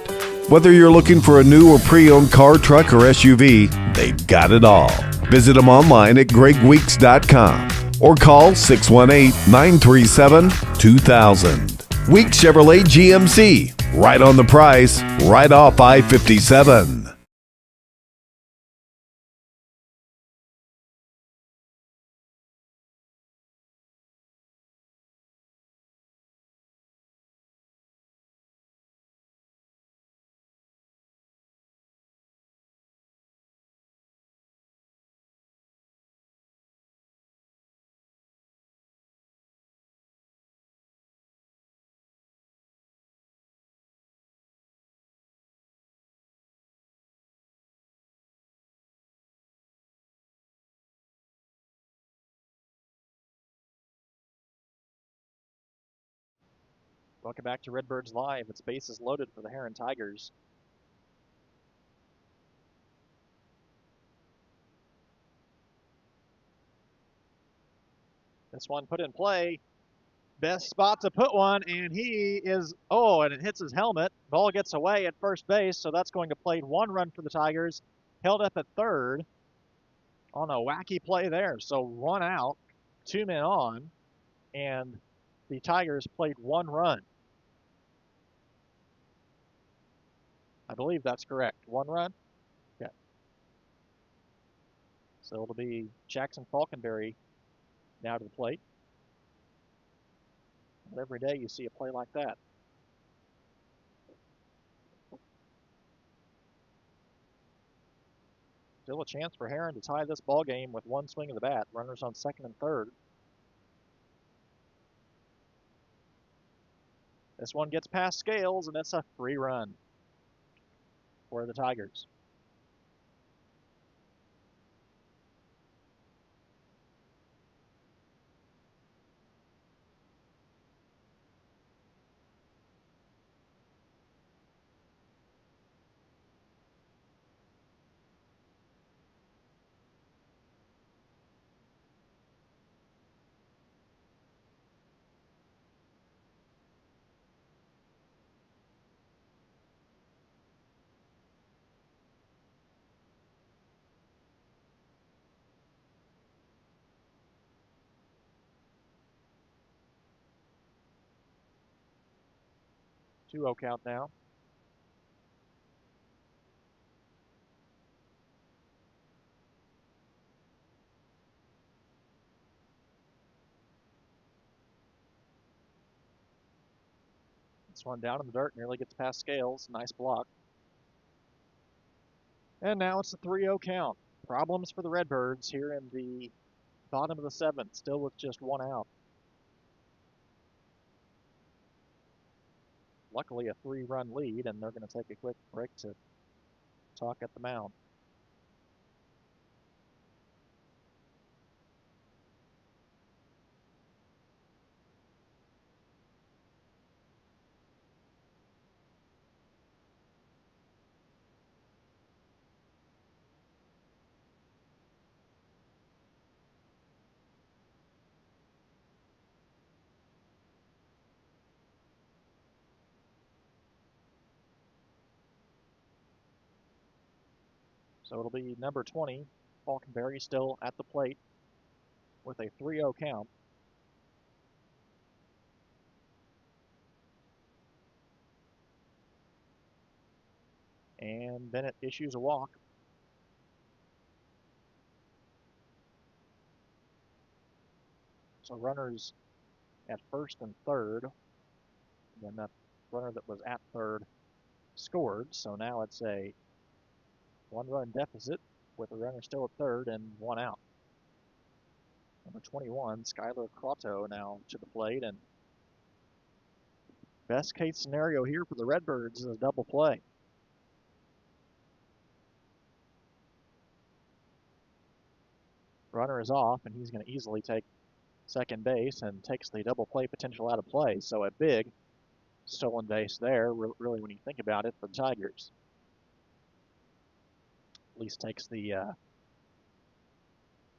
Whether you're looking for a new or pre-owned car, truck, or SUV, they've got it all. Visit them online at gregweeks.com or call 618-937-2000. Week Chevrolet GMC, right on the price, right off I-57. Welcome back to Redbirds Live. It's bases loaded for the Herrin Tigers. This one put in play. Best spot to put one, and he is, and it hits his helmet. Ball gets away at first base, so that's going to play 1 run for the Tigers. Held up at third on a wacky play there. So 1 out, 2 men on, and the Tigers played 1 run. I believe that's correct. 1 run? Yeah. So it'll be Jackson Falconberry now to the plate. But every day you see a play like that. Still a chance for Herrin to tie this ball game with 1 swing of the bat. Runners on second and third. This one gets past Scales, and it's a free run for the Tigers. 2-0 count now. This one down in the dirt, nearly gets past Scales. Nice block. And now it's a 3-0 count. Problems for the Redbirds here in the bottom of the 7th, still with just 1 out. Luckily, a 3-run lead, and they're going to take a quick break to talk at the mound. So it'll be number 20, Falkenberry, still at the plate with a 3-0 count. And Bennett issues a walk. So runners at first and third. And then that runner that was at third scored. So now it's a 1-run deficit with the runner still at third and 1 out. Number 21, Skylar Crotto now to the plate. And best case scenario here for the Redbirds is a double play. Runner is off, and he's going to easily take second base and takes the double play potential out of play. So a big stolen base there, really, when you think about it, for the Tigers. At least takes the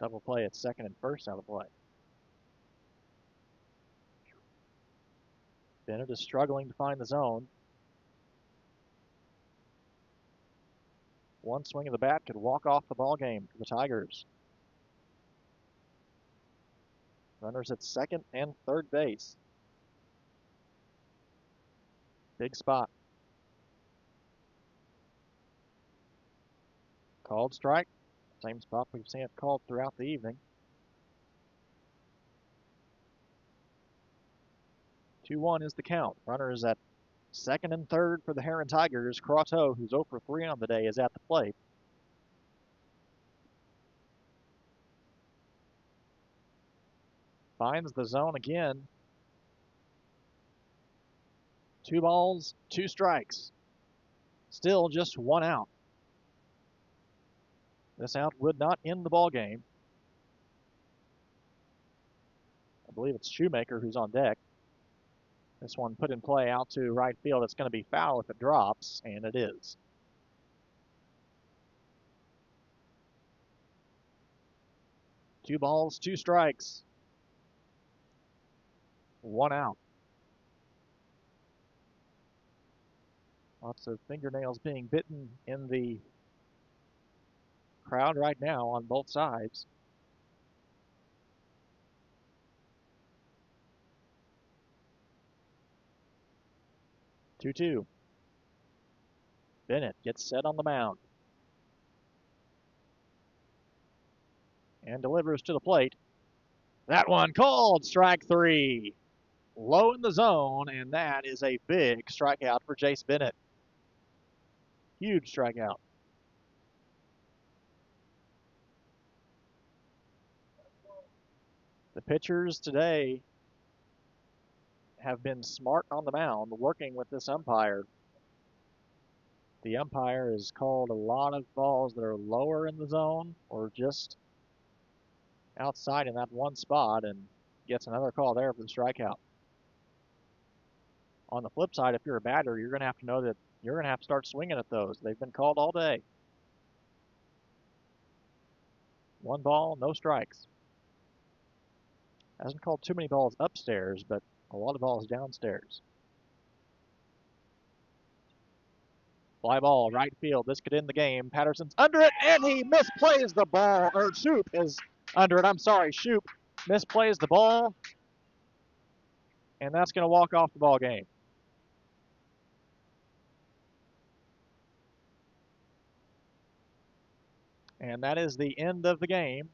double play at second and first out of play. Bennett is struggling to find the zone. One swing of the bat could walk off the ball game for the Tigers. Runners at second and third base. Big spot. Called strike. Same spot we've seen it called throughout the evening. 2-1 is the count. Runners at second and third for the Herrin Tigers. Crotto, who's 0 for 3 on the day, is at the plate. Finds the zone again. 2 balls, 2 strikes. Still just 1 out. This out would not end the ball game. I believe it's Shoemaker who's on deck. This one put in play out to right field. It's going to be foul if it drops, and it is. Two balls, 2 strikes. 1 out. Lots of fingernails being bitten in the crowd right now on both sides. Two. Bennett gets set on the mound. And delivers to the plate. That one called strike 3. Low in the zone, and that is a big strikeout for Jace Bennett. Huge strikeout. The pitchers today have been smart on the mound, working with this umpire. The umpire has called a lot of balls that are lower in the zone or just outside in that one spot, and gets another call there for the strikeout. On the flip side, if you're a batter, you're going to have to know that you're going to have to start swinging at those. They've been called all day. 1 ball, no strikes. Hasn't called too many balls upstairs, but a lot of balls downstairs. Fly ball, right field. This could end the game. Patterson's under it, and he misplays the ball. Or Shoop is under it. I'm sorry, Shoop misplays the ball, and that's going to walk off the ball game. And that is the end of the game.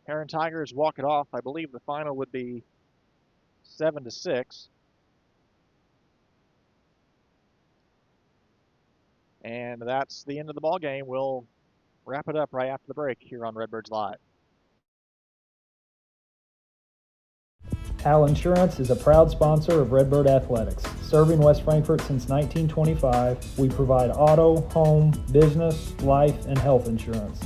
Herrin Tigers walk it off. I believe the final would be 7-6. And that's the end of the ball game. We'll wrap it up right after the break here on Redbirds Live. Hal Insurance is a proud sponsor of Redbird Athletics. Serving West Frankfort since 1925, we provide auto, home, business, life, and health insurance.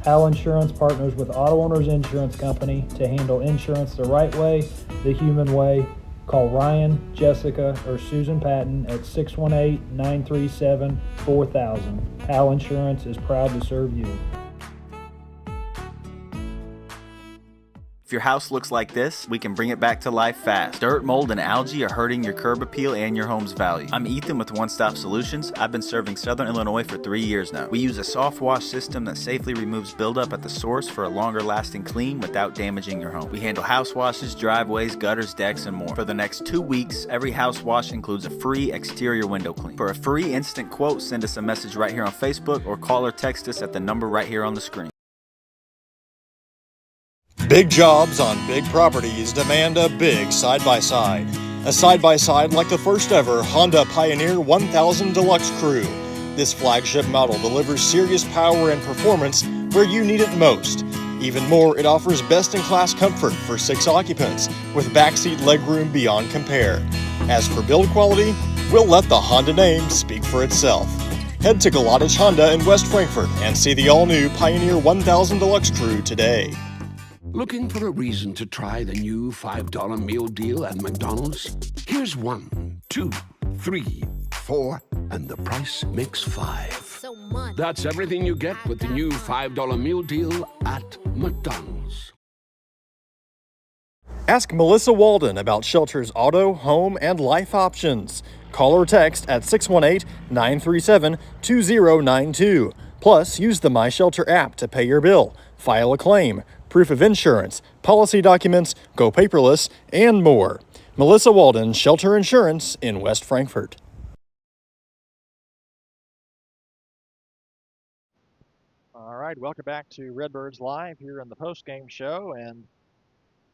Hal Insurance partners with Auto Owners Insurance Company to handle insurance the right way, the human way. Call Ryan, Jessica, or Susan Patton at 618-937-4000. Hal Insurance is proud to serve you. If your house looks like this, we can bring it back to life fast. Dirt, mold, and algae are hurting your curb appeal and your home's value. I'm Ethan with One Stop Solutions. I've been serving Southern Illinois for 3 years now. We use a soft wash system that safely removes buildup at the source for a longer lasting clean without damaging your home. We handle house washes, driveways, gutters, decks, and more. For the next 2 weeks, every house wash includes a free exterior window clean. For a free instant quote, send us a message right here on Facebook or call or text us at the number right here on the screen. Big jobs on big properties demand a big side-by-side. A side-by-side like the first ever Honda Pioneer 1000 Deluxe Crew. This flagship model delivers serious power and performance where you need it most. Even more, it offers best-in-class comfort for 6 occupants with backseat legroom beyond compare. As for build quality, we'll let the Honda name speak for itself. Head to Galatich Honda in West Frankfort and see the all-new Pioneer 1000 Deluxe Crew today. Looking for a reason to try the new $5 meal deal at McDonald's? Here's 1, 2, 3, 4, and the price makes 5. So much. That's everything you get with the new $5 meal deal at McDonald's. Ask Melissa Walden about Shelter's auto, home, and life options. Call or text at 618-937-2092. Plus, use the My Shelter app to pay your bill, file a claim, proof of insurance, policy documents, go paperless, and more. Melissa Walden, Shelter Insurance in West Frankfort. All right, welcome back to Redbirds Live here in the post-game show. And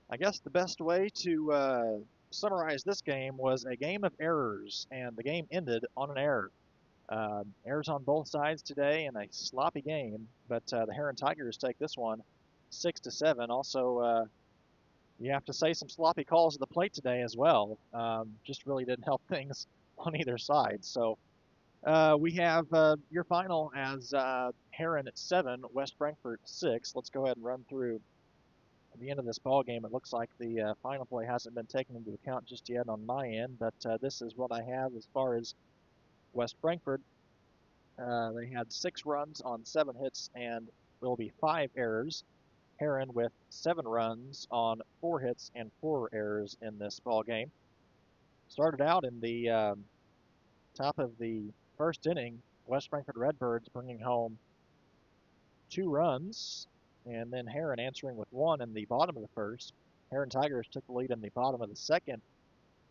I guess the best way to summarize this game was a game of errors, and the game ended on an error. Errors on both sides today in a sloppy game, but the Herrin Tigers take this one 6-7. Also, you have to say some sloppy calls at the plate today as well. Just really didn't help things on either side. So we have your final as Herrin 7, West Frankfort 6. Let's go ahead and run through the end of this ball game. It looks like the final play hasn't been taken into account just yet on my end, but this is what I have as far as West Frankfort. They had 6 runs on 7 hits and will be 5 errors. Herrin with 7 runs on 4 hits and 4 errors in this ball game. Started out in the top of the first inning, West Frankfort Redbirds bringing home 2 runs, and then Herrin answering with 1 in the bottom of the first. Herrin Tigers took the lead in the bottom of the second,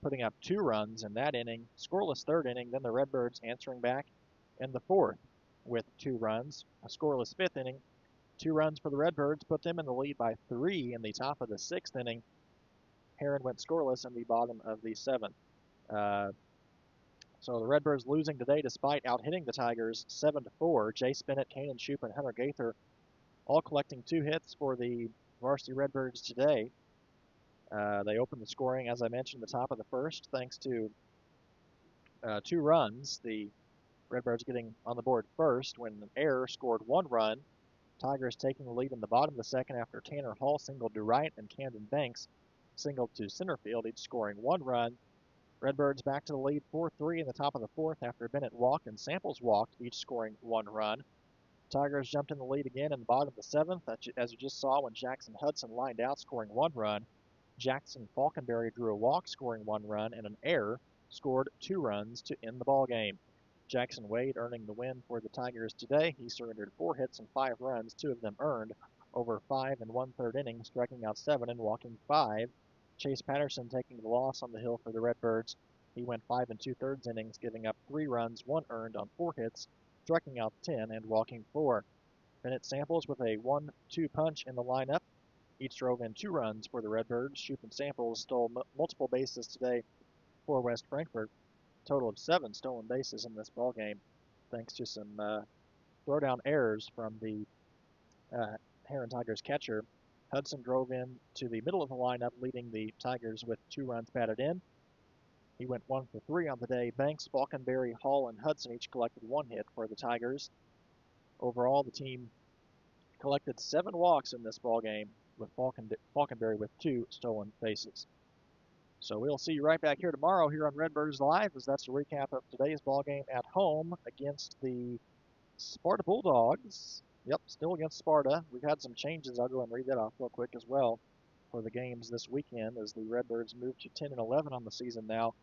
putting up 2 runs in that inning. Scoreless third inning, then the Redbirds answering back in the fourth with 2 runs. A scoreless fifth inning. 2 runs for the Redbirds put them in the lead by 3 in the top of the 6th inning. Herrin went scoreless in the bottom of the 7th. So the Redbirds losing today despite out-hitting the Tigers 7-4. Jay Spinnett, Kanan Shoup, and Hunter Gaither all collecting 2 hits for the varsity Redbirds today. They opened the scoring, as I mentioned, the top of the first, thanks to 2 runs. The Redbirds getting on the board first when an error scored 1 run. Tigers taking the lead in the bottom of the second after Tanner Hall singled to right and Camden Banks singled to center field, each scoring 1 run. Redbirds back to the lead 4-3 in the top of the fourth after Bennett walked and Samples walked, each scoring 1 run. Tigers jumped in the lead again in the bottom of the 7th, as you just saw when Jackson Hudson lined out, scoring 1 run. Jackson Falkenberry drew a walk, scoring 1 run, and an error scored 2 runs to end the ball game. Jackson Wade earning the win for the Tigers today. He surrendered 4 hits and 5 runs, 2 of them earned, over 5 1/3 innings, striking out 7 and walking 5. Chase Patterson taking the loss on the hill for the Redbirds. He went 5 2/3 innings, giving up 3 runs, 1 earned on 4 hits, striking out 10 and walking 4. Bennett Samples with a 1-2 punch in the lineup. Each drove in 2 runs for the Redbirds. Shoup and Samples stole multiple bases today for West Frankfort. Total of 7 stolen bases in this ballgame, thanks to some throwdown errors from the Herrin Tigers catcher. Hudson drove in to the middle of the lineup, leading the Tigers with 2 runs batted in. He went 1 for 3 on the day. Banks, Falkenberry, Hall, and Hudson each collected 1 hit for the Tigers. Overall, the team collected 7 walks in this ballgame, with Falkenberry with 2 stolen bases. So we'll see you right back here tomorrow here on Redbirds Live, as that's a recap of today's ballgame at home against the Sparta Bulldogs. Yep, still against Sparta. We've had some changes. I'll go and read that off real quick as well for the games this weekend, as the Redbirds move to 10-11 on the season now.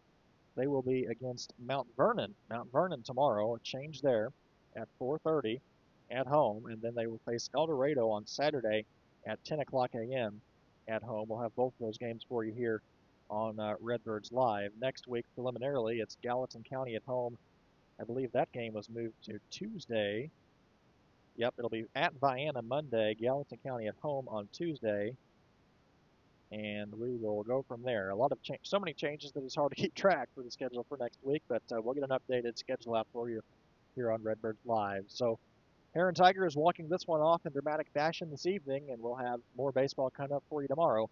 They will be against Mount Vernon. Mount Vernon tomorrow, a change there at 4:30 at home, and then they will face El Dorado on Saturday at 10 o'clock a.m. at home. We'll have both of those games for you here on Redbirds Live. Next week, preliminarily, it's Gallatin County at home. I believe that game was moved to Tuesday. Yep, it'll be at Vienna Monday, Gallatin County at home on Tuesday, and we will go from there. A lot of so many changes that it's hard to keep track for the schedule for next week, but we'll get an updated schedule out for you here on Redbirds Live. So Herrin Tiger is walking this one off in dramatic fashion this evening, and we'll have more baseball coming up for you tomorrow